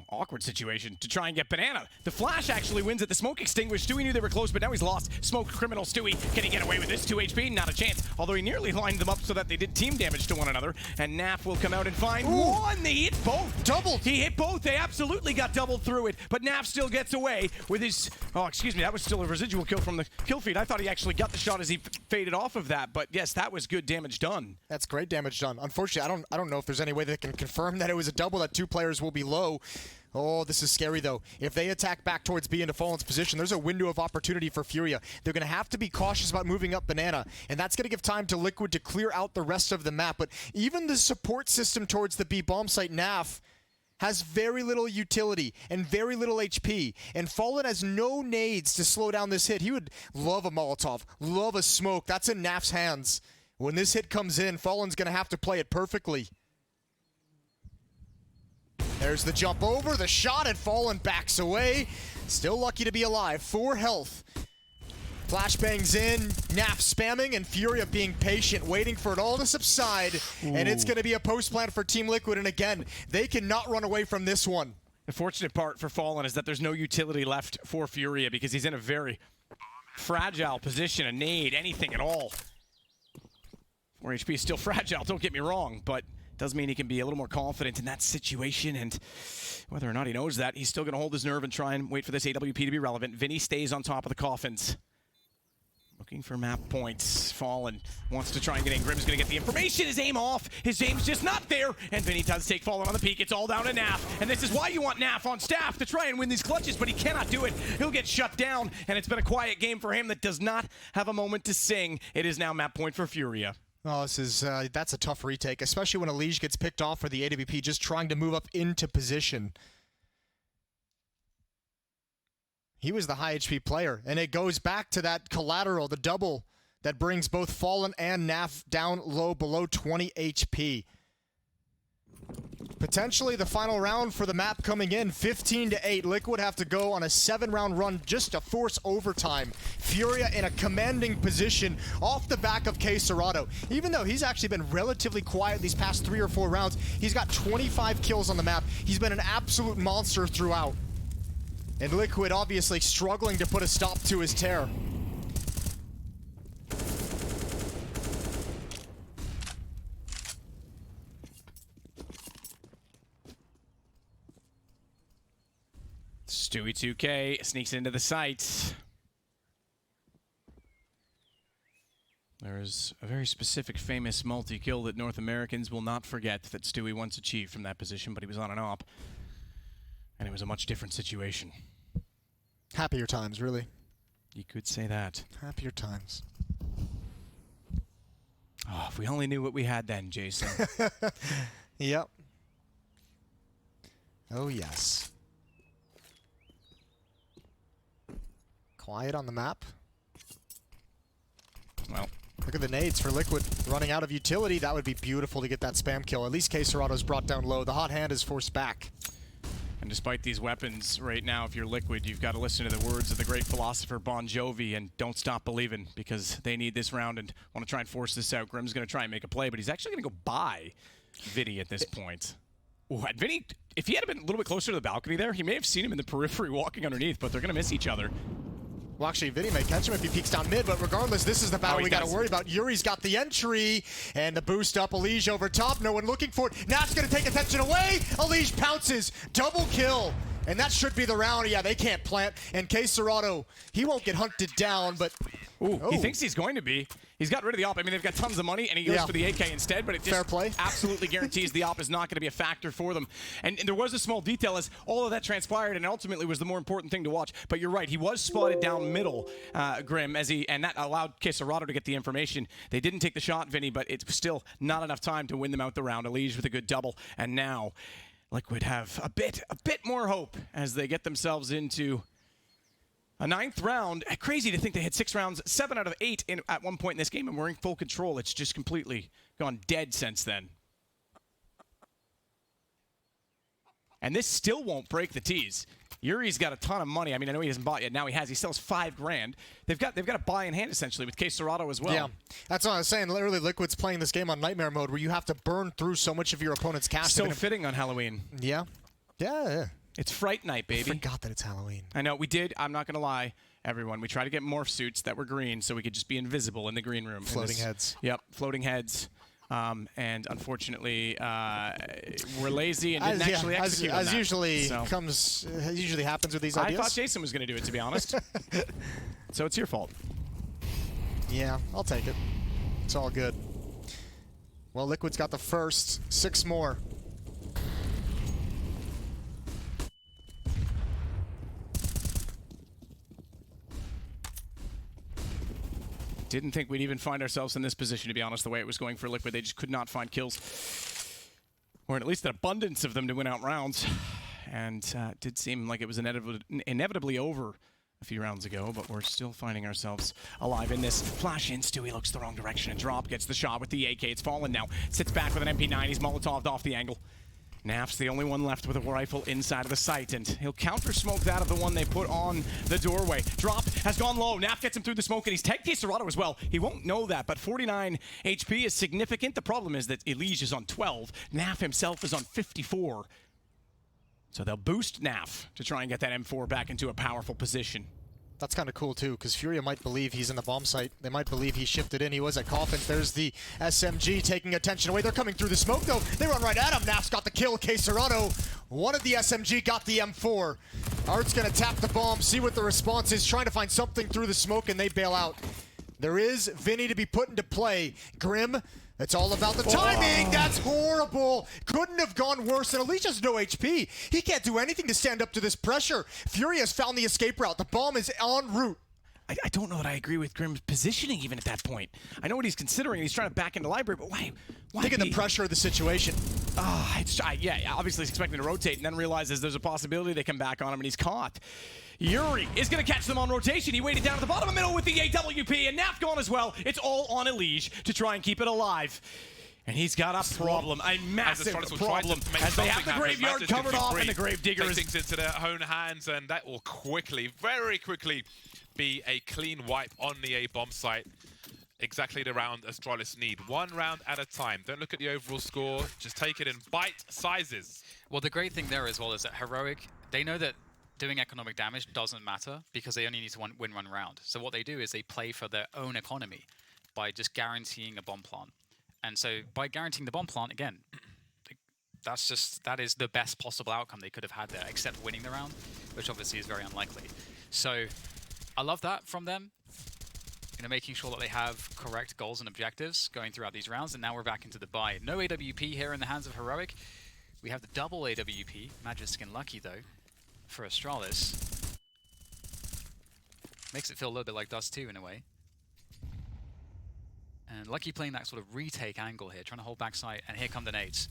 [SPEAKER 2] awkward situation to try and get Banana. The Flash actually wins at the smoke extinguished. Stewie knew they were close, but now he's lost. Smoke criminal Stewie. Can he get away with this? 2 HP? Not a chance. Although he nearly lined them up so that they did team damage to one another. And Naf will come out and find one. They hit both.
[SPEAKER 1] Doubled.
[SPEAKER 2] He hit both. They absolutely got doubled through it. But Naf still gets away with his... Oh, excuse me. That was still a residual kill from the kill feed. I thought he actually got the shot as he faded off of that. But yes, that was good damage done.
[SPEAKER 1] That's great damage done. Unfortunately, I don't know if there's any way they can confirm that it was a double, that 2 players will be low. Oh, this is scary, though. If they attack back towards B into Fallen's position, there's a window of opportunity for Furia. They're going to have to be cautious about moving up Banana, and that's going to give time to Liquid to clear out the rest of the map. But even the support system towards the B bomb site, Naf, has very little utility and very little HP, and Fallen has no nades to slow down this hit. He would love a Molotov, love a smoke. That's in Naf's hands. When this hit comes in, Fallen's going to have to play it perfectly. There's the jump over, the shot, and Fallen backs away. Still lucky to be alive. 4 health. Flashbangs in, Naf spamming, and Furia being patient, waiting for it all to subside. Ooh. And it's going to be a post plant for Team Liquid, and again, they cannot run away from this one.
[SPEAKER 2] The fortunate part for Fallen is that there's no utility left for Furia because he's in a very fragile position, a nade, anything at all. 4 HP is still fragile, don't get me wrong, but does mean he can be a little more confident in that situation, and whether or not he knows that, he's still going to hold his nerve and try and wait for this AWP to be relevant. Vinny stays on top of the coffins. Looking for map points. Fallen wants to try and get in. Grim's going to get the information. His aim off. His aim's just not there. And Vinny does take Fallen on the peak. It's all down to Naf. And this is why you want Naf on staff, to try and win these clutches, but he cannot do it. He'll get shut down, and it's been a quiet game for him that does not have a moment to sing. It is now map point for Furia.
[SPEAKER 1] Oh, this is that's a tough retake, especially when Elige gets picked off for the AWP, just trying to move up into position. He was the high HP player, and it goes back to that collateral, the double that brings both Fallen and Naf down low below 20 HP. Potentially the final round for the map coming in, 15-8. Liquid have to go on a 7-round run just to force overtime. Furia in a commanding position off the back of KSciratoh. Even though he's actually been relatively quiet these past 3 or 4 rounds, he's got 25 kills on the map. He's been an absolute monster throughout. And Liquid obviously struggling to put a stop to his tear.
[SPEAKER 2] Stewie 2K sneaks into the sights. There's a very specific famous multi-kill that North Americans will not forget that Stewie once achieved from that position, but he was on an op. And it was a much different situation.
[SPEAKER 1] Happier times, really.
[SPEAKER 2] You could say that.
[SPEAKER 1] Happier times.
[SPEAKER 2] Oh, if we only knew what we had then, Jason.
[SPEAKER 1] Yep. Oh, yes. Quiet on the map.
[SPEAKER 2] Well,
[SPEAKER 1] look at the nades for Liquid running out of utility. That would be beautiful to get that spam kill. At least KSciratoh's brought down low. The hot hand is forced back.
[SPEAKER 2] And despite these weapons right now, if you're Liquid, you've got to listen to the words of the great philosopher Bon Jovi and don't stop believing, because they need this round and want to try and force this out. Grim's going to try and make a play, but he's actually going to go by Vinny at this point. Ooh, and Vinny, if he had been a little bit closer to the balcony there, he may have seen him in the periphery walking underneath, but they're going to miss each other.
[SPEAKER 1] Well, actually, Vinny may catch him if he peeks down mid, but regardless, this is the battle we got to worry about. Yuri's got the entry, and the boost up. Elige over top, no one looking for it. Naf's going to take attention away. Elige pounces, double kill, and that should be the round. Yeah, they can't plant, and KSciratoh, he won't get hunted down, but...
[SPEAKER 2] Ooh, he thinks he's going to be. He's got rid of the op. I mean, they've got tons of money, and he goes for the AK instead, but it just
[SPEAKER 1] fair play.
[SPEAKER 2] Absolutely guarantees the op is not going to be a factor for them. And there was a small detail as all of that transpired, and ultimately was the more important thing to watch. But you're right, he was spotted down middle, Grim, and that allowed KSciratoh to get the information. They didn't take the shot, Vinny, but it's still not enough time to win them out the round. Elige with a good double, and now Liquid have a bit more hope as they get themselves into a 9th round. Crazy to think they had 6 rounds, 7 out of 8 at one point in this game, and we're in full control. It's just completely gone dead since then. And this still won't break the tees. Yuri's got a ton of money. I mean, I know he hasn't bought yet. Now he has. He still has $5 grand. They've got a buy in hand essentially with KSciratoh as well.
[SPEAKER 1] Yeah, that's what I was saying. Literally, Liquid's playing this game on Nightmare mode, where you have to burn through so much of your opponent's cash.
[SPEAKER 2] So fitting on Halloween.
[SPEAKER 1] Yeah. Yeah.
[SPEAKER 2] It's Fright Night, baby.
[SPEAKER 1] I forgot that it's Halloween.
[SPEAKER 2] I know, we did. I'm not going to lie, everyone. We tried to get morph suits that were green so we could just be invisible in the green room.
[SPEAKER 1] Floating heads.
[SPEAKER 2] Yep, floating heads. And unfortunately, we're lazy and didn't actually execute on that.
[SPEAKER 1] Usually happens with these ideas.
[SPEAKER 2] I thought Jason was going to do it, to be honest. So it's your fault.
[SPEAKER 1] Yeah, I'll take it. It's all good. Well, Liquid's got the first. 6 more.
[SPEAKER 2] Didn't think we'd even find ourselves in this position, to be honest, the way it was going for Liquid. They just could not find kills. or at least an abundance of them to win out rounds. And it did seem like it was inevitably over a few rounds ago, but we're still finding ourselves alive in this. Flash in, Stewie looks the wrong direction and Drop gets the shot with the AK. It's fallen now. Sits back with an MP9. He's Molotov'd off the angle. Naf's the only one left with a rifle inside of the site, and he'll counter-smoke that of the one they put on the doorway. Drop has gone low. Naf gets him through the smoke, and he's tagged Serato as well. He won't know that, but 49 HP is significant. The problem is that Elige is on 12. Naf himself is on 54. So they'll boost Naf to try and get that M4 back into a powerful position.
[SPEAKER 1] That's kind of cool too, because Furia might believe he's in the bomb site. They might believe he shifted in. He was at Coffins. There's the SMG taking attention away. They're coming through the smoke though. They run right at him. Naf's got the kill. Serrano wanted the SMG, got the M4. Art's gonna tap the bomb, see what the response is, trying to find something through the smoke, and they bail out. There is Vinny to be put into play. Grim, it's all about the timing. That's horrible. Couldn't have gone worse. And Alicia's no HP. He can't do anything to stand up to this pressure. Fury has found the escape route. The bomb is en route.
[SPEAKER 2] I don't know that I agree with Grim's positioning even at that point. I know what he's considering. He's trying to back into library, but why
[SPEAKER 1] Think of the pressure of the situation.
[SPEAKER 2] Yeah, obviously he's expecting to rotate and then realizes there's a possibility they come back on him and he's caught. Yuri is going to catch them on rotation. He waited down at the bottom of the middle with the AWP, and Naf gone as well. It's all on Elige to try and keep it alive. And he's got a problem, a massive problem, as they have the graveyard covered off and the Gravedigger is...
[SPEAKER 4] Take things into their own hands, and that will quickly, very quickly, be a clean wipe on the A-bomb site. Exactly the round Astralis need. One round at a time. Don't look at the overall score. Just take it in bite sizes.
[SPEAKER 3] Well, the great thing there as well is that Heroic, they know that doing economic damage doesn't matter because they only need to win one round. So what they do is they play for their own economy by just guaranteeing a bomb plant. And so by guaranteeing the bomb plant, again, that is the best possible outcome they could have had there, except winning the round, which obviously is very unlikely. So I love that from them, making sure that they have correct goals and objectives going throughout these rounds. And now we're back into the buy. No AWP here in the hands of Heroic. We have the double AWP. Magisk and Lucky, though, for Astralis. Makes it feel a little bit like Dust 2 in a way. And Lucky playing that sort of retake angle here, trying to hold back sight, and here come the nades.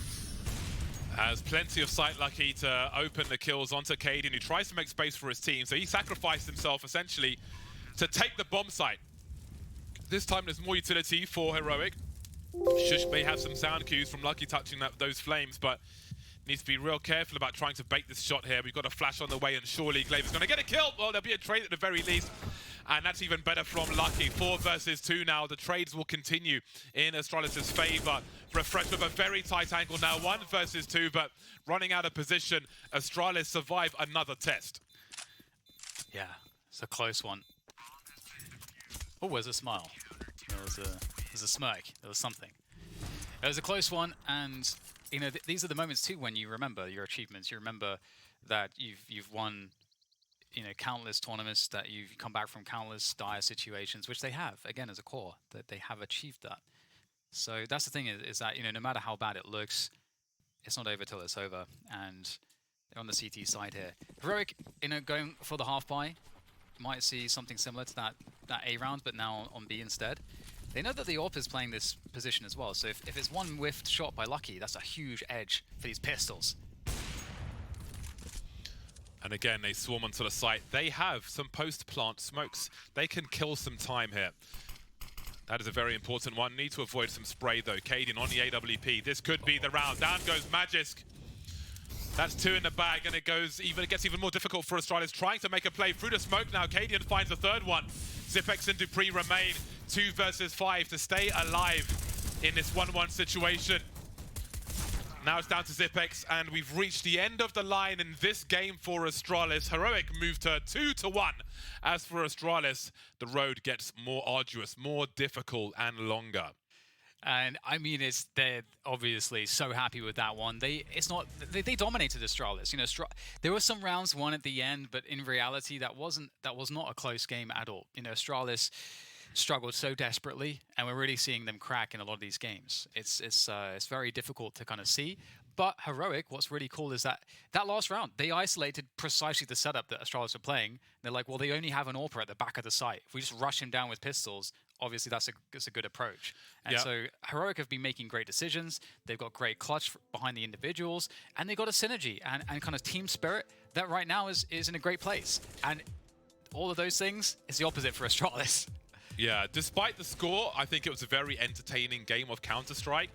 [SPEAKER 4] Has plenty of sight Lucky to open the kills onto Kaden, who tries to make space for his team, so he sacrificed himself essentially to take the bomb site. This time there's more utility for Heroic. Shush may have some sound cues from Lucky touching those flames, but needs to be real careful about trying to bait this shot here. We've got a flash on the way, and surely Glaive is going to get a kill. Well, there'll be a trade at the very least. And that's even better from Lucky. 4 versus 2 now. The trades will continue in Astralis' favor. Refresh with a very tight angle now. 1 versus 2, but running out of position. Astralis survive another test.
[SPEAKER 3] Yeah, it's a close one. Oh, there's a smile. There's a smirk. There was something. It was a close one, and these are the moments too when you remember your achievements. You remember that you've won, countless tournaments, that you've come back from countless dire situations, which they have, again, as a core, that they have achieved that. So that's the thing is that, no matter how bad it looks, it's not over till it's over, and they're on the CT side here. Heroic, going for the half buy, might see something similar to that A round, but now on B instead. They know that the AWP is playing this position as well, so if it's one whiffed shot by Lucky, that's a huge edge for these pistols.
[SPEAKER 4] And again, they swarm onto the site. They have some post-plant smokes. They can kill some time here. That is a very important one. Need to avoid some spray, though. Kaden on the AWP. This could be the round. Down goes Magisk. That's 2 in the bag, and it gets even more difficult for Astralis trying to make a play through the smoke now. Cadian finds a third one. Zipex and Dupree remain 2 versus 5 to stay alive in this 1-1 situation. Now it's down to Zipex, and we've reached the end of the line in this game for Astralis. Heroic moved to 2-1. As for Astralis, the road gets more arduous, more difficult, and longer.
[SPEAKER 3] And I mean, they're obviously so happy with that one. They dominated Astralis. There were some rounds won at the end, but in reality, that was not a close game at all. Astralis struggled so desperately, and we're really seeing them crack in a lot of these games. It's very difficult to kind of see. But Heroic, what's really cool is that last round, they isolated precisely the setup that Astralis were playing. They're like, well, they only have an AWPer at the back of the site. If we just rush him down with pistols, obviously that's a good approach. And
[SPEAKER 4] Yeah.
[SPEAKER 3] so Heroic have been making great decisions. They've got great clutch behind the individuals, and they've got a synergy and kind of team spirit that right now is in a great place. And all of those things is the opposite for Astralis.
[SPEAKER 4] Yeah, despite the score, I think it was a very entertaining game of Counter-Strike.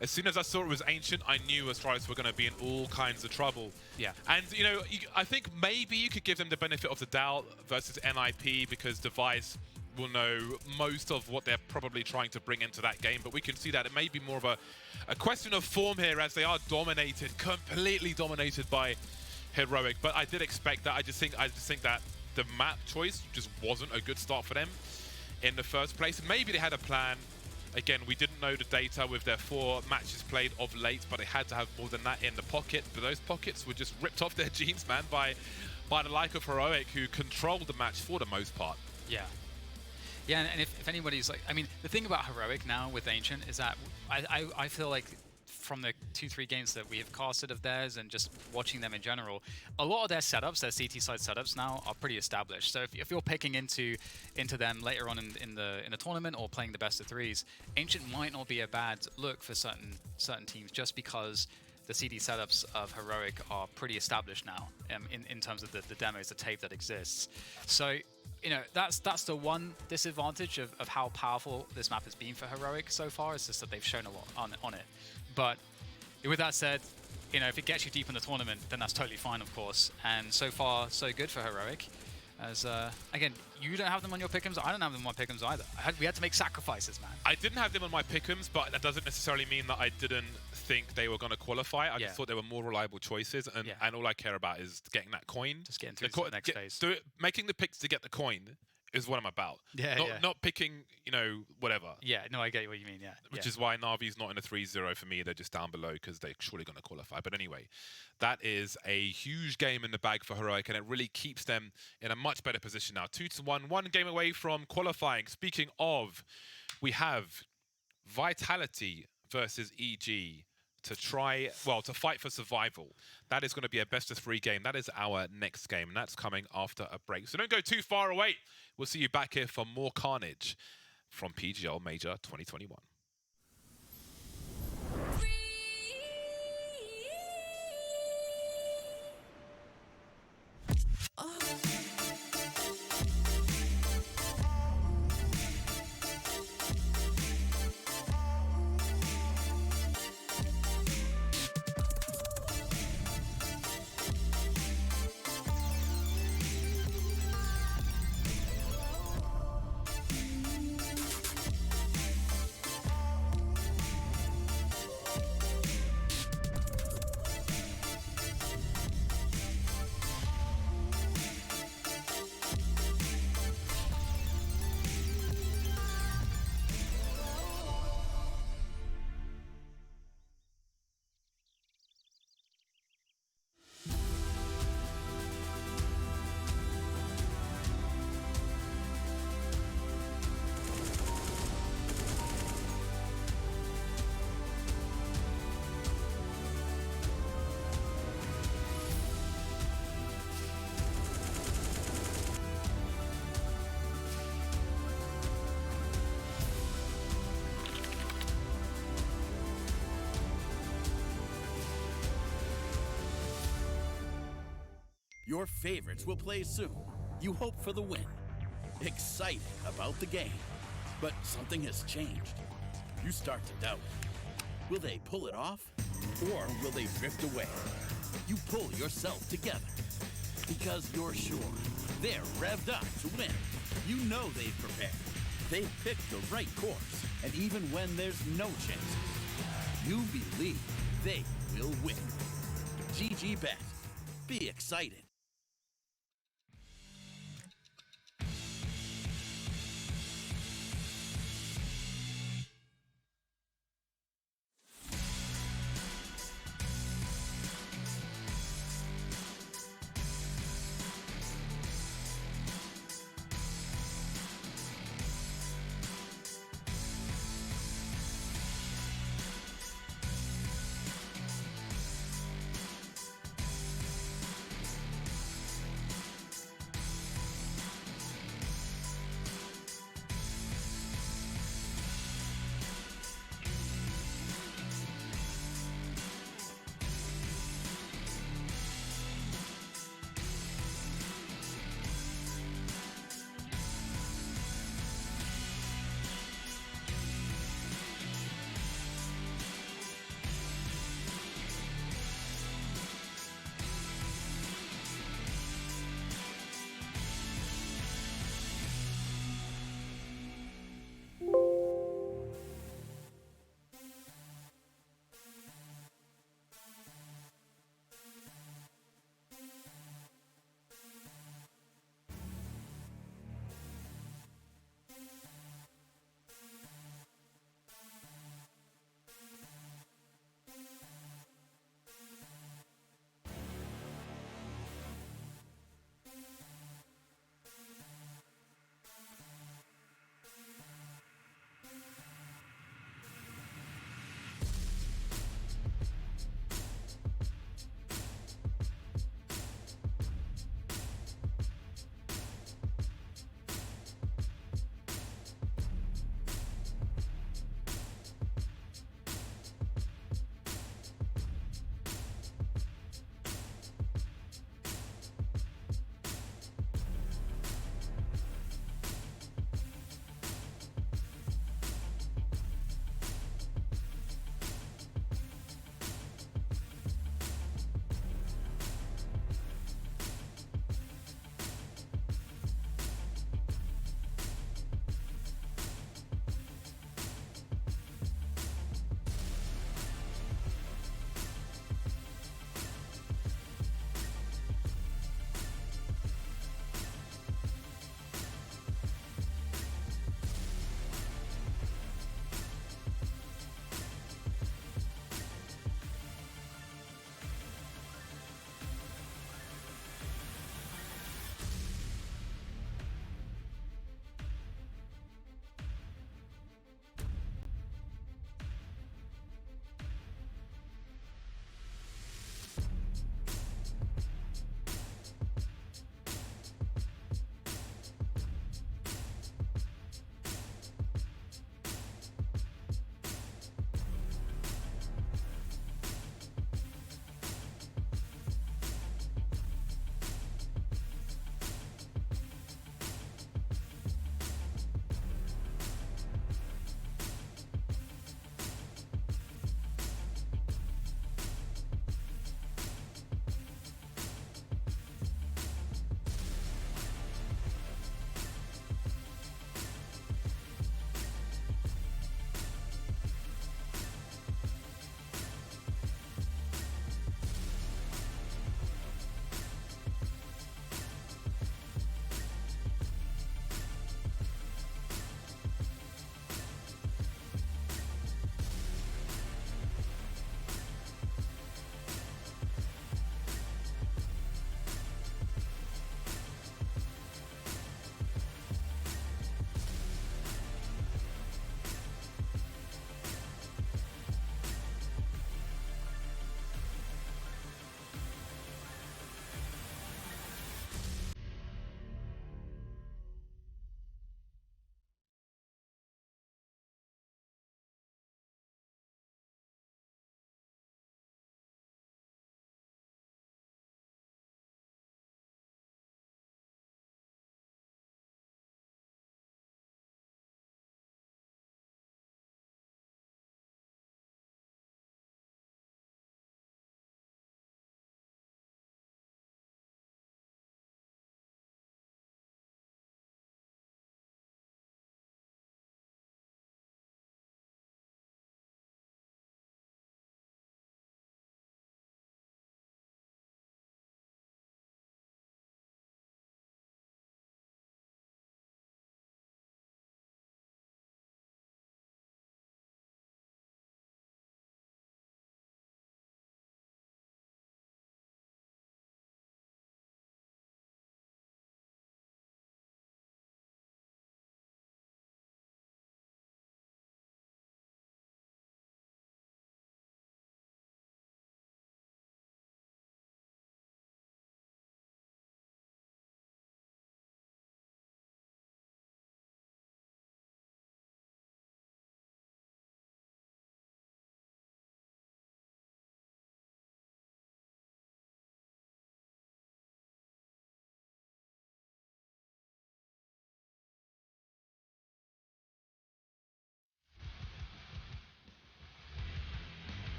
[SPEAKER 4] As soon as I saw it was Ancient, I knew Astralis were going to be in all kinds of trouble.
[SPEAKER 3] Yeah.
[SPEAKER 4] And, you know, I think maybe you could give them the benefit of the doubt versus NIP because Device will know most of what they're probably trying to bring into that game. But we can see that it may be more of a question of form here as they are dominated, completely dominated by Heroic. But I did expect that. I just think that the map choice just wasn't a good start for them in the first place. Maybe they had a plan. Again, we didn't know the data with their 4 matches played of late, but they had to have more than that in the pocket. But those pockets were just ripped off their jeans, man, by the like of Heroic, who controlled the match for the most part.
[SPEAKER 3] Yeah. Yeah, and if anybody's like, I mean, the thing about Heroic now with Ancient is that I feel like from the 2-3 games that we have casted of theirs and just watching them in general, a lot of their setups, their CT side setups now are pretty established. So if you're picking into them later on in the tournament or playing the best of 3s, Ancient might not be a bad look for certain teams just because the CD setups of Heroic are pretty established now in terms of the demos, the tape that exists. So, you know, that's the one disadvantage of how powerful this map has been for Heroic so far. It's just that they've shown a lot on it. But with that said, you know, if it gets you deep in the tournament, then that's totally fine, of course. And so far, so good for Heroic. As again, you don't have them on your pick'ems. I don't have them on my pick'ems either. We had to make sacrifices, man.
[SPEAKER 4] I didn't have them on my pick'ems, but that doesn't necessarily mean that I didn't think they were going to qualify. I just thought they were more reliable choices, and all I care about is getting that coin.
[SPEAKER 3] Just getting through to the next phase.
[SPEAKER 4] Making the picks to get the coin is what I'm about.
[SPEAKER 3] Yeah,
[SPEAKER 4] not picking, you know, whatever.
[SPEAKER 3] Yeah, no, I get what you mean, yeah.
[SPEAKER 4] Which is why Na'Vi's not in a 3-0 for me. They're just down below because they're surely going to qualify. But anyway, that is a huge game in the bag for Heroic, and it really keeps them in a much better position now. 2-1, 1 game away from qualifying. Speaking of, we have Vitality versus EG to fight for survival. That is going to be a best of 3 game. That is our next game, and that's coming after a break. So don't go too far away. We'll see you back here for more carnage from PGL Major 2021.
[SPEAKER 8] Your favorites will play soon. You hope for the win. Excited about the game. But something has changed. You start to doubt. Will they pull it off? Or will they drift away? You pull yourself together. Because you're sure they're revved up to win. You know they've prepared. They've picked the right course. And even when there's no chances, you believe they will win. GG Bet. Be excited.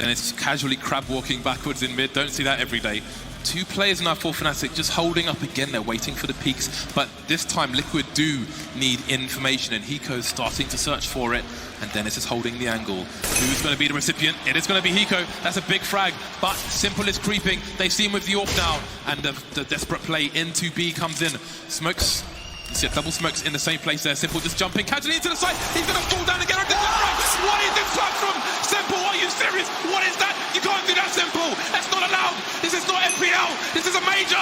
[SPEAKER 4] Then it's casually crab walking backwards in mid. Don't see that every day. Two players now for Fnatic just holding up again. They're waiting for the peaks, but this time Liquid do need information, and Hiko starting to search for it, and Dennis is holding the angle. Who's going to be the recipient? It is going to be Hiko. That's a big frag, but Simple is creeping. They see him with the AWP now, and the desperate play into B comes in. Smokes. You see double smokes in the same place there. Simple just jumping casually into the side. He's going to fall down again. What is this flag from Simple? Are you serious? What is that? You can't do that, Simple. That's not allowed. This is not FPL. This is a major.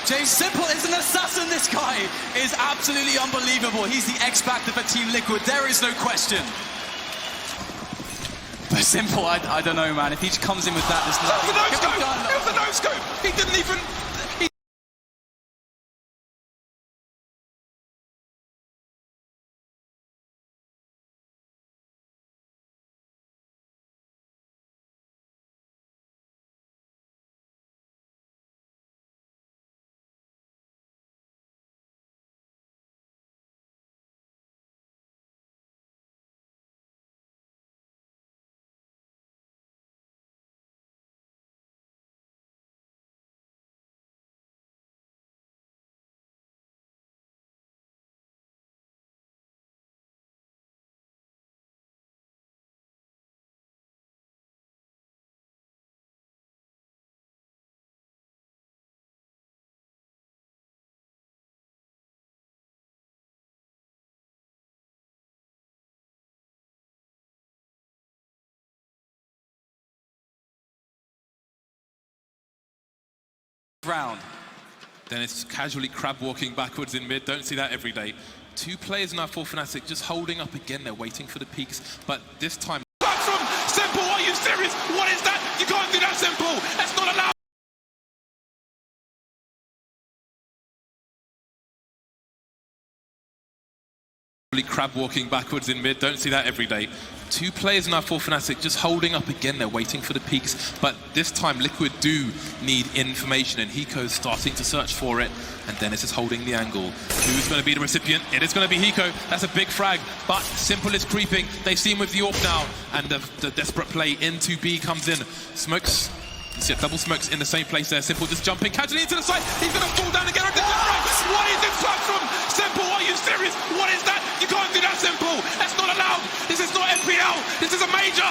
[SPEAKER 9] James Simple is an assassin. This guy is absolutely unbelievable. He's the X Factor for Team Liquid. There is no question. But Simple, I don't know, man. If he just comes in with that, there's nothing.
[SPEAKER 4] It was a no-scope. He didn't even...
[SPEAKER 9] Round.
[SPEAKER 4] Then it's casually crab walking backwards in mid. Don't see that every day. Two players now for Fnatic just holding up again. They're waiting for the peaks, but this time... From Simple, are you serious? What is that? You can't do that, Simple. That's not allowed. Crab walking backwards in mid. Don't see that every day. Two players now for Fnatic just holding up again. They're waiting for the peaks, but this time Liquid do need information, and Hiko's starting to search for it, and Dennis is holding the angle. Who's going to be the recipient? It is going to be Hiko. That's a big frag, but Simple is creeping. They see him with the AWP now, and the desperate play into B comes in. Smokes. You see double smokes in the same place there. Simple just jumping casually into the side. He's going to fall down again. What is this flag from Simple? Are you serious? What is that? You can't do that, Simple. That's not allowed. This is not FPL. This is a major.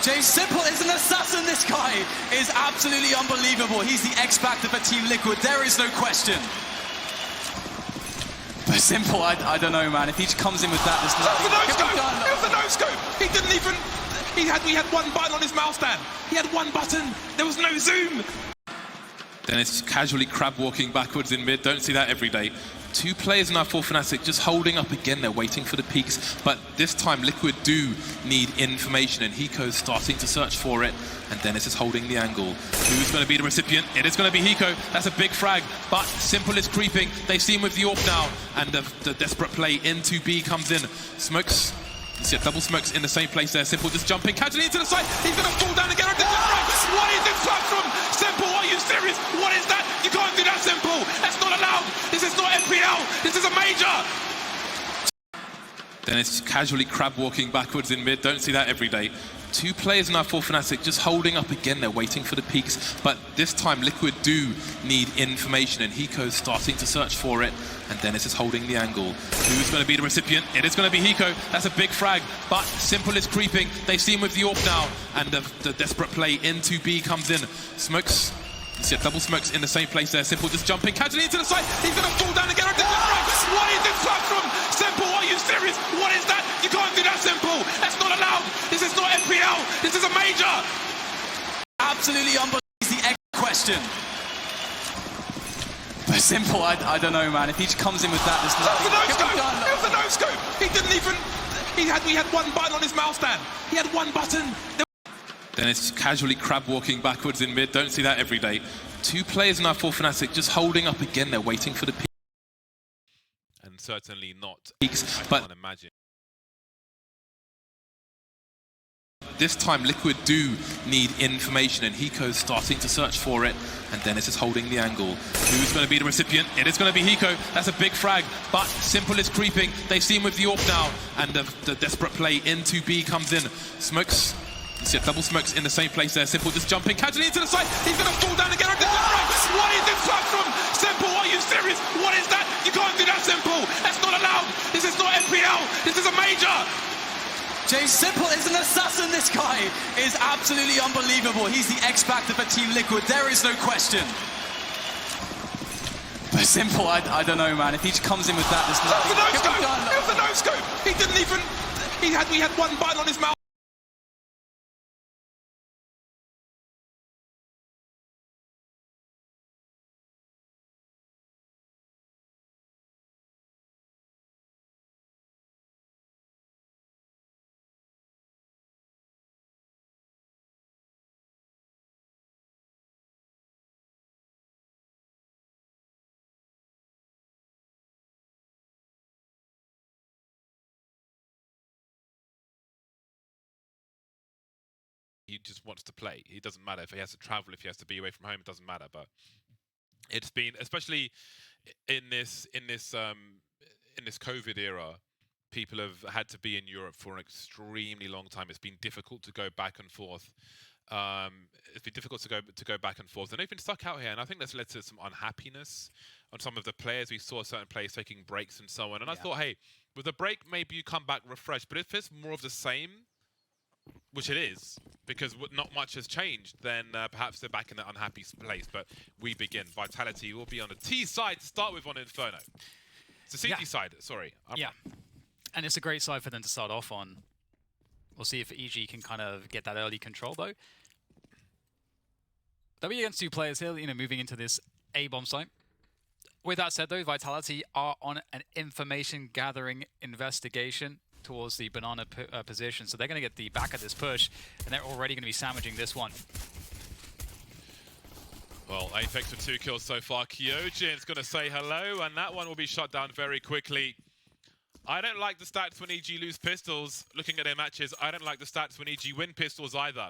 [SPEAKER 9] James Simple is an assassin. This guy is absolutely unbelievable. He's the X Factor for Team Liquid. There is no question. But Simple, I don't know, man. If he just comes in with that, there's nothing.
[SPEAKER 4] It was a no-scope. He didn't even... He had one button on his mouse stand. He had one button. There was no zoom. Then it's casually crab walking backwards in mid. Don't see that every day. Two players now for Fnatic just holding up again. They're waiting for the peaks, but this time Liquid do need information, and Hiko's starting to search for it, and Dennis is holding the angle. Who's going to be the recipient? It is going to be Hiko. That's a big frag, but Simple is creeping. They see him with the AWP now, and the desperate play into B comes in. Smokes. You see double smokes in the same place there. Simple just jumping casually into the side. He's going to fall down again. What is this flag from Simple? Are you serious? What is that? You can't do that, Simple. That's not allowed. This is not FPL. This is a major. Then it's casually crab walking backwards in mid. Don't see that every day. Two players now for Fnatic just holding up again. They're waiting for the peaks, but this time Liquid do need information, and Hiko's starting to search for it, and Dennis is holding the angle. Who's going to be the recipient? It is going to be Hiko. That's a big frag, but Simple is creeping. They see him with the AWP now, and the desperate play into B comes in. Smokes. You see double smokes in the same place there. Simple just jumping casually into the side. He's going to fall down again. What is this flag from Simple? Are you serious? What is that? You can't do that, Simple. That's not allowed. This is not FPL. This is a major.
[SPEAKER 9] Absolutely unbelievable. He's the X question. But Simple, I don't know, man. If he just comes in with that, there's nothing.
[SPEAKER 4] It was a no-scope. He didn't even... He had one button on his mouse stand. He had one button. Then it's casually crab walking backwards in mid. Don't see that every day. Two players now for Fnatic just holding up again. They're waiting for the peaks. And certainly not peaks, but I can't imagine. This time Liquid do need information, and Hiko's starting to search for it, and Dennis is holding the angle. Who's going to be the recipient? It is going to be Hiko. That's a big frag, but Simple is creeping. They see him with the AWP now, and the desperate play into B comes in. Smokes.
[SPEAKER 10] You see a double smokes in the same place there. Simple just jumping casually into the side. He's going to fall down again. What is this shot from Simple? Are you serious? What is that? You can't do that, Simple. That's not allowed. This is not FPL. This is a major.
[SPEAKER 9] Jay Simple is an assassin. This guy is absolutely unbelievable. He's the X Factor for Team Liquid. There is no question. But Simple, I don't know, man. If he comes in with that, there's nothing.
[SPEAKER 10] It was a no-scope. He didn't even... We had one button on his mouth. He just wants to play. It doesn't matter if he has to travel, if he has to be away from home. It doesn't matter. But it's been, especially in this COVID era, people have had to be in Europe for an extremely long time. It's been difficult to go back and forth. It's been difficult to go back and forth, and they've been stuck out here. And I think that's led to some unhappiness on some of the players. We saw certain players taking breaks and so on. And I thought, hey, with a break, maybe you come back refreshed. But if it's more of the same, which it is, because not much has changed, then perhaps they're back in that unhappy place. But we begin. Vitality will be on the T side to start with on Inferno. It's the CT side, sorry.
[SPEAKER 3] Yeah, and it's a great side for them to start off on. We'll see if EG can kind of get that early control, though. They'll be against two players here, moving into this A-bomb site. With that said, though, Vitality are on an information gathering investigation towards the banana position, so they're going to get the back of this push, and they're already going to be sandwiching this one.
[SPEAKER 4] Well, Apex with 2 kills so far. Kyojin's going to say hello, and that one will be shut down very quickly. I don't like the stats when EG lose pistols. Looking at their matches, I don't like the stats when EG win pistols either.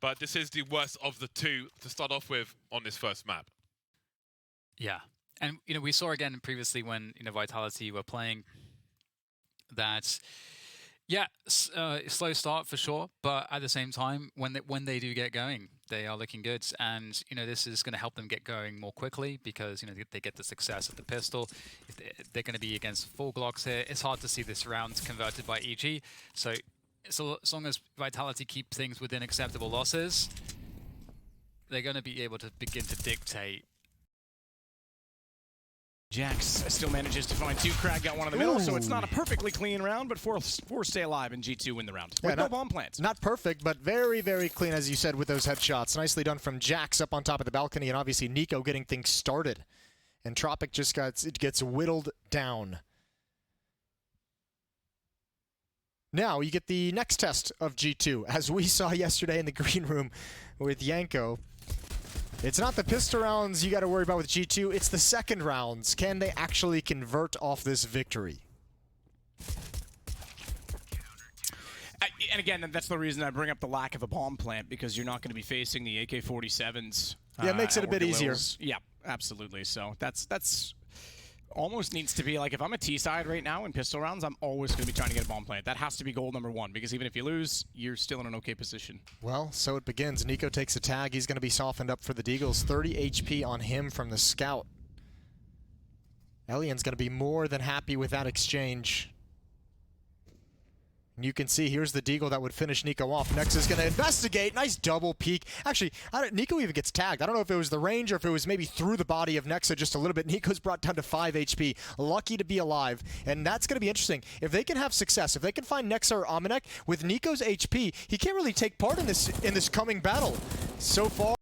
[SPEAKER 4] But this is the worst of the two to start off with on this first map.
[SPEAKER 3] Yeah, and we saw again previously when Vitality were playing that, slow start for sure, but at the same time, when they do get going, they are looking good, and this is going to help them get going more quickly because they get the success of the pistol. If they're going to be against full Glocks here, it's hard to see this round converted by EG. So as long as Vitality keep things within acceptable losses, they're going to be able to begin to dictate.
[SPEAKER 2] Jax still manages to find 2. Krag got 1 in the middle, so it's not a perfectly clean round, but four stay alive and G2 win the round. With no bomb plants.
[SPEAKER 1] Not perfect, but very, very clean, as you said, with those headshots. Nicely done from Jax up on top of the balcony, and obviously Nico getting things started. And Tropic just gets whittled down. Now you get the next test of G2, as we saw yesterday in the green room with Yanko. It's not the pistol rounds you got to worry about with G2, it's the second rounds. Can they actually convert off this victory?
[SPEAKER 2] And again, that's the reason I bring up the lack of a bomb plant, because you're not going to be facing the AK-47s.
[SPEAKER 1] Yeah, it makes it a bit easier.
[SPEAKER 2] Yeah, absolutely. So that's almost needs to be like, if I'm a T side right now in pistol rounds, I'm always going to be trying to get a bomb plant. That has to be goal number 1, because even if you lose, you're still in an okay position.
[SPEAKER 1] Well, so it begins. Nico takes a tag. He's going to be softened up for the Deagles. 30 HP on him from the scout. Elian's going to be more than happy with that exchange. And you can see here's the Deagle that would finish Nico off. Nexa's going to investigate. Nice double peek. Actually, Nico even gets tagged. I don't know if it was the range or if it was maybe through the body of Nexa just a little bit. Nico's brought down to 5 HP. Lucky to be alive. And that's going to be interesting. If they can have success, if they can find Nexa or Amanek with Nico's HP, he can't really take part in this coming battle. So far,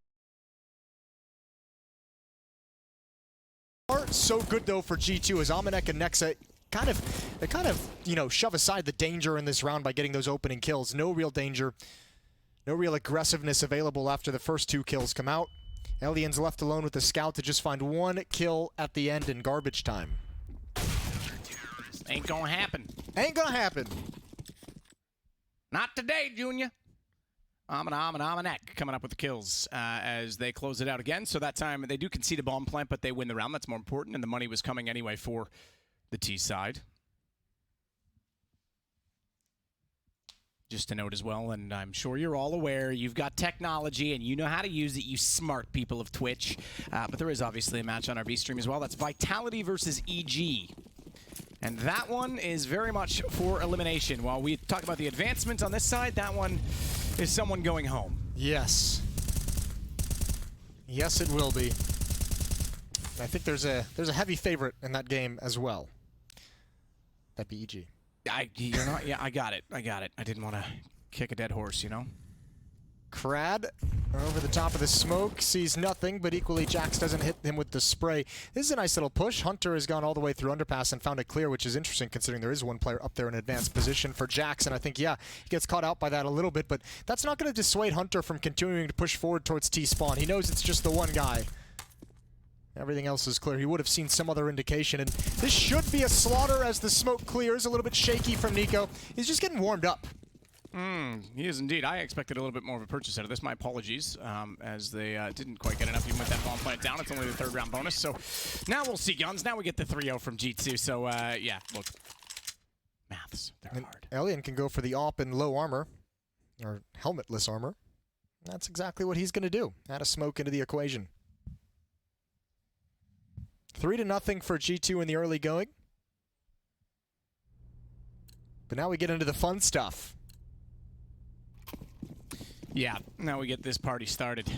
[SPEAKER 1] so good though for G2 as Amanek and Nexa kind of shove aside the danger in this round by getting those opening kills. No real danger, no real aggressiveness available after the first 2 kills come out. Elian's left alone with the scout to just find 1 kill at the end in garbage time.
[SPEAKER 2] Ain't gonna happen.
[SPEAKER 1] Ain't gonna happen.
[SPEAKER 2] Not today, Junior. Amanek coming up with the kills as they close it out again. So that time they do concede a bomb plant, but they win the round. That's more important, and the money was coming anyway for the T side. just to note as well, and I'm sure you're all aware, you've got technology and you know how to use it, you smart people of Twitch. But there is obviously a match on our B stream as well. That's Vitality versus EG. And that one is very much for elimination. While we talk about the advancement on this side, that one is someone going home.
[SPEAKER 1] Yes. Yes, it will be. And I think there's a heavy favorite in that game as well. That'd be EG.
[SPEAKER 2] You're not. Yeah, I got it. I didn't want to kick a dead horse, you know.
[SPEAKER 1] Krad over the top of the smoke, sees nothing, but equally Jax doesn't hit him with the spray. This is a nice little push. Hunter has gone all the way through underpass and found it clear, which is interesting considering there is one player up there in advanced position for Jax, and I think, yeah, he gets caught out by that a little bit, but that's not going to dissuade Hunter from continuing to push forward towards T-spawn. He knows it's just the one guy. Everything else is clear. He would have seen some other indication, and this should be a slaughter as the smoke clears. A little bit shaky from NiKo. He's just getting warmed up.
[SPEAKER 2] He is indeed. I expected a little bit more of a purchase out of this. My apologies, as they didn't quite get enough even with that bomb plant down. It's only the third round bonus, so now we'll see guns. Now we get the 3-0 from G2, so yeah, look. Maths, they're hard.
[SPEAKER 1] Elian can go for the AWP in low armor, or helmetless armor. That's exactly what he's going to do. Add a smoke into the equation. 3-0 for G2 in the early going. But now we get into the fun stuff.
[SPEAKER 2] Yeah, now we get this party started.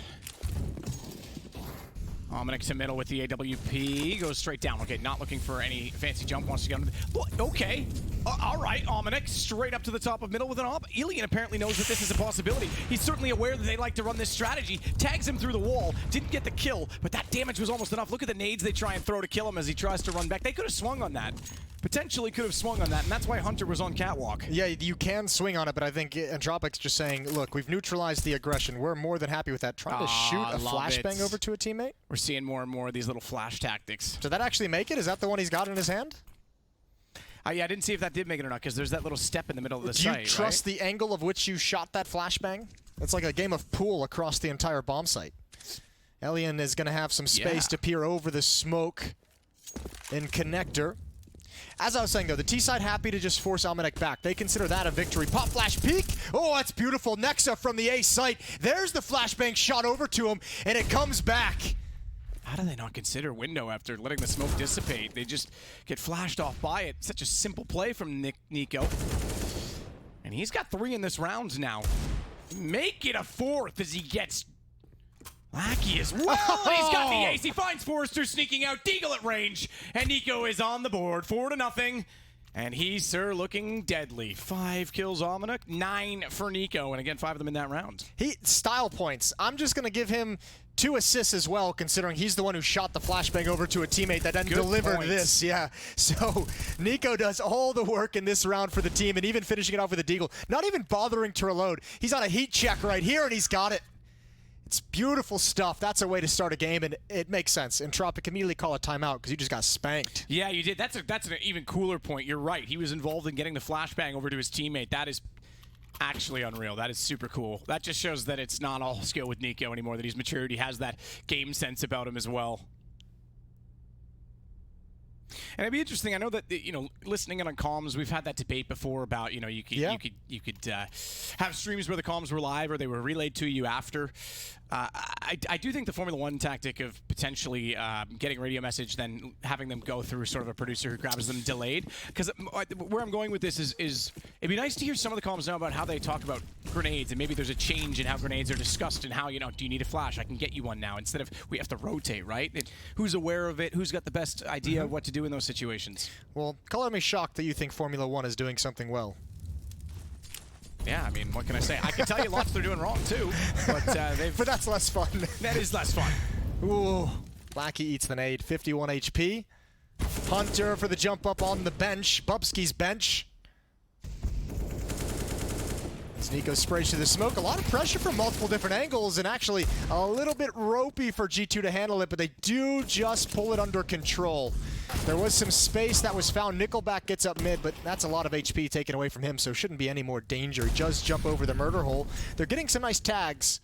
[SPEAKER 2] Omnic to middle with the AWP, goes straight down. Okay, not looking for any fancy jump, wants to get under the... Okay, all right, Omnic straight up to the top of middle with an AWP. Elian apparently knows that this is a possibility. He's certainly aware that they like to run this strategy. Tags him through the wall, didn't get the kill, but that damage was almost enough. Look at the nades they try and throw to kill him as he tries to run back. They could have swung on that. Potentially could have swung on that, and that's why Hunter was on catwalk.
[SPEAKER 1] Yeah, you can swing on it, but I think Entropic's just saying, look, we've neutralized the aggression. We're more than happy with that. Trying to shoot a flashbang over to a teammate?
[SPEAKER 2] We're seeing more and more of these little flash tactics.
[SPEAKER 1] Did that actually make it? Is that the one he's got in his hand?
[SPEAKER 2] Yeah, I didn't see if that did make it or not, because there's that little step in the middle of the site,
[SPEAKER 1] Do you trust the angle of which you shot that flashbang? It's like a game of pool across the entire bomb site. Elian is going to have some space to peer over the smoke in connector. As I was saying, though, the T-side happy to just force Almanac back. They consider that a victory. Pop flash peek. Oh, that's beautiful. Nexa from the A site. There's the flashbang shot over to him, and it comes back.
[SPEAKER 2] How do they not consider window after letting the smoke dissipate? They just get flashed off by it. Such a simple play from NiKo. And he's got 3 in this round now. Make it a 4th as he gets... Lackey as well. He's got the ace. He finds Forrester sneaking out. Deagle at range. And NiKo is on the board. 4-0. And he's, sir, looking deadly. 5 kills Omnic, 9 for NiKo. And again, 5 of them in that round.
[SPEAKER 1] Style points. I'm just going to give him 2 assists as well, considering he's the one who shot the flashbang over to a teammate that then delivered this. Yeah. So NiKo does all the work in this round for the team, and even finishing it off with a deagle. Not even bothering to reload. He's on a heat check right here, and he's got it. It's beautiful stuff. That's a way to start a game, and it makes sense. Entropic immediately call a timeout because you just got spanked.
[SPEAKER 2] Yeah, you did. That's an even cooler point. You're right. He was involved in getting the flashbang over to his teammate. That is actually unreal. That is super cool. That just shows that it's not all skill with NiKo anymore, that he's matured. He has that game sense about him as well. And it'd be interesting. I know that, you know, listening in on comms, we've had that debate before about, you know, you could have streams where the comms were live or they were relayed to you after. I do think the Formula One tactic of potentially getting a radio message, then having them go through sort of a producer who grabs them delayed. Because where I'm going with this is it'd be nice to hear some of the comms now about how they talk about grenades, and maybe there's a change in how grenades are discussed and how, you know, do you need a flash? I can get you one now, instead of we have to rotate, right? And who's aware of it? Who's got the best idea of what to do in those situations?
[SPEAKER 1] Well, color me shocked that you think Formula One is doing something well.
[SPEAKER 2] Yeah, I mean, what can I say? I can tell you lots they're doing wrong, too. But,
[SPEAKER 1] but that's less fun.
[SPEAKER 2] That is less fun.
[SPEAKER 1] Ooh. Lackey eats the nade. 51 HP. Hunter for the jump up on the bench. Bubsky's bench. As NiKo sprays through the smoke. A lot of pressure from multiple different angles, and actually a little bit ropey for G2 to handle it, but they do just pull it under control. There was some space that was found. Nickelback gets up mid, but that's a lot of HP taken away from him, so shouldn't be any more danger. He does jump over the murder hole. They're getting some nice tags,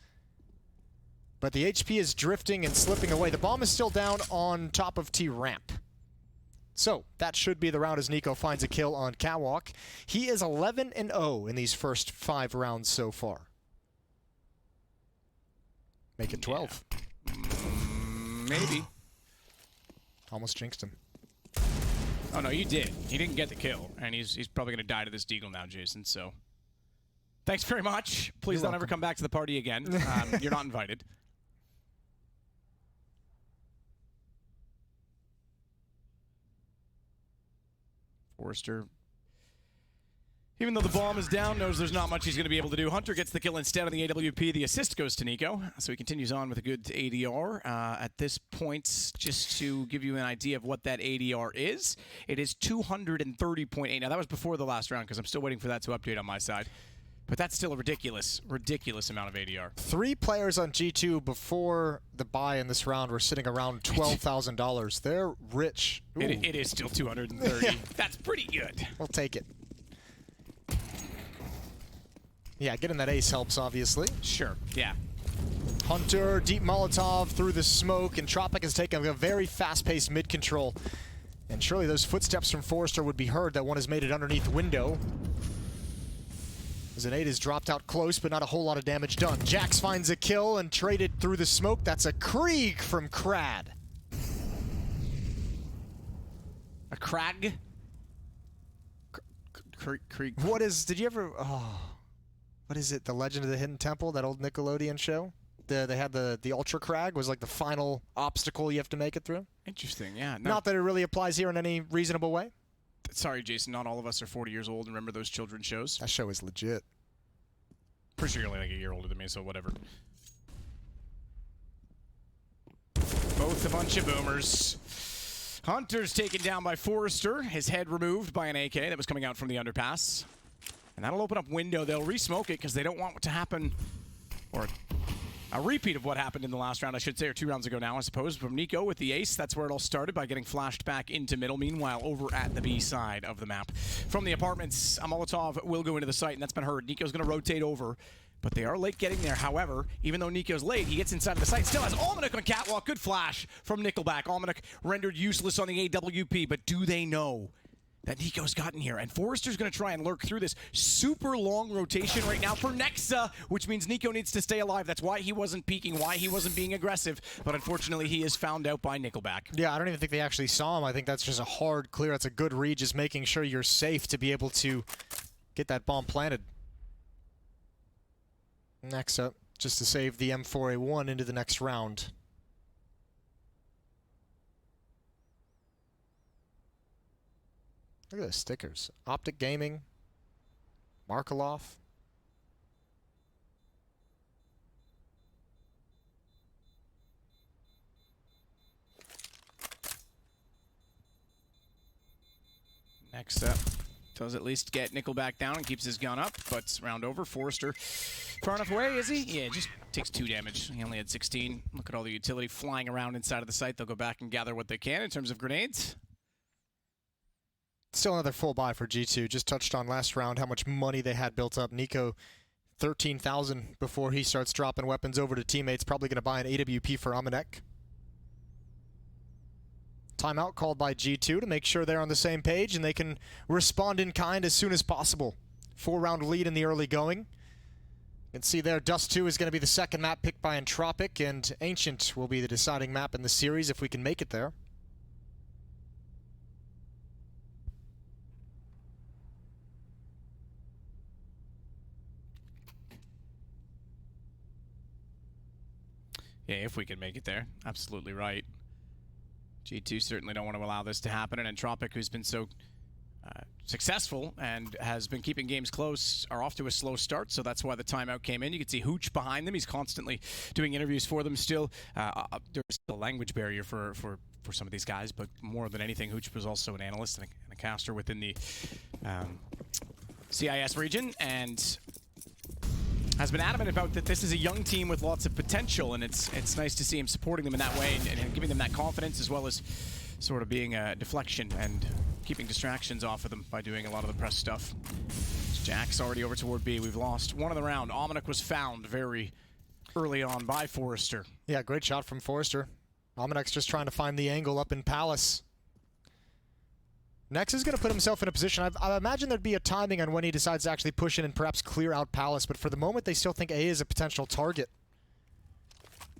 [SPEAKER 1] but the HP is drifting and slipping away. The bomb is still down on top of T-ramp. So that should be the round as NiKo finds a kill on Catwalk. He is 11-0 in these first 5 rounds so far. Make it 12.
[SPEAKER 2] Maybe.
[SPEAKER 1] Almost jinxed him.
[SPEAKER 2] Oh no, you did. He didn't get the kill, and he's probably gonna die to this Deagle now, Jason. So, thanks very much. Please don't ever come back to the party again. You're not invited. Forrester, even though the bomb is down, knows there's not much he's going to be able to do. Hunter gets the kill instead on the AWP. The assist goes to NiKo, so he continues on with a good ADR. At this point, just to give you an idea of what that ADR is, it is 230.8. Now, that was before the last round, because I'm still waiting for that to update on my side. But that's still a ridiculous, ridiculous amount of ADR.
[SPEAKER 1] 3 players on G2 before the buy in this round were sitting around $12,000. They're rich.
[SPEAKER 2] It is still 230. Yeah. That's pretty good.
[SPEAKER 1] We'll take it. Yeah, getting that ace helps, obviously.
[SPEAKER 2] Sure, yeah.
[SPEAKER 1] Hunter, deep Molotov through the smoke, and Tropic has taken a very fast-paced mid-control. And surely those footsteps from Forrester would be heard. That one has made it underneath window. As an 8 is dropped out close, but not a whole lot of damage done. Jax finds a kill and traded through the smoke. That's a Krieg from Krad.
[SPEAKER 2] A Krag? Krieg.
[SPEAKER 1] What is, did you ever, what is it, The Legend of the Hidden Temple, that old Nickelodeon show? They had the Ultra Krag was like the final obstacle you have to make it through.
[SPEAKER 2] Interesting, yeah.
[SPEAKER 1] Not that it really applies here in any reasonable way.
[SPEAKER 2] Sorry, Jason, not all of us are 40 years old and remember those children's shows.
[SPEAKER 1] That show is legit.
[SPEAKER 2] Pretty sure you're only like a year older than me, so whatever. Both a bunch of boomers. Hunter's taken down by Forrester. His head removed by an AK that was coming out from the underpass. And that'll open up window. They'll re-smoke it because they don't want what to happen, or a repeat of what happened in the last round, I should say, or 2 rounds ago now, I suppose, from NiKo with the ace. That's where it all started, by getting flashed back into middle. Meanwhile, over at the B side of the map, from the apartments, a Molotov will go into the site, and that's been heard. NiKo's going to rotate over, but they are late getting there. However, even though NiKo's late, he gets inside of the site. Still has Almanac on Catwalk. Good flash from Nickelback. Almanac rendered useless on the AWP, but do they know that NiKo's gotten here? And Forrester's going to try and lurk through this super long rotation right now for Nexa, which means NiKo needs to stay alive. That's why he wasn't peeking, why he wasn't being aggressive. But unfortunately, he is found out by Nickelback.
[SPEAKER 1] Yeah, I don't even think they actually saw him. I think that's just a hard clear. That's a good read, just making sure you're safe to be able to get that bomb planted. Nexa, just to save the M4A1 into the next round. Look at those stickers. Optic Gaming, Markelov.
[SPEAKER 2] Next up, does at least get Nickelback down and keeps his gun up, but round over. Forrester far enough away, is he? Yeah, just takes 2 damage. He only had 16. Look at all the utility flying around inside of the site. They'll go back and gather what they can in terms of grenades.
[SPEAKER 1] Still another full buy for G2. Just touched on last round how much money they had built up. NiKo, 13,000 before he starts dropping weapons over to teammates. Probably going to buy an AWP for Almanac. Timeout called by G2 to make sure they're on the same page and they can respond in kind as soon as possible. 4-round lead in the early going. You can see there, Dust 2 is going to be the second map picked by Entropic, and Ancient will be the deciding map in the series if we can make it there.
[SPEAKER 2] Yeah, if we can make it there. Absolutely right. G2 certainly don't want to allow this to happen, and Entropic, who's been so successful and has been keeping games close, are off to a slow start, so that's why the timeout came in. You can see Hooch behind them. He's constantly doing interviews for them still. There's still a language barrier for some of these guys, but more than anything, Hooch was also an analyst and a caster within the CIS region, and has been adamant about that this is a young team with lots of potential, and it's nice to see him supporting them in that way and giving them that confidence, as well as sort of being a deflection and keeping distractions off of them by doing a lot of the press stuff. Jack's already over toward B. We've lost one of the round. Almanac was found very early on by Forrester.
[SPEAKER 1] Yeah, great shot from Forrester. Almanac's just trying to find the angle up in Palace. Nex is going to put himself in a position. I imagine there'd be a timing on when he decides to actually push in and perhaps clear out Palace, but for the moment, they still think A is a potential target.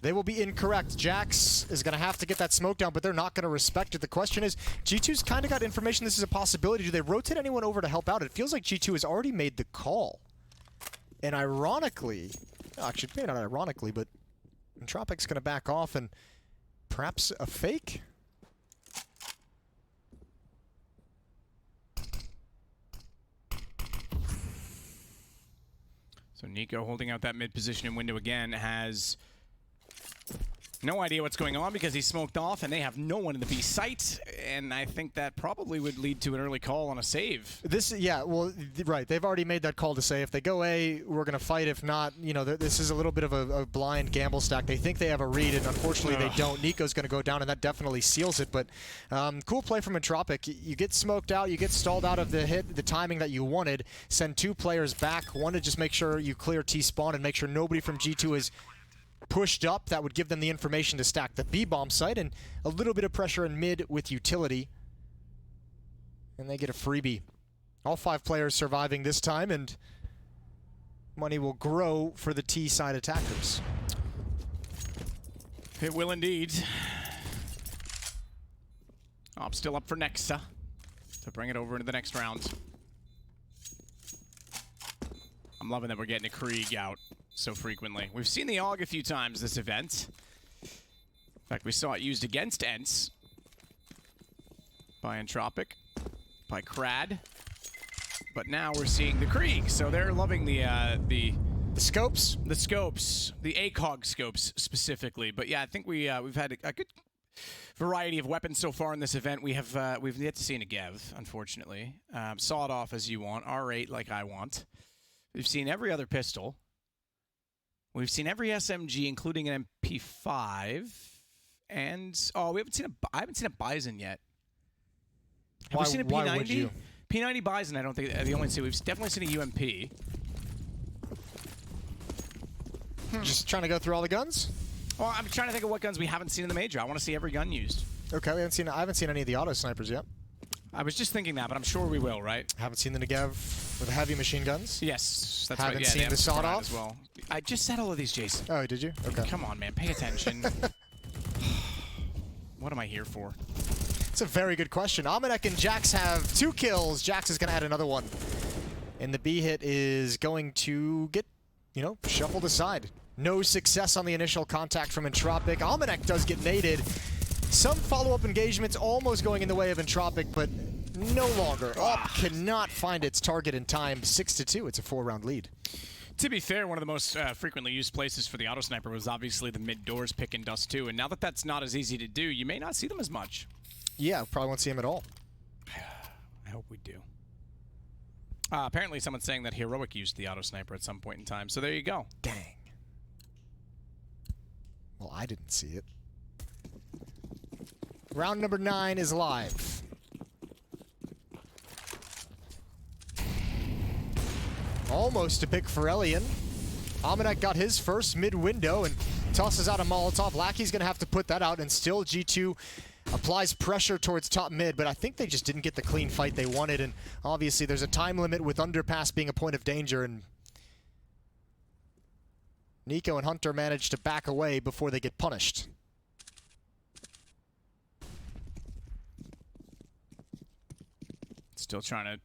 [SPEAKER 1] They will be incorrect. Jax is going to have to get that smoke down, but they're not going to respect it. The question is, G2's kind of got information this is a possibility. Do they rotate anyone over to help out? It feels like G2 has already made the call. And ironically, actually, maybe not ironically, but Entropic's going to back off and perhaps a fake?
[SPEAKER 2] So NiKo holding out that mid position and window again has no idea what's going on because he's smoked off and they have no one in the B site, and I think that probably would lead to an early call on a save.
[SPEAKER 1] Right. They've already made that call to say if they go A, we're going to fight. If not, this is a little bit of a blind gamble stack. They think they have a read, and unfortunately they don't. NiKo's going to go down, and that definitely seals it. But cool play from Entropic. You get smoked out, you get stalled out of the hit, the timing that you wanted. Send 2 players back. One to just make sure you clear T-spawn and make sure nobody from G2 is pushed up. That would give them the information to stack the B-bomb site, and a little bit of pressure in mid with utility. And they get a freebie. All 5 players surviving this time, and money will grow for the T-side attackers.
[SPEAKER 2] It will indeed. Op still up for Nexa to bring it over into the next round. I'm loving that we're getting a Krieg out so frequently. We've seen the AUG a few times this event. In fact, we saw it used against ENCE by Entropic, by Krad, but now we're seeing the Krieg. So they're loving the
[SPEAKER 1] scopes,
[SPEAKER 2] the ACOG scopes specifically. But yeah, I think we've had a good variety of weapons so far in this event. We've yet to see a Negev, unfortunately. Saw it off as you want, R8 like I want. We've seen every other pistol. We've seen every SMG, including an MP5, and I haven't seen a Bison yet. Have we seen a P90?
[SPEAKER 1] Why would you?
[SPEAKER 2] P90 Bison, I don't think the only two. We've definitely seen a UMP.
[SPEAKER 1] Just trying to go through all the guns?
[SPEAKER 2] Well, I'm trying to think of what guns we haven't seen in the major. I want to see every gun used.
[SPEAKER 1] Okay, I haven't seen any of the auto snipers yet.
[SPEAKER 2] I was just thinking that, but I'm sure we will, right?
[SPEAKER 1] Haven't seen the Negev with the heavy machine guns?
[SPEAKER 2] Yes, that's
[SPEAKER 1] haven't
[SPEAKER 2] right. Yeah,
[SPEAKER 1] seen the sawed-off
[SPEAKER 2] as well. I just said all of these, Jason.
[SPEAKER 1] Oh, did you? Okay.
[SPEAKER 2] Come on, man. Pay attention. What am I here for?
[SPEAKER 1] It's a very good question. Amanek and Jax have 2 kills. Jax is going to add another one. And the B hit is going to get, shuffled aside. No success on the initial contact from Entropic. Amanek does get naded. Some follow-up engagements almost going in the way of Entropic, but no longer. Op cannot find its target in time. 6-2. It's a 4-round lead.
[SPEAKER 2] To be fair, one of the most frequently used places for the auto sniper was obviously the mid doors pick and dust too. And now that that's not as easy to do, you may not see them as much.
[SPEAKER 1] Yeah, probably won't see him at all.
[SPEAKER 2] I hope we do. Apparently, someone's saying that Heroic used the auto sniper at some point in time. So there you go.
[SPEAKER 1] Dang. Well, I didn't see it. Round number 9 is live. Almost to pick Ferellian. Amanek got his first mid-window and tosses out a Molotov. Lackey's going to have to put that out, and still G2 applies pressure towards top mid, but I think they just didn't get the clean fight they wanted, and obviously there's a time limit with underpass being a point of danger, and NiKo and Hunter managed to back away before they get punished.
[SPEAKER 2] Still trying to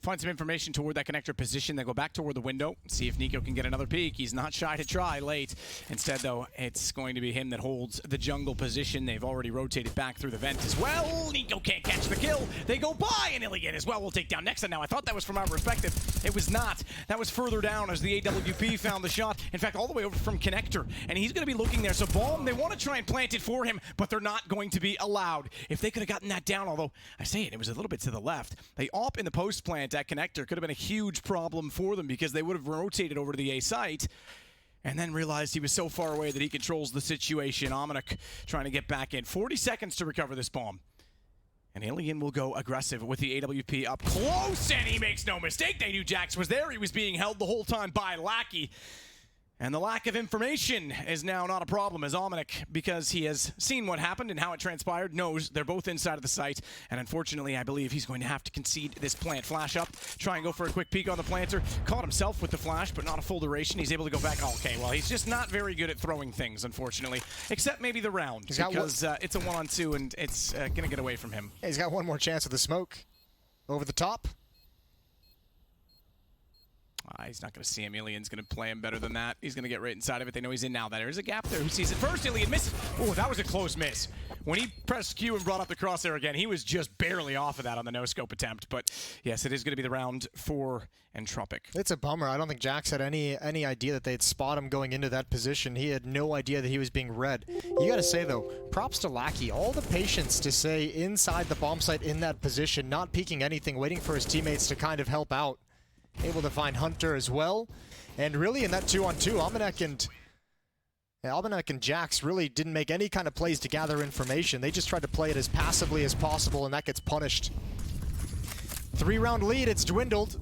[SPEAKER 2] find some information toward that connector position. They go back toward the window, see if NiKo can get another peek. He's not shy to try late. Instead, though, it's going to be him that holds the jungle position. They've already rotated back through the vent as well. NiKo can't catch the kill. They go by, and Ilian as well will take down Nexa now. I thought that was from our perspective. It was not. That was further down as the AWP found the shot. In fact, all the way over from connector, and he's going to be looking there. So Bomb, they want to try and plant it for him, but they're not going to be allowed. If they could have gotten that down, although I say it was a little bit to the left. They op in the post plant at connector. Could have been a huge problem for them because they would have rotated over to the A site and then realized he was so far away that he controls the situation. Amanek trying to get back in. 40 seconds to recover this bomb. And Alien will go aggressive with the AWP up close, and he makes no mistake. They knew Jax was there. He was being held the whole time by Lackey. And the lack of information is now not a problem, as Almanac, because he has seen what happened and how it transpired, knows they're both inside of the site. And unfortunately, I believe he's going to have to concede this plant. Flash up, try and go for a quick peek on the planter. Caught himself with the flash, but not a full duration. He's able to go back. Oh, okay, well, he's just not very good at throwing things, unfortunately, except maybe the round, because it's a 1-on-2 and it's going to get away from him.
[SPEAKER 1] Yeah, he's got one more chance with the smoke. Over the top.
[SPEAKER 2] He's not going to see him. Ilian's going to play him better than that. He's going to get right inside of it. They know he's in now. There is a gap there. Who sees it first? Ilian misses. Oh, that was a close miss. When he pressed Q and brought up the crosshair again, he was just barely off of that on the no-scope attempt. But yes, it is going to be the round for Entropic.
[SPEAKER 1] It's a bummer. I don't think Jax had any idea that they'd spot him going into that position. He had no idea that he was being read. You got to say, though, props to Lackey. All the patience to stay inside the bomb site in that position, not peeking anything, waiting for his teammates to kind of help out. Able to find Hunter as well. And really in that 2-on-2, Almanac and Jax really didn't make any kind of plays to gather information. They just tried to play it as passively as possible, and that gets punished. 3-round lead, it's dwindled.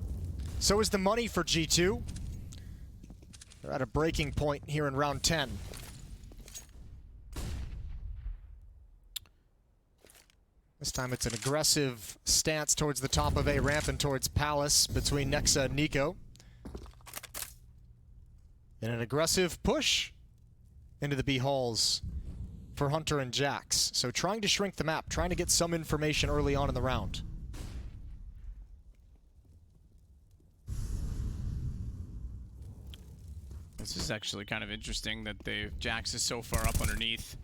[SPEAKER 1] So is the money for G2. They're at a breaking point here in round 10. This time it's an aggressive stance towards the top of A ramp and towards Palace between Nexa and NiKo. And an aggressive push into the B halls for Hunter and Jax. So trying to shrink the map, trying to get some information early on in the round.
[SPEAKER 2] This is actually kind of interesting that Jax is so far up underneath.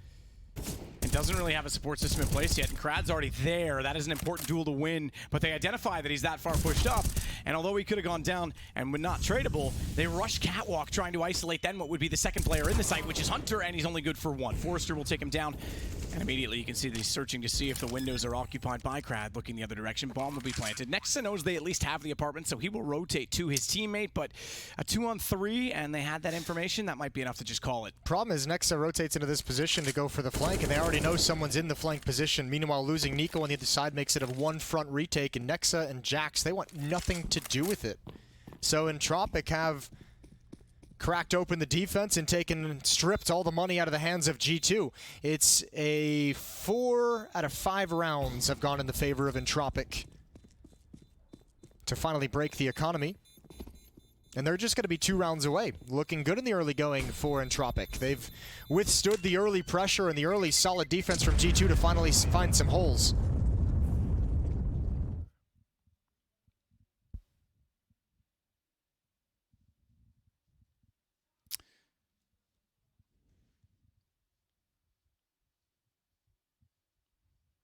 [SPEAKER 2] And doesn't really have a support system in place yet. And Krad's already there. That is an important duel to win. But they identify that he's that far pushed up. And although he could have gone down and would not tradable, they rush Catwalk trying to isolate then what would be the second player in the site, which is Hunter, and he's only good for one. Forrester will take him down. And immediately you can see that he's searching to see if the windows are occupied by Krad, looking the other direction. Bomb will be planted. Nexa knows they at least have the apartment, so he will rotate to his teammate. But a 2-on-3, and they had that information, that might be enough to just call it.
[SPEAKER 1] Problem is Nexa rotates into this position to go for the flank, and they already know someone's in the flank position. Meanwhile, losing NiKo on the other side makes it a one-front retake, and Nexa and Jax, they want nothing to do with it. So Entropic have cracked open the defense and stripped all the money out of the hands of G2. It's a 4 out of 5 rounds have gone in the favor of Entropic to finally break the economy. And they're just going to be 2 rounds away. Looking good in the early going for Entropic. They've withstood the early pressure and the early solid defense from G2 to finally find some holes.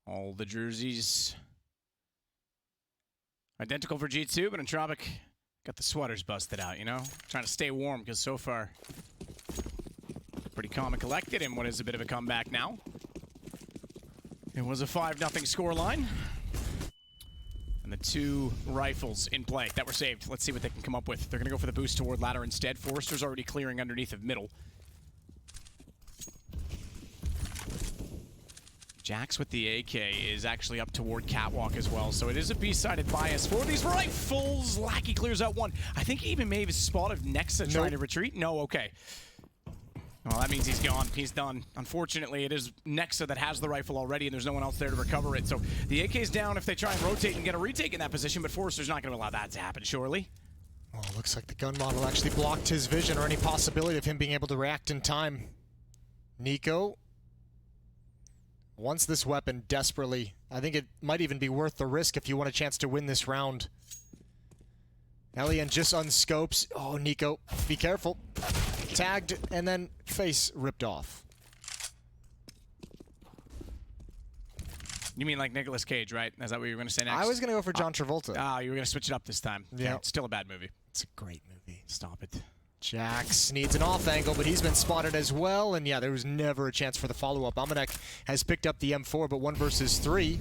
[SPEAKER 2] All the jerseys identical for G2, but Entropic got the sweaters busted out, you know? Trying to stay warm, because so far, pretty calm and collected in what is a bit of a comeback now. It was a 5-0 scoreline. And the 2 rifles in play that were saved. Let's see what they can come up with. They're going to go for the boost toward ladder instead. Forrester's already clearing underneath of middle. Jax with the AK is actually up toward Catwalk as well, so it is a B-sided bias for these rifles. Lackey clears out one. I think he even may have spotted Nexa trying to retreat. No, okay. Well, that means he's gone. He's done. Unfortunately, it is Nexa that has the rifle already, and there's no one else there to recover it. So the AK's down if they try and rotate and get a retake in that position, but Forrester's not going to allow that to happen, surely.
[SPEAKER 1] Oh, looks like the gun model actually blocked his vision or any possibility of him being able to react in time. NiKo wants this weapon desperately. I think it might even be worth the risk if you want a chance to win this round. Elian just unscopes. Oh, NiKo, be careful. Tagged and then face ripped off.
[SPEAKER 2] You mean like Nicolas Cage, right? Is that what you were going to say next?
[SPEAKER 1] I was going to go for John Travolta.
[SPEAKER 2] Ah, you were going to switch it up this time.
[SPEAKER 1] Yeah.
[SPEAKER 2] Okay, still a bad movie.
[SPEAKER 1] It's a great movie.
[SPEAKER 2] Stop it.
[SPEAKER 1] Jax needs an off angle, but he's been spotted as well. And yeah, there was never a chance for the follow-up. Almanac has picked up the M4, but 1 versus 3.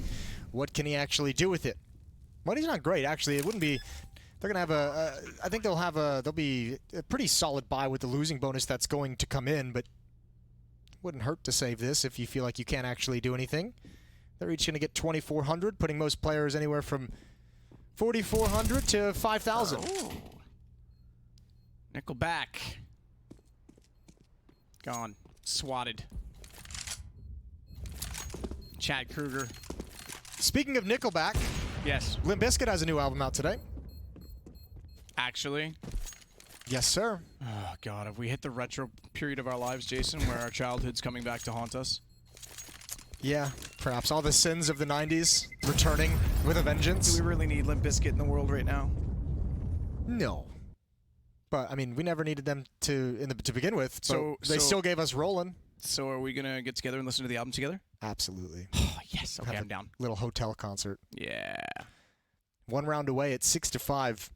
[SPEAKER 1] What can he actually do with it? Money's not great, actually. It wouldn't be... They're going to have I think they'll be a pretty solid buy with the losing bonus that's going to come in, but it wouldn't hurt to save this if you feel like you can't actually do anything. They're each going to get 2,400, putting most players anywhere from 4,400 to 5,000.
[SPEAKER 2] Nickelback Gone. Swatted. Chad Kruger.
[SPEAKER 1] Speaking of Nickelback,
[SPEAKER 2] Yes.
[SPEAKER 1] Limp Bizkit has a new album out today.
[SPEAKER 2] Actually.
[SPEAKER 1] Yes, sir.
[SPEAKER 2] Oh, God. Have we hit the retro period of our lives, Jason, where our childhood's coming back to haunt us?
[SPEAKER 1] Yeah, perhaps all the sins of the 90s returning with a vengeance.
[SPEAKER 2] Do we really need Limp Bizkit in the world right now?
[SPEAKER 1] No. But, I mean, we never needed them to begin with, so they still gave us Rollin'.
[SPEAKER 2] So are we going to get together and listen to the album together?
[SPEAKER 1] Absolutely.
[SPEAKER 2] Oh, yes. Okay,
[SPEAKER 1] Have
[SPEAKER 2] I'm down.
[SPEAKER 1] Little hotel concert.
[SPEAKER 2] Yeah.
[SPEAKER 1] 1 round away at 6-5.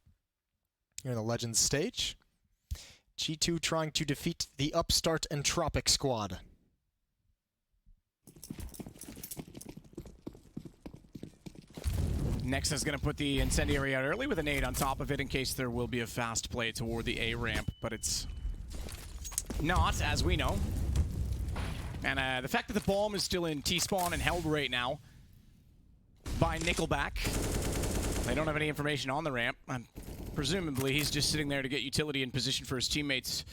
[SPEAKER 1] Here in the Legends stage. G2 trying to defeat the upstart Entropic squad.
[SPEAKER 2] Next is going to put the Incendiary out early with a nade on top of it in case there will be a fast play toward the A ramp, but it's not, as we know. And the fact that the bomb is still in T-spawn and held right now by Nickelback. They don't have any information on the ramp. Presumably, he's just sitting there to get utility in position for his teammates.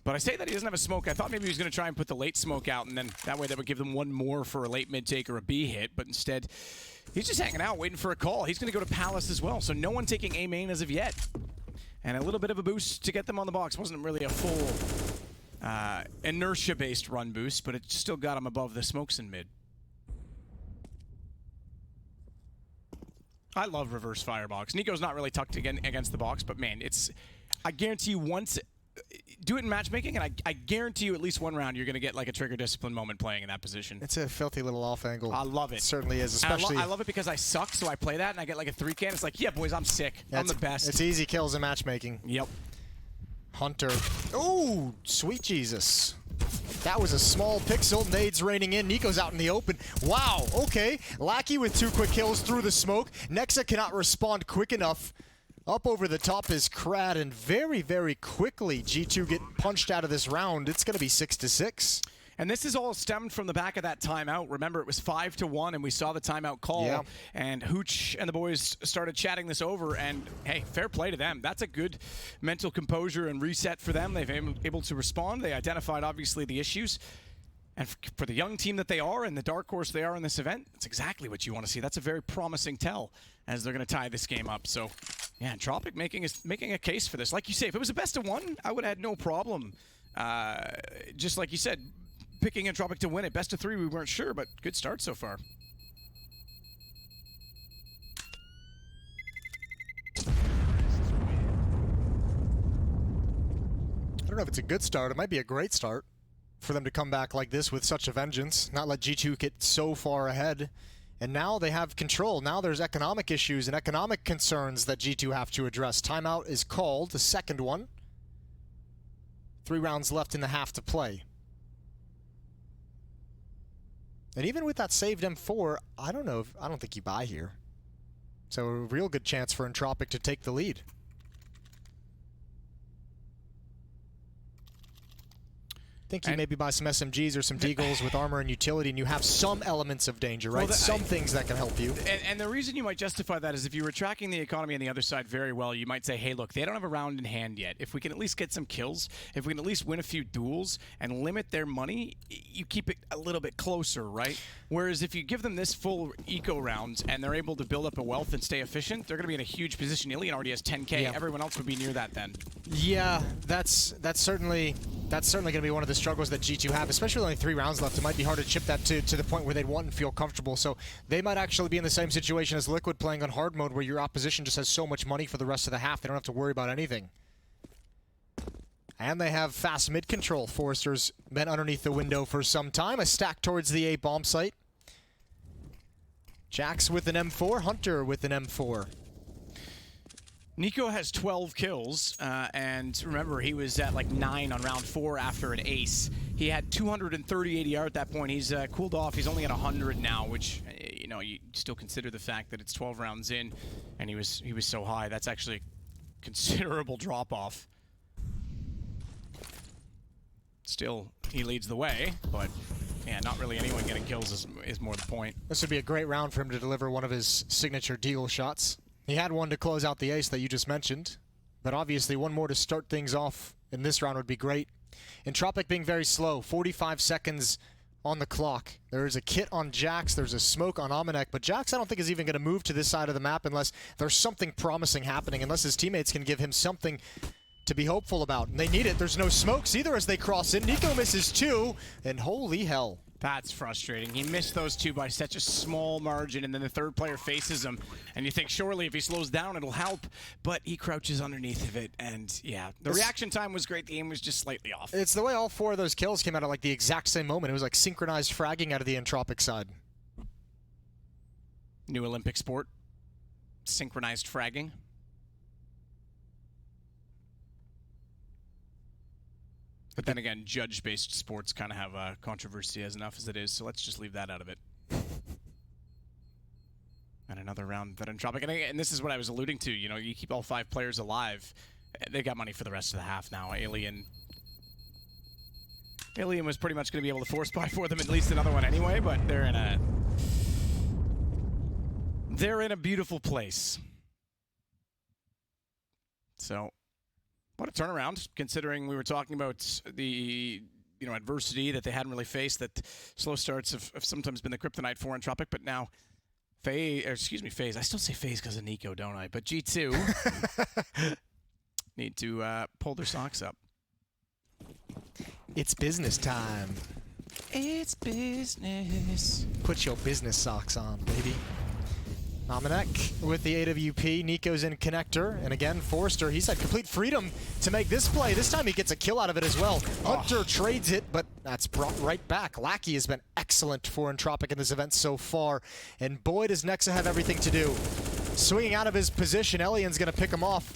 [SPEAKER 2] But I say that he doesn't have a smoke. I thought maybe he was going to try and put the late smoke out, and then that way that would give them one more for a late mid-take or a B hit. But instead, he's just hanging out, waiting for a call. He's going to go to Palace as well, so no one taking A main as of yet. And a little bit of a boost to get them on the box. Wasn't really a full inertia-based run boost, but it still got him above the smokes in mid. I love reverse firebox. Nico's not really tucked against the box, but man, I guarantee you once, do it in matchmaking, and I guarantee you at least one round you're going to get like a trigger discipline moment playing in that position.
[SPEAKER 1] It's a filthy little off angle.
[SPEAKER 2] I love it.
[SPEAKER 1] It certainly is, especially.
[SPEAKER 2] I love it because I suck, so I play that and I get like a 3-can. It's like, yeah, boys, I'm sick. I'm the best.
[SPEAKER 1] It's easy kills in matchmaking.
[SPEAKER 2] Yep.
[SPEAKER 1] Hunter. Ooh, sweet Jesus. That was a small pixel. Nades raining in. Nico's out in the open. Wow, okay. Lackey with 2 quick kills through the smoke. Nexa cannot respond quick enough. Up over the top is Krad, and very, very quickly G2 get punched out of this round. It's going to be 6-6.
[SPEAKER 2] And this is all stemmed from the back of that timeout. Remember, it was 5-1, and we saw the timeout call.
[SPEAKER 1] Yeah.
[SPEAKER 2] And Hooch and the boys started chatting this over, and hey, fair play to them. That's a good mental composure and reset for them. They've been able to respond. They identified, obviously, the issues. And for the young team that they are and the dark horse they are in this event, that's exactly what you want to see. That's a very promising tell as they're going to tie this game up. So, yeah, Entropic making a case for this. Like you say, if it was a best-of-1, I would have had no problem. Just like you said, picking Entropic to win it. Best of 3, we weren't sure, but good start so far.
[SPEAKER 1] I don't know if it's a good start. It might be a great start for them to come back like this with such a vengeance, not let G2 get so far ahead. And now they have control. Now there's economic issues and economic concerns that G2 have to address. Timeout is called, the second one. 3 rounds left in the half to play. And even with that saved M4, I don't think you buy here. So a real good chance for Entropic to take the lead. Think you maybe buy some SMGs or some Deagles with armor and utility, and you have some elements of danger, right?
[SPEAKER 2] Well,
[SPEAKER 1] some things that can help you.
[SPEAKER 2] And the reason you might justify that is if you were tracking the economy on the other side very well, you might say, hey, look, they don't have a round in hand yet. If we can at least get some kills, if we can at least win a few duels and limit their money, you keep it a little bit closer, right? Whereas if you give them this full eco round and they're able to build up a wealth and stay efficient, they're going to be in a huge position. Ilian already has 10K.
[SPEAKER 1] Yeah.
[SPEAKER 2] Everyone else would be near that then.
[SPEAKER 1] Yeah, that's certainly going to be one of the struggles that G2 have, especially with only 3 rounds left. It might be hard to chip that to the point where they'd want and feel comfortable. So they might actually be in the same situation as Liquid playing on hard mode, where your opposition just has so much money for the rest of the half, they don't have to worry about anything. And they have fast mid control. Forrester's been underneath the window for some time. A stack towards the A bomb site. Jax with an M4, Hunter with an M4.
[SPEAKER 2] Nico has 12 kills, and remember, he was at like 9 on round 4 after an ace. He had 230 ADR at that point. He's cooled off. He's only at 100 now, which, you know, you still consider the fact that it's 12 rounds in, and he was so high. That's actually a considerable drop-off. Still, he leads the way, but yeah, not really anyone getting kills is more the point.
[SPEAKER 1] This would be a great round for him to deliver one of his signature deagle shots. He had one to close out the ace that you just mentioned, but obviously one more to start things off in this round would be great. Entropic being very slow, 45 seconds on the clock. There is a kit on Jax, there's a smoke on Amanek, but Jax I don't think is even going to move to this side of the map unless there's something promising happening, unless his teammates can give him something to be hopeful about. And they need it. There's no smokes either as they cross in. NiKo misses 2, and holy hell.
[SPEAKER 2] That's frustrating. He missed those 2 by such a small margin, and then the third player faces him. And you think, surely if he slows down, it'll help. But he crouches underneath of it, and yeah. The reaction time was great. The aim was just slightly off.
[SPEAKER 1] It's the way all 4 of those kills came out at like the exact same moment. It was like synchronized fragging out of the Entropic side.
[SPEAKER 2] New Olympic sport. Synchronized fragging. But then again, judge-based sports kind of have a controversy as enough as it is, so let's just leave that out of it. And another round that Entropic, and this is what I was alluding to, you know, you keep all 5 players alive, they got money for the rest of the half now. Alien was pretty much going to be able to force buy for them at least another one anyway, but they're in a beautiful place. So, what a turnaround, considering we were talking about the adversity that they hadn't really faced, that slow starts have sometimes been the kryptonite for Entropic, but now FaZe, I still say FaZe because of NiKo, don't I? But G2 need to pull their socks up.
[SPEAKER 1] It's business time.
[SPEAKER 2] It's business.
[SPEAKER 1] Put your business socks on, baby. Amanek with the AWP, NiKo's in connector, and again, Forrester, he's had complete freedom to make this play. This time he gets a kill out of it as well. Hunter trades it, but that's brought right back. Lackey has been excellent for Entropic in this event so far, and boy does Nexa have everything to do. Swinging out of his position, Elian's gonna pick him off.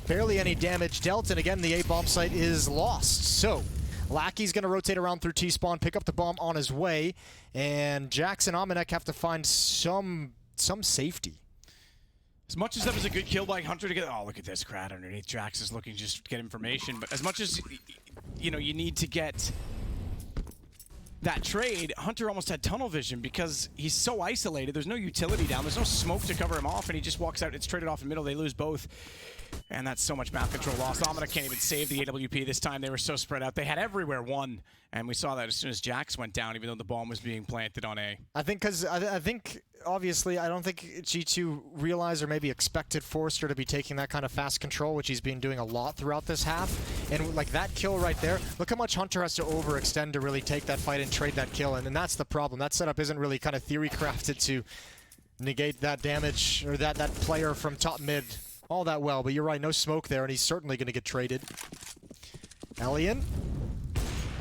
[SPEAKER 1] Barely any damage dealt, and again, the A-bomb site is lost. So, Lackey's gonna rotate around through T-spawn, pick up the bomb on his way, and Jax and Amanek have to find some safety.
[SPEAKER 2] As much as that was a good kill by Hunter to get, oh, look at this crowd underneath. Jax is looking just to get information, but as much as, you know, you need to get that trade, Hunter almost had tunnel vision because he's so isolated. There's no utility down. There's no smoke to cover him off, and he just walks out. It's traded off in the middle. They lose both, and that's so much map control lost. Amanek can't even save the AWP this time. They were so spread out. They had everywhere one, and we saw that as soon as Jax went down, even though the bomb was being planted on A.
[SPEAKER 1] I think because I think obviously I don't think G2 realized or maybe expected Forrester to be taking that kind of fast control, which he's been doing a lot throughout this half. And like that kill right there, look how much Hunter has to overextend to really take that fight and trade that kill. And that's the problem. That setup isn't really kind of theory crafted to negate that damage or that player from top mid all that well. But you're right, no smoke there, and he's certainly going to get traded. Elian.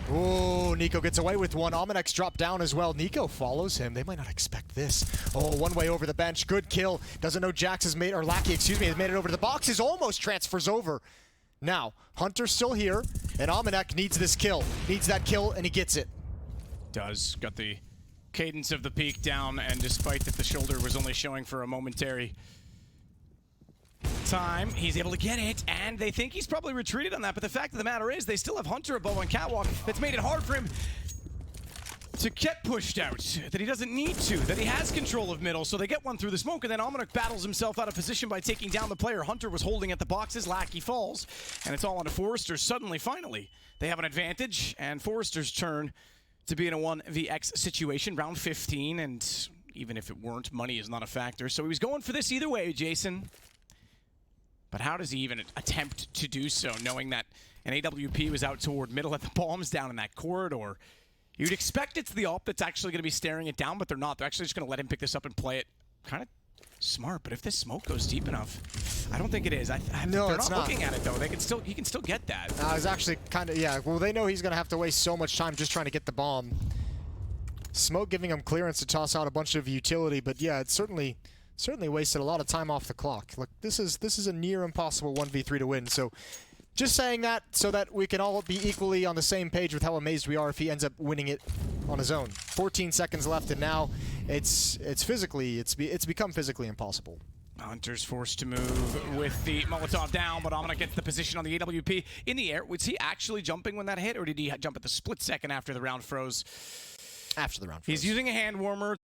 [SPEAKER 1] Oh, NiKo gets away with one. Amanek's dropped down as well. NiKo follows him. They might not expect this. Oh, one way over the bench. Good kill. Doesn't know Jax has made, or Lackey, excuse me, has made it over to the boxes. Almost transfers over. Now, Hunter's still here, and Amanek needs this kill. Needs that kill, and he gets it.
[SPEAKER 2] Does. Got the cadence of the peak down, and despite that the shoulder was only showing for a momentary time, he's able to get it, and they think he's probably retreated on that, but the fact of the matter is they still have Hunter above on Catwalk. That's made it hard for him to get pushed out, that he doesn't need to, that he has control of middle, so they get one through the smoke, and then Amanek battles himself out of position by taking down the player. Hunter was holding at the boxes, Lackey falls, and it's all on to Forrester. Suddenly, finally, they have an advantage, and Forrester's turn to be in a 1vx situation, round 15, and even if it weren't, money is not a factor, so he was going for this either way, Jason. But how does he even attempt to do so, knowing that an AWP was out toward middle at the bombs down in that corridor? You'd expect it's the op that's actually going to be staring it down, but they're not. They're actually just going to let him pick this up and play it kind of smart. But if this smoke goes deep enough, I don't think it is.
[SPEAKER 1] No,
[SPEAKER 2] they're
[SPEAKER 1] it's
[SPEAKER 2] not
[SPEAKER 1] not
[SPEAKER 2] looking at it, though. He can still get that.
[SPEAKER 1] It's actually kind of, yeah. Well, they know he's going to have to waste so much time just trying to get the bomb. Smoke giving him clearance to toss out a bunch of utility, but yeah, it's certainly wasted a lot of time off the clock. Look, this is a near impossible 1v3 to win. So just saying that so that we can all be equally on the same page with how amazed we are if he ends up winning it on his own. 14 seconds left, and now it's become physically impossible.
[SPEAKER 2] Hunter's forced to move with the Molotov down, but Amanek gets the position on the AWP in the air. Was he actually jumping when that hit, or did he jump at the split second after the round froze?
[SPEAKER 1] After the round froze.
[SPEAKER 2] He's using a hand warmer.